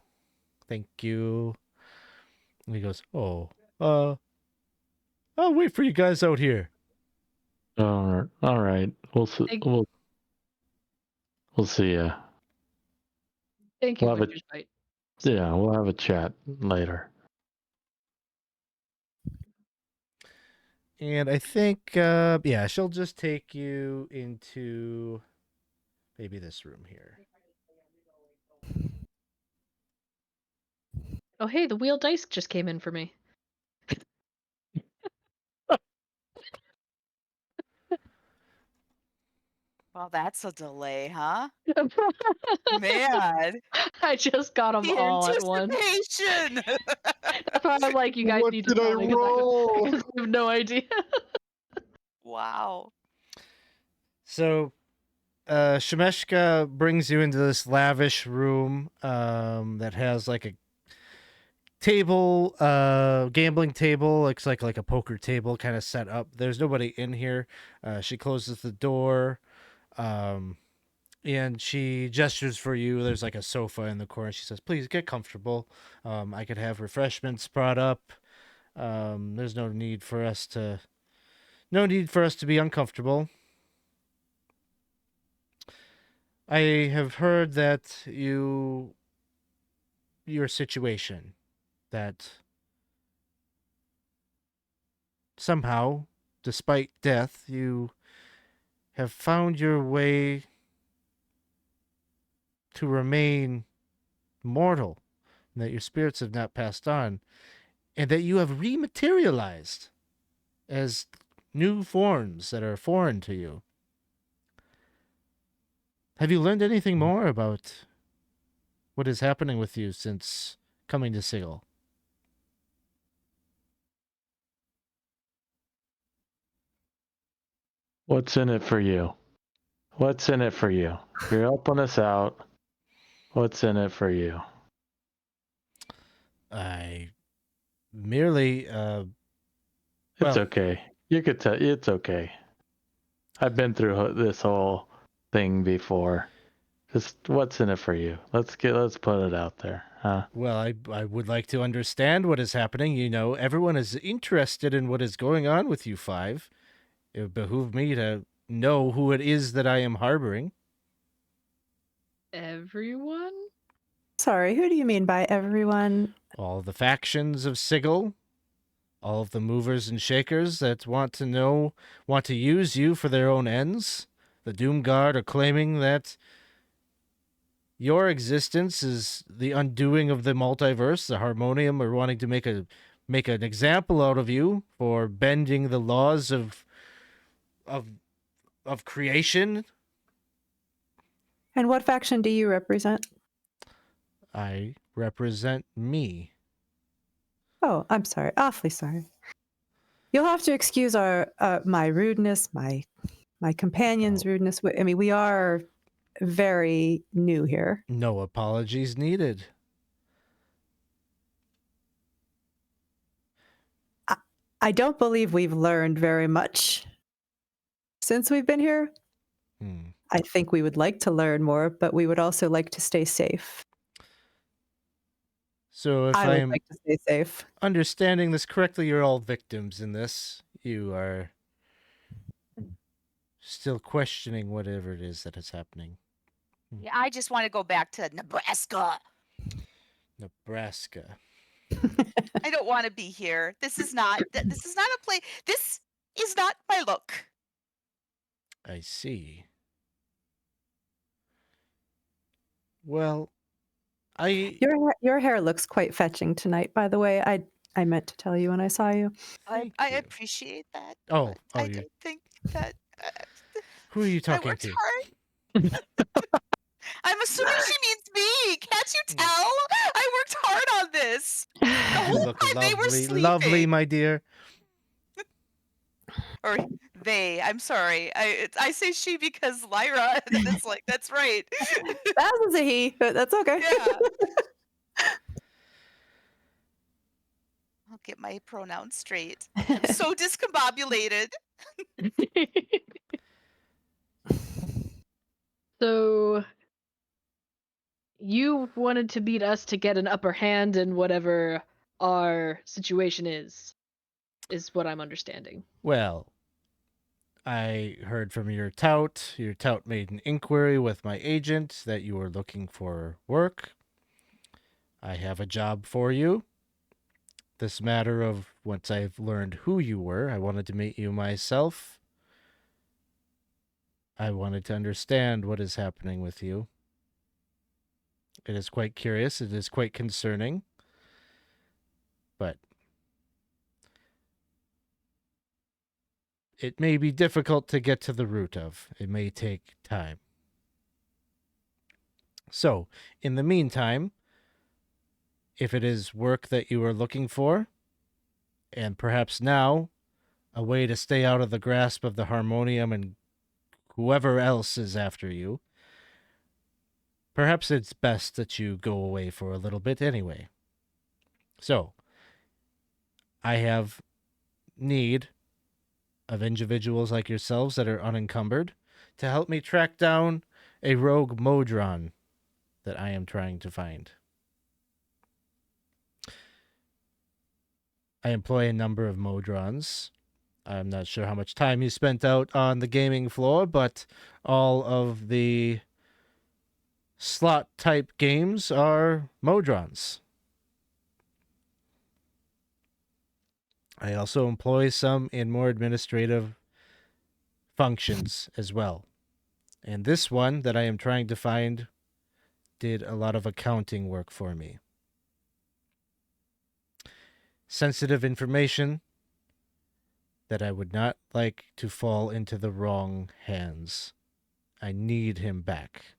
Thank you." And he goes, "Oh, I'll wait for you guys out here." All right. We'll see. Thank- We'll see ya. Thank you, We'll have a- Winter's Bite. Yeah, we'll have a chat later. And I think yeah, she'll just take you into maybe this room here. Oh, hey, the wheel dice just came in for me. Well, that's a delay, huh? Man, I just got them the all at once. anticipation. That's why I'm like, you guys What need to did I tell me because roll? I have no idea. Wow. So Shemeshka brings you into this lavish room that has like a table, gambling table, looks like a poker table kind of set up. There's nobody in here. She closes the door, and she gestures for you. There's like a sofa in the corner. She says, "Please get comfortable. I could have refreshments brought up. There's no need for us to be uncomfortable. I have heard that your situation, that somehow, despite death, you have found your way to remain mortal, and that your spirits have not passed on, and that you have rematerialized as new forms that are foreign to you. Have you learned anything more about what is happening with you since coming to Sigil?" What's in it for you? What's in it for you? You're helping us out. What's in it for you? I merely, It's well, okay. You could tell. It's okay. I've been through this whole thing before. Just what's in it for you? Let's put it out there, huh? well, I would like to understand what is happening. You know, everyone is interested in what is going on with you five. It would behoove me to know who it is that I am harboring. Everyone? Sorry, who do you mean by everyone? All the factions of Sigil, all of the movers and shakers that want to use you for their own ends. The Doomguard are claiming that your existence is the undoing of the multiverse. The Harmonium are wanting to make an example out of you for bending the laws of creation. And what faction do you represent? I represent me. Oh, I'm sorry. Awfully sorry. You'll have to excuse our my rudeness, my companion's rudeness. I mean, we are very new here. No apologies needed. I don't believe we've learned very much since we've been here. I think we would like to learn more, but we would also like to stay safe. So if I I would am like to stay safe. understanding this correctly, you're all victims in this. You are still questioning whatever it is that is happening. Yeah, I just want to go back to Nebraska. Nebraska. I don't want to be here. This is not a play. This is not my look. I see. Well, Your hair looks quite fetching tonight, by the way. I meant to tell you when I saw you. Thank I you. appreciate that. Oh, but I you. don't think that Who are you I talking worked to? hard. I'm assuming she means me. Can't you tell? I worked hard on this. The You whole look time they were lovely, sleeping. lovely, my dear. Or they. I'm sorry. I say she because Lyra. And it's like that's right. That was a he, but that's okay. Yeah. I'll get my pronouns straight. I'm so discombobulated. So you wanted to beat us to get an upper hand in whatever our situation is what I'm understanding. Well, I heard from your tout. Your tout made an inquiry with my agent that you were looking for work. I have a job for you. This matter of once I've learned who you were, I wanted to meet you myself. I wanted to understand what is happening with you. It is quite curious. It is quite concerning. But it may be difficult to get to the root of. It may take time. So, in the meantime, if it is work that you are looking for, and perhaps now a way to stay out of the grasp of the Harmonium and whoever else is after you, perhaps it's best that you go away for a little bit anyway. So, I have need of individuals like yourselves that are unencumbered to help me track down a rogue Modron that I am trying to find. I employ a number of Modrons. I'm not sure how much time you spent out on the gaming floor, but all of the slot type games are Modrons. I also employ some in more administrative functions as well. And this one that I am trying to find did a lot of accounting work for me. Sensitive information that I would not like to fall into the wrong hands. I need him back.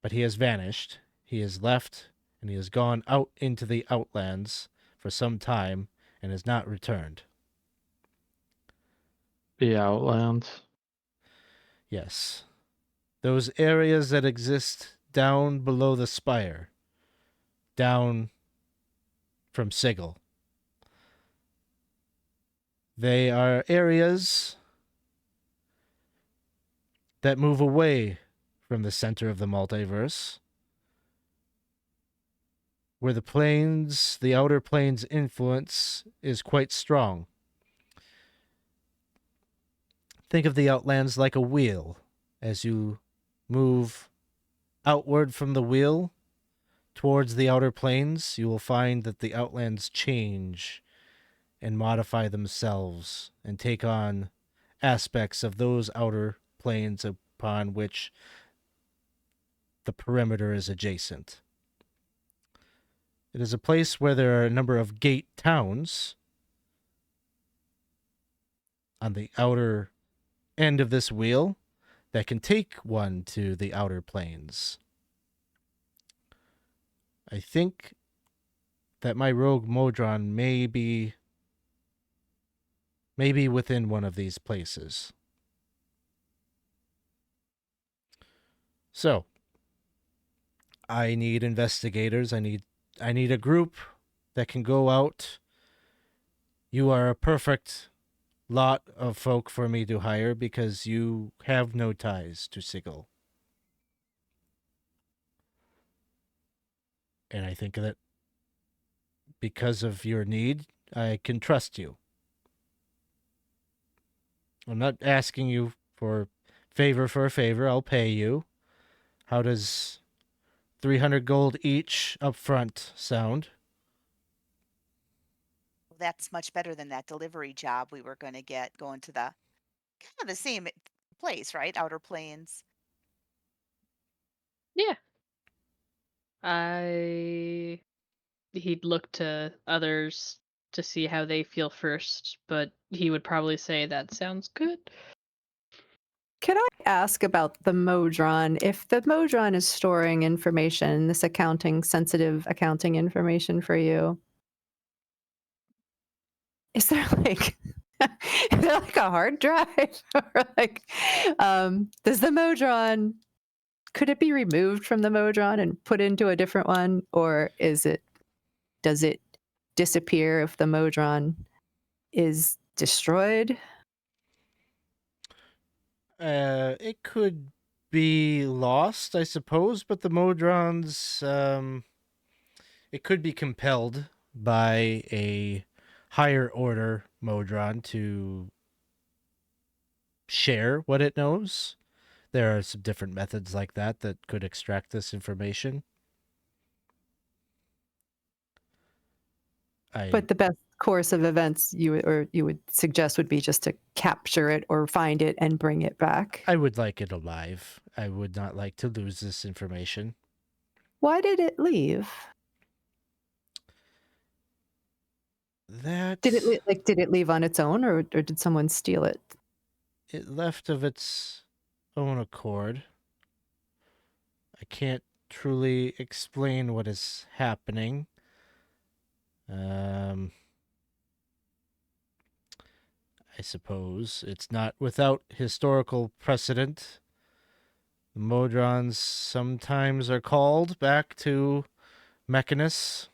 But he has vanished. He has left, and he has gone out into the Outlands for some time and has not returned. The Outlands. Yes. Those areas that exist down below the spire. Down from Sigil. They are areas that move away from the center of the multiverse, where the planes, the outer planes' influence is quite strong. Think of the Outlands like a wheel. As you move outward from the wheel towards the outer planes, you will find that the Outlands change and modify themselves and take on aspects of those outer planes upon which the perimeter is adjacent. It is a place where there are a number of gate towns on the outer end of this wheel that can take one to the outer planes. I think that my rogue Modron may be within one of these places. So, I need investigators. I need a group that can go out. You are a perfect lot of folk for me to hire because you have no ties to Sigil. And I think that because of your need, I can trust you. I'm not asking you for a favor. I'll pay you. How does 300 gold each upfront sound. That's much better than that delivery job we were going to get going to the kind of the same place, right? Outer Plains. Yeah. He'd look to others to see how they feel first, but he would probably say that sounds good. Could I ask about the Modron? If the Modron is storing information, this sensitive accounting information for you, is there like is there like a hard drive? Or like, does the Modron, could it be removed from the Modron and put into a different one, or does it disappear if the Modron is destroyed? It could be lost, I suppose, but the Modrons, it could be compelled by a higher order Modron to share what it knows. There are some different methods like that that could extract this information. But the best course of events you would suggest would be just to capture it or find it and bring it back. I would like it alive. I would not like to lose this information. Why did it leave? That Did it leave on its own, or did someone steal it? it left of its own accord. I can't truly explain what is happening. I suppose it's not without historical precedent. The Modrons sometimes are called back to Mechanus.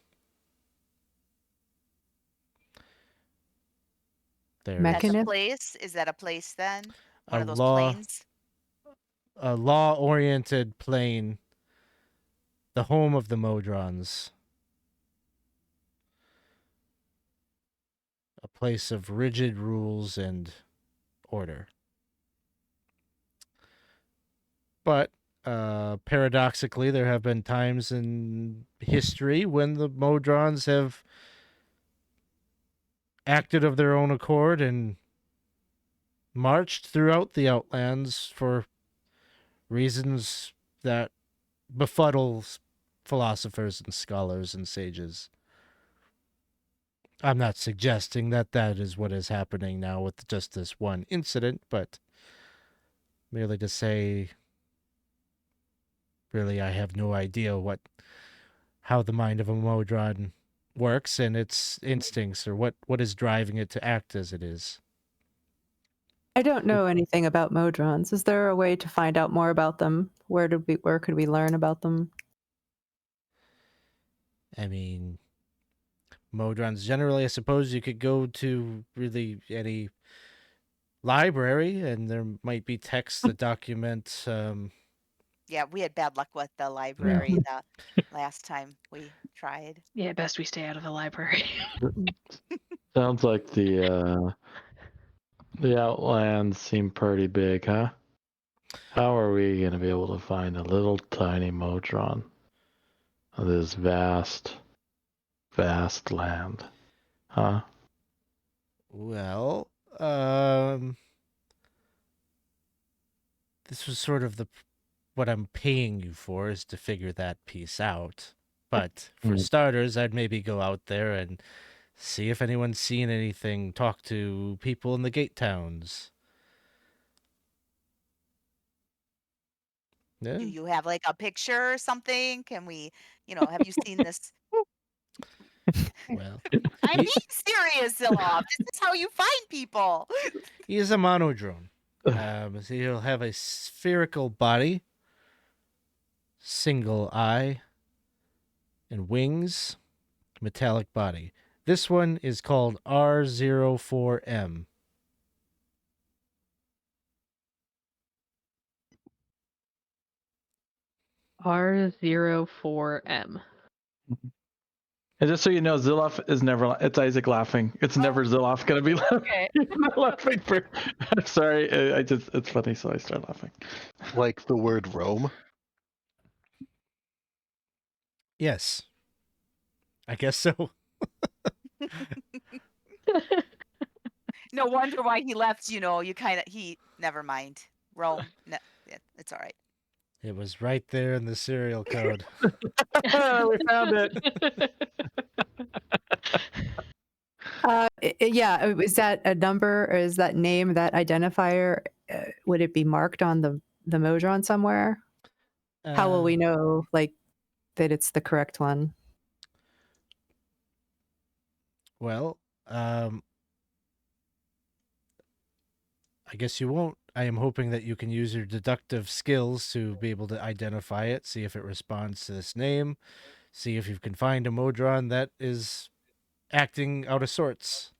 That's Mechanus? a place. Is that a place then? One A of those law- planes? A law-oriented plane, the home of the Modrons. A place of rigid rules and order. But paradoxically, there have been times in history when the Modrons have acted of their own accord and marched throughout the Outlands for reasons that befuddle philosophers and scholars and sages. I'm not suggesting that that is what is happening now with just this one incident, but merely to say, really, I have no idea how the mind of a Modron works and its instincts, or what is driving it to act as it is. I don't know anything about Modrons. Is there a way to find out more about them? Where could we learn about them? I mean, Modrons generally, I suppose you could go to really any library and there might be texts that document Yeah, we had bad luck with the library the last time we tried. Yeah, best we stay out of the library. Sounds like the Outlands seem pretty big, huh? How are we gonna be able to find a little tiny Modron of this vast, vast land? Huh? well, this was sort of what I'm paying you for, is to figure that piece out. But for starters, I'd maybe go out there and see if anyone's seen anything, talk to people in the gate towns. Yeah. Do you have like a picture or something? Can we, have you seen this? Well, I'm being serious, Zilloff. This is how you find people. he is a monodrone. So he'll have a spherical body, single eye, and wings, metallic body. This one is called R04M. R04M. And just so you know, Zilloff is never. It's Isaac laughing. It's never Zilloff gonna be laughing. Okay. He's not laughing for. I'm sorry. It's funny, so I start laughing. Like the word Rome. Yes. I guess so. No wonder why he left. You never mind. Rome. It's all right. It was right there in the serial code. We found it. Yeah, is that a number or is that name, that identifier? Would it be marked on the Modron somewhere? How will we know, like, that it's the correct one? Well, I guess you won't. I am hoping that you can use your deductive skills to be able to identify it, see if it responds to this name, see if you can find a Modron that is acting out of sorts.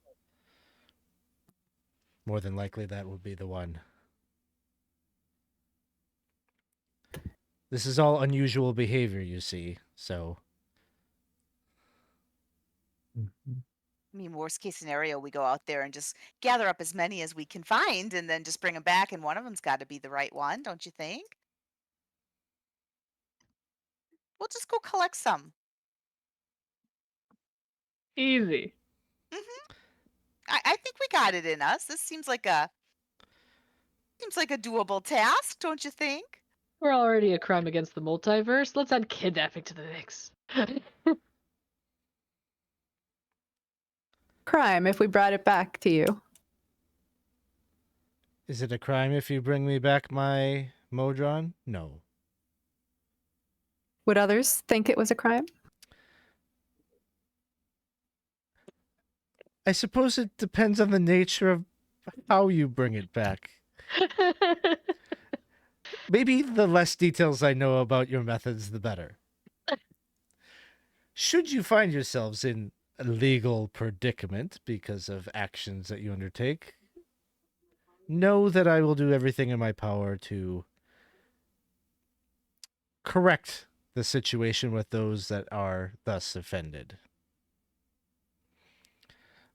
More than likely, that would be the one. This is all unusual behavior, you see, so... I mean, worst case scenario, we go out there and just gather up as many as we can find and then just bring them back, and one of them's got to be the right one, don't you think? We'll just go collect some. Easy. I think we got it in us. This seems like a doable task, don't you think? We're already a crime against the multiverse. Let's add kidnapping to the mix. Crime if we brought it back to you. Is it a crime if you bring me back my Modron? No. Would others think it was a crime? I suppose it depends on the nature of how you bring it back. Maybe the less details I know about your methods, the better. Should you find yourselves in a legal predicament because of actions that you undertake, know that I will do everything in my power to correct the situation with those that are thus offended.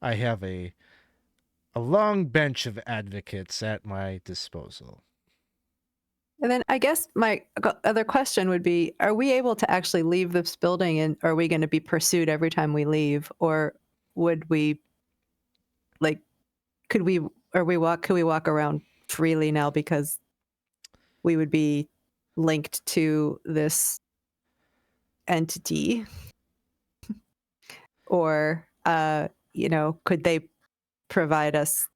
I have a long bench of advocates at my disposal. And then I guess my other question would be, are we able to actually leave this building, and are we going to be pursued every time we leave? Or would we, like, could we walk around freely now because we would be linked to this entity? Or, could they provide us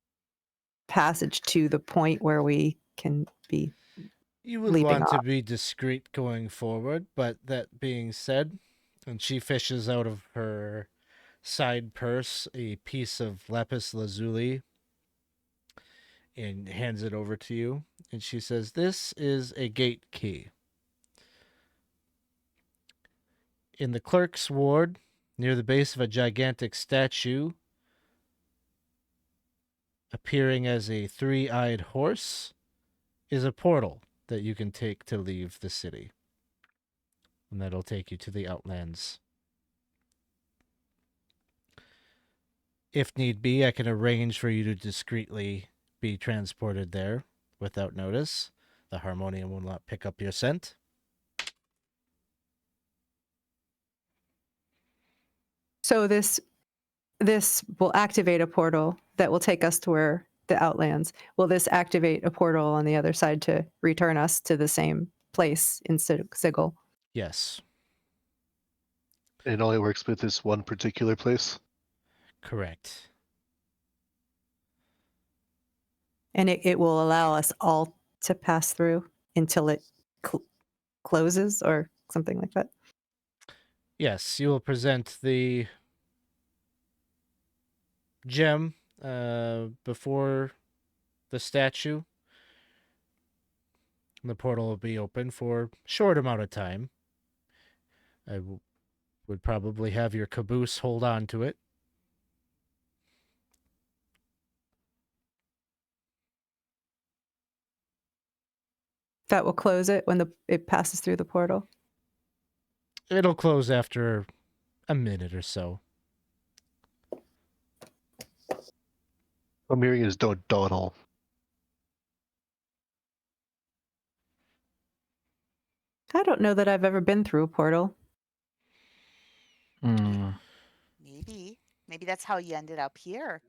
passage to the point where we can be You would leaving want to off? be discreet going forward, but that being said, and she fishes out of her side purse a piece of lapis lazuli and hands it over to you, and she says, "This is a gate key. In the clerk's ward, near the base of a gigantic statue, appearing as a three-eyed horse, is a portal that you can take to leave the city. And that'll take you to the Outlands. If need be, I can arrange for you to discreetly be transported there without notice. The Harmonium will not pick up your scent." So this will activate a portal that will take us to where the Outlands. Will this activate a portal on the other side to return us to the same place in Sigil? Yes, It only works with this one particular place. correct. And it will allow us all to pass through until it closes or something like that? Yes, you will present the gem before the statue. The portal will be open for a short amount of time. I would probably have your caboose hold on to it. That will close it when it passes through the portal? It'll close after a minute or so. I'm hearing is don't dawdle. I don't know that I've ever been through a portal. Maybe. Maybe that's how you ended up here.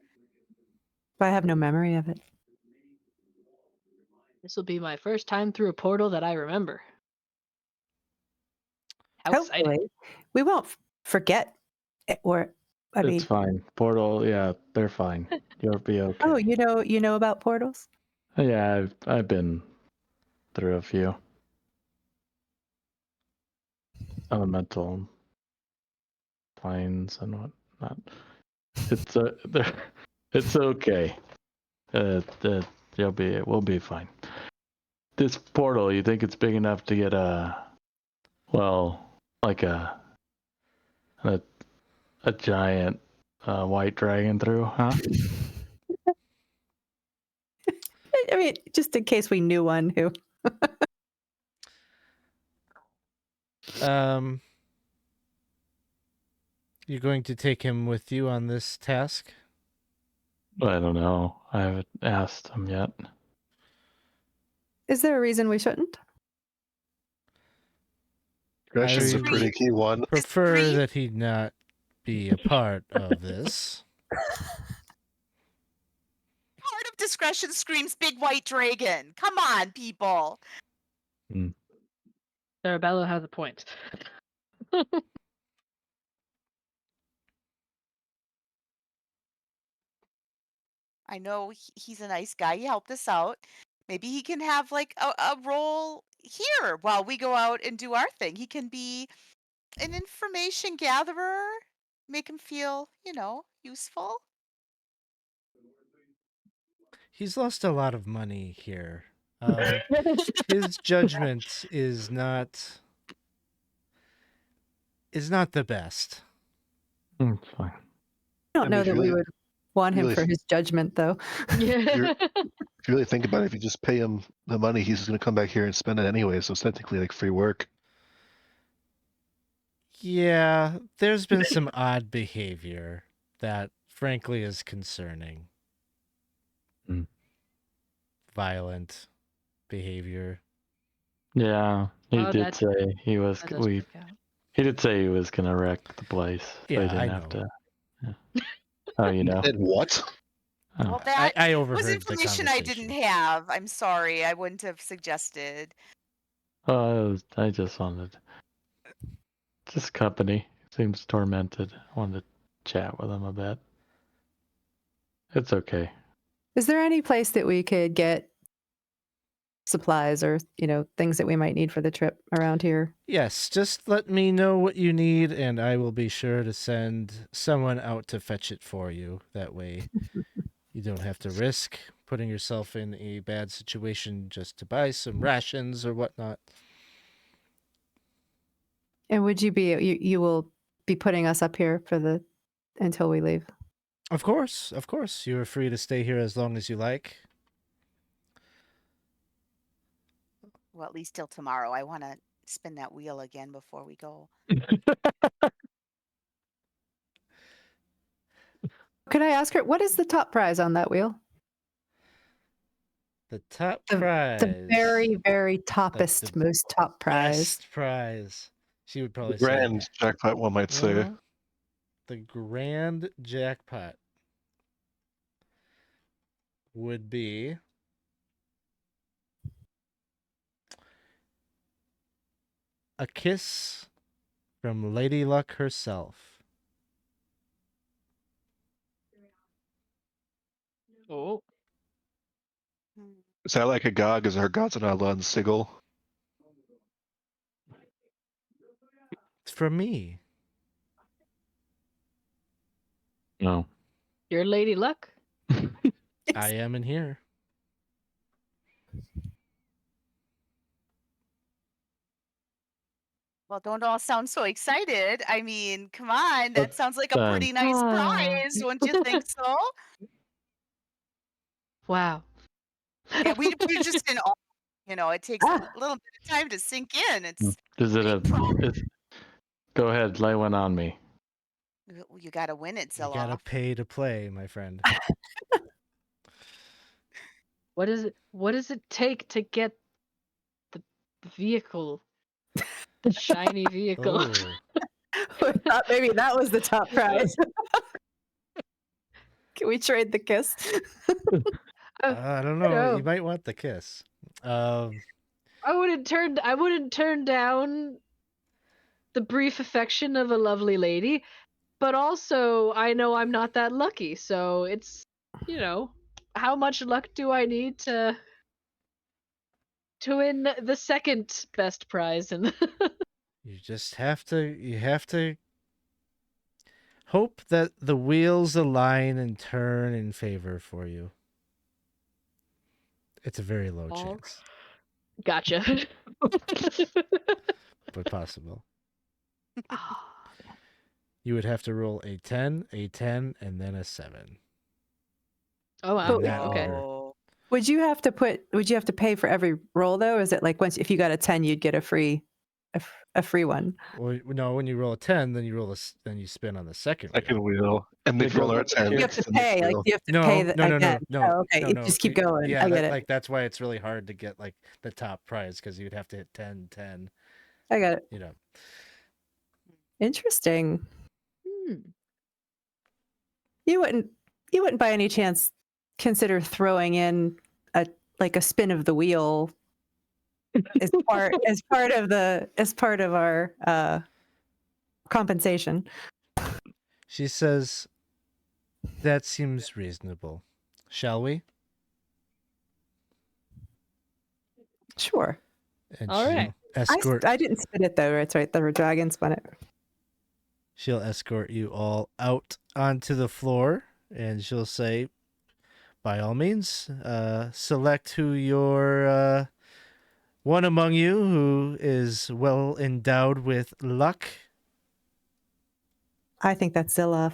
But I have no memory of it. This will be my first time through a portal that I remember. How exciting. Hopefully, we won't forget it, or I mean, It's fine. Portal, yeah, they're fine. You'll be okay. oh, you know about portals? Yeah, I've been through a few. Elemental planes and whatnot. It's it's okay. We'll be fine. This portal, you think it's big enough to get like a giant white dragon through, huh? I mean, just in case we knew one who. You're going to take him with you on this task? I don't know. I haven't asked him yet. Is there a reason we shouldn't? Discretion's a I pretty key one. prefer Three? that he not be a part of this. Part of discretion screams big white dragon. Come on, people. Cerebella has a point. I know he's a nice guy. He helped us out. Maybe he can have like a role here while we go out and do our thing. He can be an information gatherer, make him feel, useful. He's lost a lot of money here. His judgment is not the best. It's fine. I don't I know mean, that we would want him really- for his judgment, though. Yeah. If you really think about it, if you just pay him the money, he's going to come back here and spend it anyway. So it's technically like free work. Yeah, there's been some odd behavior that frankly is concerning. Violent behavior. Yeah, he Oh, did that- say he was. That does work out. He did say he was gonna wreck the place. So Yeah, he didn't I have know. to. Yeah. Oh, you know. And what? Oh. Well, that I was overheard the information I conversation. didn't have. I'm sorry. I wouldn't have suggested. I just wanted just company. Seems tormented. Wanted to chat with him a bit. It's okay. Is there any place that we could get supplies or, things that we might need for the trip around here? Yes, just let me know what you need, and I will be sure to send someone out to fetch it for you. That way, you don't have to risk putting yourself in a bad situation just to buy some rations or whatnot. And would you will be putting us up here until we leave? Of course. You are free to stay here as long as you like. Well, at least till tomorrow. I want to spin that wheel again before we go. Could I ask her, what is the top prize on that wheel? The top The prize. The very, very toppest, the most top prize. Best prize. She would probably Grand jackpot, one might say. say. The grand jackpot would be a kiss from Lady Luck herself. Oh. Is that like a god? Because our gods are not allowed in Sigil. It's from me. No. You're Lady Luck? I am in here. Well, don't all sound so excited. I mean, come on. That But, sounds like a pretty nice prize. Don't you think so? Wow. Yeah, we're just in awe. It takes a little bit of time to sink in. It's Is it Go ahead, lay one on me. you got to win it, You gotta Zilloff. pay to play, my friend. What does it take to get the vehicle? The shiny vehicle. Oh. we thought maybe that was the top prize. Can we trade the kiss? I don't know. know. You might want the kiss. I wouldn't turn down the brief affection of a lovely lady, but also I know I'm not that lucky, so it's, how much luck do I need to win the second best prize? And You just have to hope that the wheels align and turn in favor for you. It's a very low Oh. chance, gotcha. but possible. You would have to roll a 10, and then a 7. Oh wow. In that Okay. order. Would you have to pay for every roll though? Is it like if you got a 10, you'd get a free one? Well, no, when you roll a 10, then you spin on the second wheel. Second wheel, and then It you roll goes our up 10. You have to the next pay, like wheel. you have to No, pay no, again. no. Oh, okay, you no. just keep going. Yeah, I get it. like that's why it's really hard to get like the top prize, because you'd have to hit 10, 10. I got it. Interesting. You wouldn't by any chance consider throwing in a spin of the wheel as part of our compensation? She says, "That seems reasonable. Shall we?" Sure. And All she'll right. escort. I didn't spin it though. It's right. The dragon spun it. She'll escort you all out onto the floor, and she'll say, "By all means, select who your one among you who is well endowed with luck." I think that's Zilloff.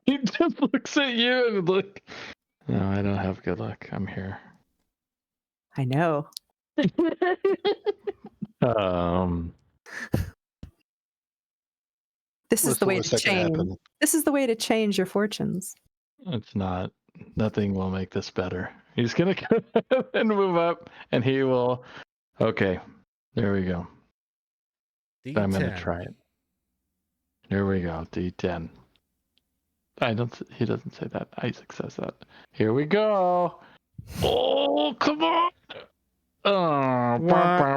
He just looks at you and like, no, I don't have good luck. I'm here. I know. This is What's the the way worst to that can change. happen? This is the way to change your fortunes. It's not. Nothing will make this better. He's gonna go and move up, and he will. Okay, there we go. D10. I'm gonna try it. Here we go. D10. I don't. He doesn't say that. Isaac says that. Here we go. Oh, come on. Oh, Wah,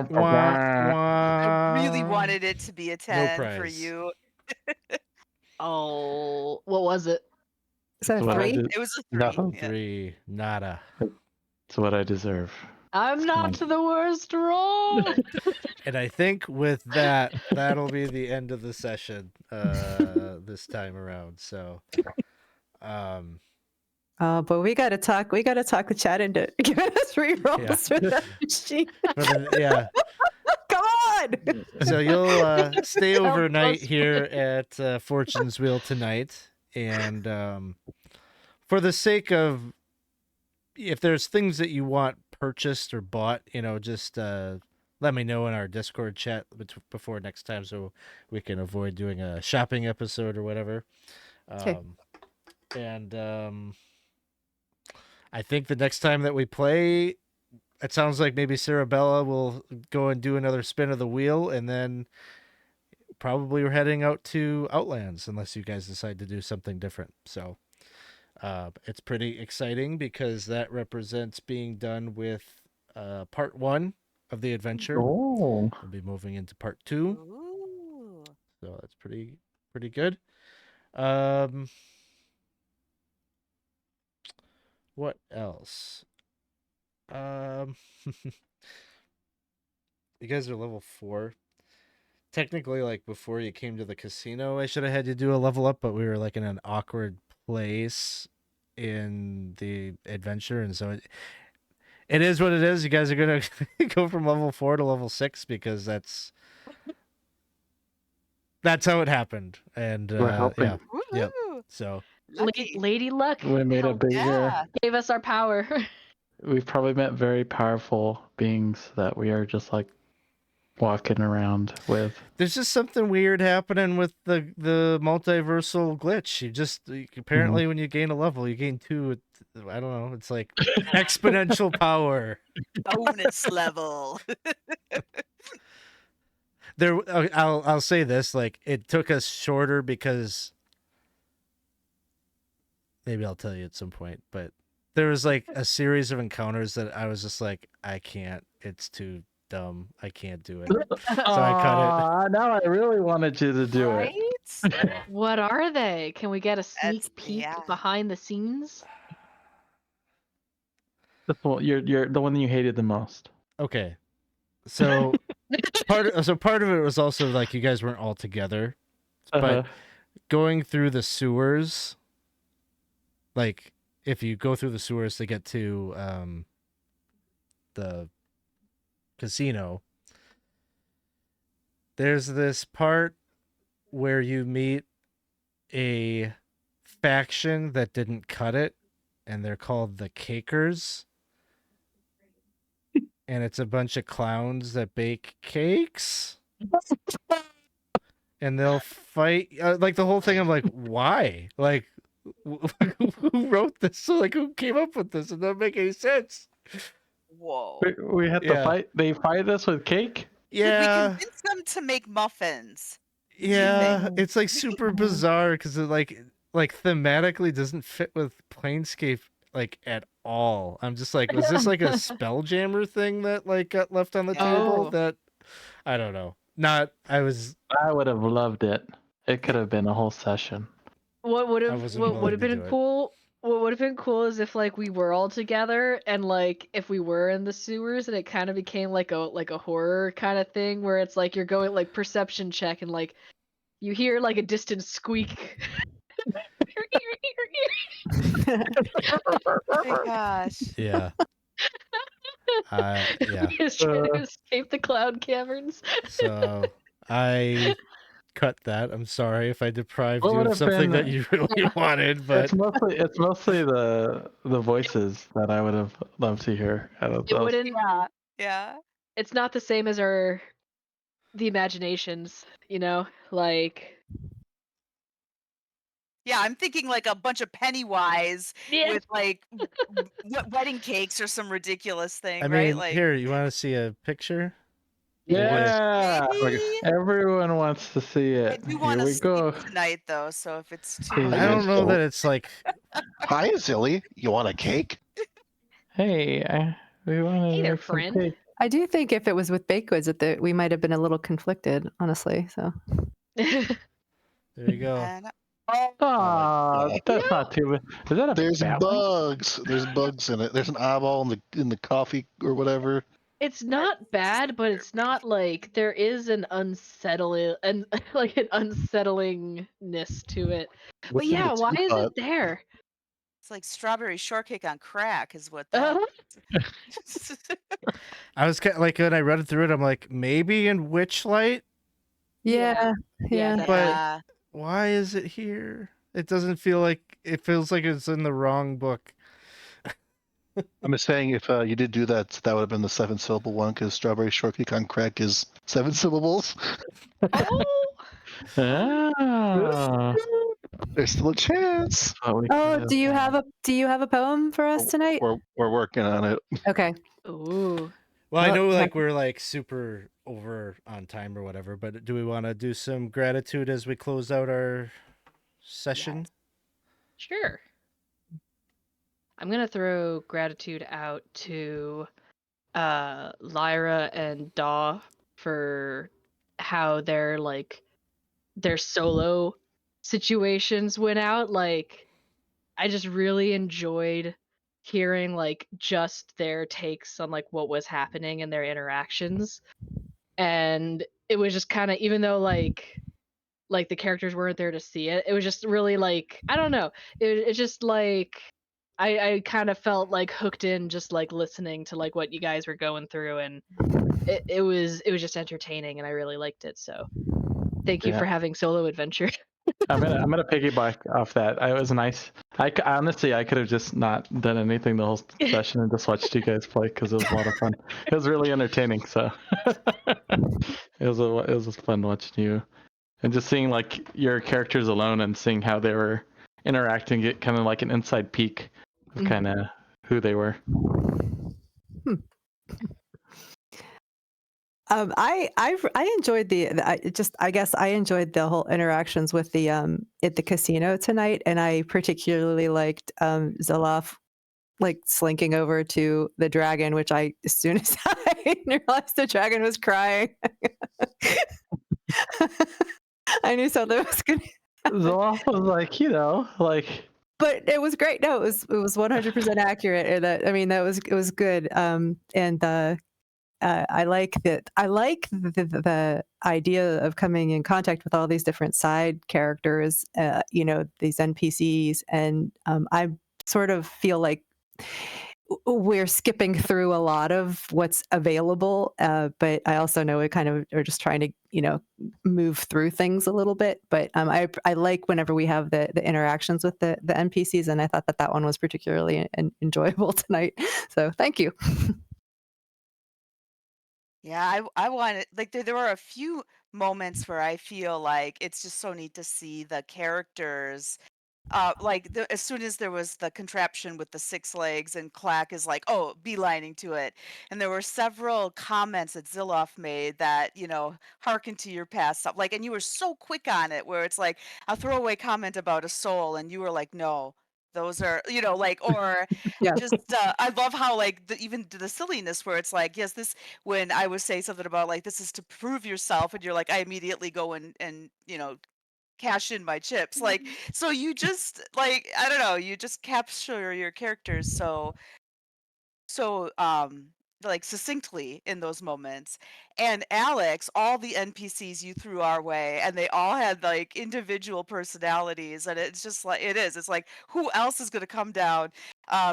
wah, I really wah. wanted it to be a 10 for prize. you. Oh, what was it? Is that That's a what I 3? did. It was a 3. No. Yeah. 3. Nada. It's what I deserve. I'm It's not fine. the worst roll. And I think with that, that'll be the end of the session this time around. So, But we gotta talk the chat into giving us rerolls for that machine. yeah. Come on. So you'll stay Help overnight us. here at Fortune's Wheel tonight, and for the sake of, if there's things that you want purchased or bought, just let me know in our Discord chat before next time, so we can avoid doing a shopping episode or whatever. Okay. And I think the next time that we play, it sounds like maybe Cerebella will go and do another spin of the wheel, and then probably we're heading out to Outlands, unless you guys decide to do something different. So it's pretty exciting, because that represents being done with part 1 of the adventure. Oh. We'll be moving into part 2. Ooh. So that's pretty good. What else? You guys are level 4. Technically, like, before you came to the casino, I should have had you do a level up, but we were like in an awkward place in the adventure, and so it is what it is. You guys are gonna go from level 4 to level 6, because that's how it happened. And We're helping. yeah. Yep. Woo! So Lucky. Lady Luck We made a bigger. Yeah. gave us our power. We've probably met very powerful beings that we are just like walking around with. there's just something weird happening with the multiversal glitch. Apparently when you gain a level, you gain 2. I don't know. It's like exponential power. Bonus level. I'll say this, like, it took us shorter because maybe I'll tell you at some point, but there was like a series of encounters that I was just like, I can't, it's too dumb, I can't do it. So I cut it. Now I really wanted you to do Right? it. What are they? Can we get a sneak That's- peek yeah. behind the scenes? You're the one that you hated the most. Okay. So part of it was also like you guys weren't all together, but going through the sewers, like if you go through the sewers to get to the casino, there's this part where you meet a faction that didn't cut it, and they're called the Cakers. And it's a bunch of clowns that bake cakes. And they'll fight. Like the whole thing, I'm like, why? Like, who wrote this? So, like, who came up with this? It doesn't make any sense. Whoa. We had to Yeah. fight. They fight us with cake. Did we Yeah. convince them to make muffins? Yeah. It's like super bizarre because it like thematically doesn't fit with Planescape like at all. I'm just like, was this like a Spelljammer thing that like got left on the table? Oh. That I don't know. I would have loved it. It could have been a whole session. What would I have wasn't what willing would have to been do it. cool? What would have been cool is if like we were all together and like if we were in the sewers and it kind of became like a horror kind of thing where it's like you're going like perception check and like you hear like a distant squeak. Oh my gosh. Yeah. Yeah. Just trying to escape the cloud caverns. So I cut that. I'm sorry if I deprived What you would of have something that been- you really wanted, but It's mostly the voices that I would have loved to hear out of It those. wouldn't. Yeah. It's not the same as the imaginations, you know, like. Yeah, I'm thinking like a bunch of Pennywise Yeah. with like wedding cakes or some ridiculous thing, I right? mean, Like here, you want to see a picture? Yeah, maybe? everyone wants to see I it. do Here want to we sleep go. tonight though, so if it's too Hey, late. I don't know that it's like Hi, Zilly. You want a cake? Hey, we want to Hey there, make some friend. cake. I do think if it was with baked goods, that we might have been a little conflicted, honestly. So there you go. And, oh, Aw, God. that's not too bad. Is that a There's bat one? bugs. There's bugs in it. There's an eyeball in the coffee or whatever. It's not bad, but it's not like there is an unsettling and like an unsettlingness to it. But What's in yeah, the why is teapot? it there? it's like strawberry shortcake on crack is what that. I was kind of, like, when I read through it, I'm like, maybe in Witchlight? yeah. Yeah, But Yeah. why is it here? It doesn't feel like, it feels like it's in the wrong book. I'm just saying, if you did do that, that would have been the 7-syllable one, because strawberry shortcake on crack is 7 syllables. Oh, Ah. There's still a chance. Oh, do you have a poem for us tonight? We're working on it. Okay. ooh. Well, I Well, know yeah. like we're like super over on time or whatever, but do we want to do some gratitude as we close out our session? Sure. I'm gonna throw gratitude out to Lyra and Daw for how their solo situations went out. Like I just really enjoyed hearing like just their takes on like what was happening and their interactions. And it was just kind of, even though like the characters weren't there to see it, it was just really like, I don't know, it's just like I kind of felt like hooked in just like listening to like what you guys were going through, and it was just entertaining and I really liked it. So thank you Yeah. for having solo adventure. I'm gonna piggyback off that. It was nice. Honestly, I could have just not done anything the whole session and just watched you guys play because it was a lot of fun. It was really entertaining. So it was fun watching you and just seeing like your characters alone and seeing how they were interacting. Get kind of like an inside peek of Mhm. kind of who they were. I enjoyed I guess I enjoyed the whole interactions with the at the casino tonight, and I particularly liked Zilloff like slinking over to the dragon, which as soon as I realized the dragon was crying, I knew something was gonna. Zilloff was like, But it was great. No, it was 100% accurate. And that, I mean, it was good. And I like that. I like the idea of coming in contact with all these different side characters. These NPCs, and I sort of feel like we're skipping through a lot of what's available, but I also know we kind of are just trying to, move through things a little bit. But I like whenever we have the interactions with the NPCs, and I thought that one was particularly enjoyable tonight. So thank you. Yeah, I wanted like there were a few moments where I feel like it's just so neat to see the characters. As soon as there was the contraption with the 6 legs, and Clack is like, "Oh, beelining to it," and there were several comments that Zilloff made that harken to your past stuff. Like, and you were so quick on it, where it's like a throwaway comment about a soul, and you were like, "No, those are or Yeah. just I love how like even the silliness where it's like, yes, this when I would say something about like this is to prove yourself, and you're like, I immediately go and cash in my chips. Like, so you just like, I don't know, you just capture your characters so like succinctly in those moments. And Alex, all the NPCs you threw our way, and they all had like individual personalities, and it's just like it's like, who else is going to come down,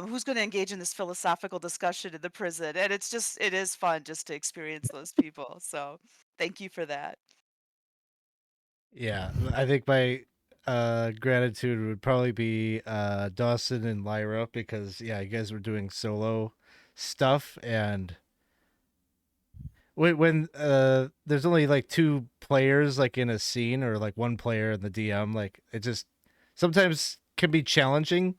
who's going to engage in this philosophical discussion in the prison? And it is fun just to experience those people. So thank you for that. Yeah, I think my gratitude would probably be Dawson and Lyra, because yeah, you guys were doing solo stuff, and when there's only like 2 players like in a scene, or like 1 player in the DM, like it just sometimes can be challenging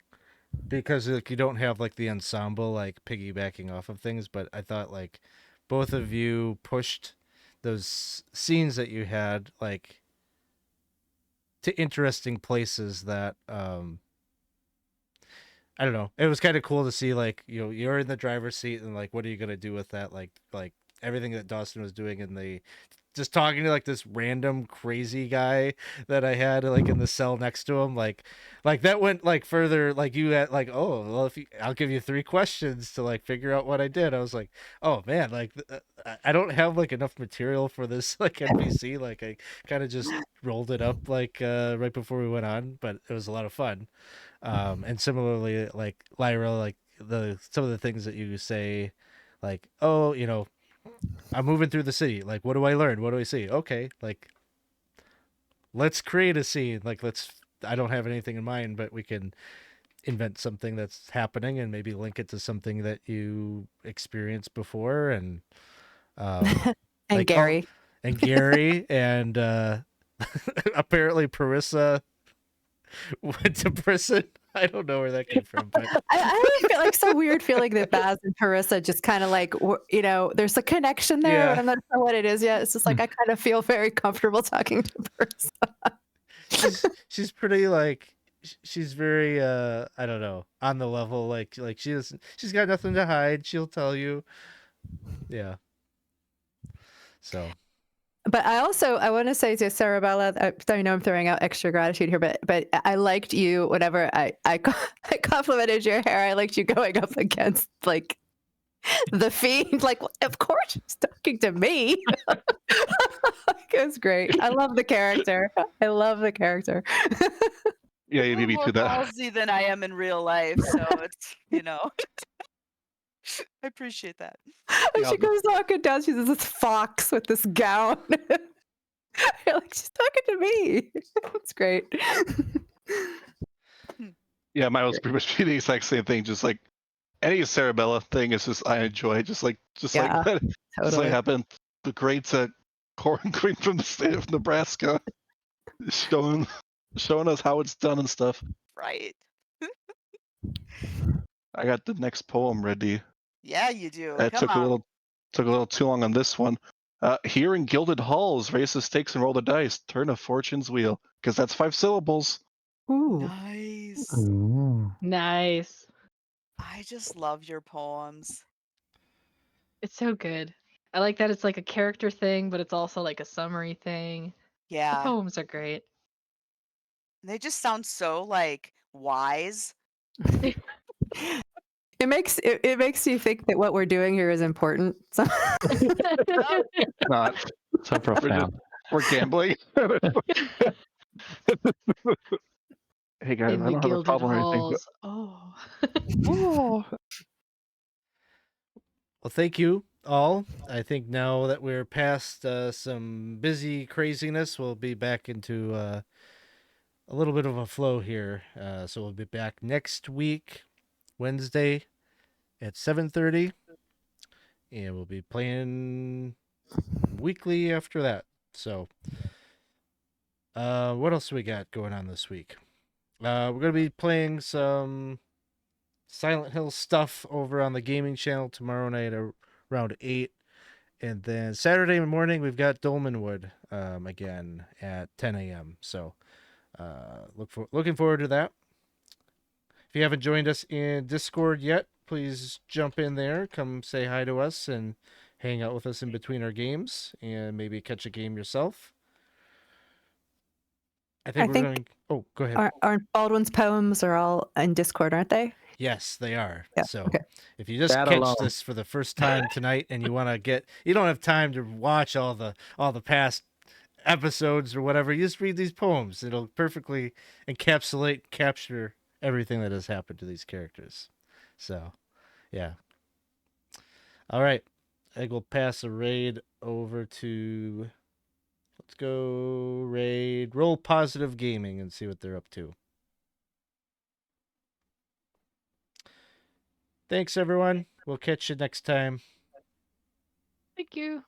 because like you don't have like the ensemble like piggybacking off of things. But I thought like both of you pushed those scenes that you had like to interesting places that I don't know. It was kind of cool to see like, you're in the driver's seat, and like what are you going to do with that, like everything that Dawson was doing, and just talking to like this random crazy guy that I had like in the cell next to him, like that went like further. Like you had like, oh well, I'll give you 3 questions to like figure out what I did. I was like, oh man, like I don't have like enough material for this like NPC. Like I kind of just rolled it up like right before we went on, but it was a lot of fun. And similarly, like Lyra, like some of the things that you say, like, oh, I'm moving through the city. Like, what do I learn? What do I see? Okay, like, let's create a scene. Like, I don't have anything in mind, but we can invent something that's happening and maybe link it to something that you experienced before. And, And like, Gary. and Gary, and apparently Parissa went to prison. I don't know where that came from, but I feel like some weird feeling that Baz and Parissa just kind of like, there's a connection there, Yeah. but I'm not sure what it is yet. It's just like I kind of feel very comfortable talking to Parissa. she's pretty like she's very I don't know, on the level, like she's got nothing to hide. She'll tell you. Yeah. So. But I want to say to Cerebella, I know I'm throwing out extra gratitude here, but I liked you whenever I complimented your hair. I liked you going up against like the fiend. Like, of course she's talking to me. It was great. I love the character. I love the character. Yeah, A you little beat me more to that. ballsy than I am in real life, so it's I appreciate that. When Yeah, she goes walking down, she's this fox with this gown. You're like, she's talking to me. It's great. yeah, mine was pretty much the exact same thing. Just like any Cerebella thing is just I enjoy. Just like Yeah, that. Just like totally. happened. The great corn queen from the state of Nebraska, showing us how it's done and stuff. Right. I got the next poem ready. Yeah, you do. It Come on. took a little too long on this one. Here in Gilded Halls, raise the stakes and roll the dice. Turn a fortune's wheel, because that's 5 syllables. Ooh. Nice. Ooh. Nice. I just love your poems. It's so good. I like that it's like a character thing, but it's also like a summary thing. The Yeah. poems are great. They just sound so like wise. It makes you think that what we're doing here is important. So Not. So profound. We're gambling. Hey guys, In I the don't have a Gilded problem or anything, but Halls. Oh. oh, Well, thank you all. I think now that we're past some busy craziness, we'll be back into a little bit of a flow here. So we'll be back next week, Wednesday at 7:30, and we'll be playing weekly after that. So, what else we got going on this week? We're gonna be playing some Silent Hill stuff over on the gaming channel tomorrow night around 8. And then Saturday morning, we've got Dolmenwood again at 10 a.m. So looking forward to that. If you haven't joined us in Discord yet, please jump in there. Come say hi to us and hang out with us in between our games and maybe catch a game yourself. I think we're going. Oh, go ahead. aren't Baldwin's poems are all in Discord, aren't they? Yes, they are. Yeah, So okay. if you just That catch alone. this for the first time tonight and you want to you don't have time to watch all the past episodes or whatever, you just read these poems. It'll perfectly capture everything that has happened to these characters. So, yeah. All right. I think we'll pass a raid over to. Let's go raid Roll Positive Gaming and see what they're up to. Thanks, everyone. We'll catch you next time. Thank you.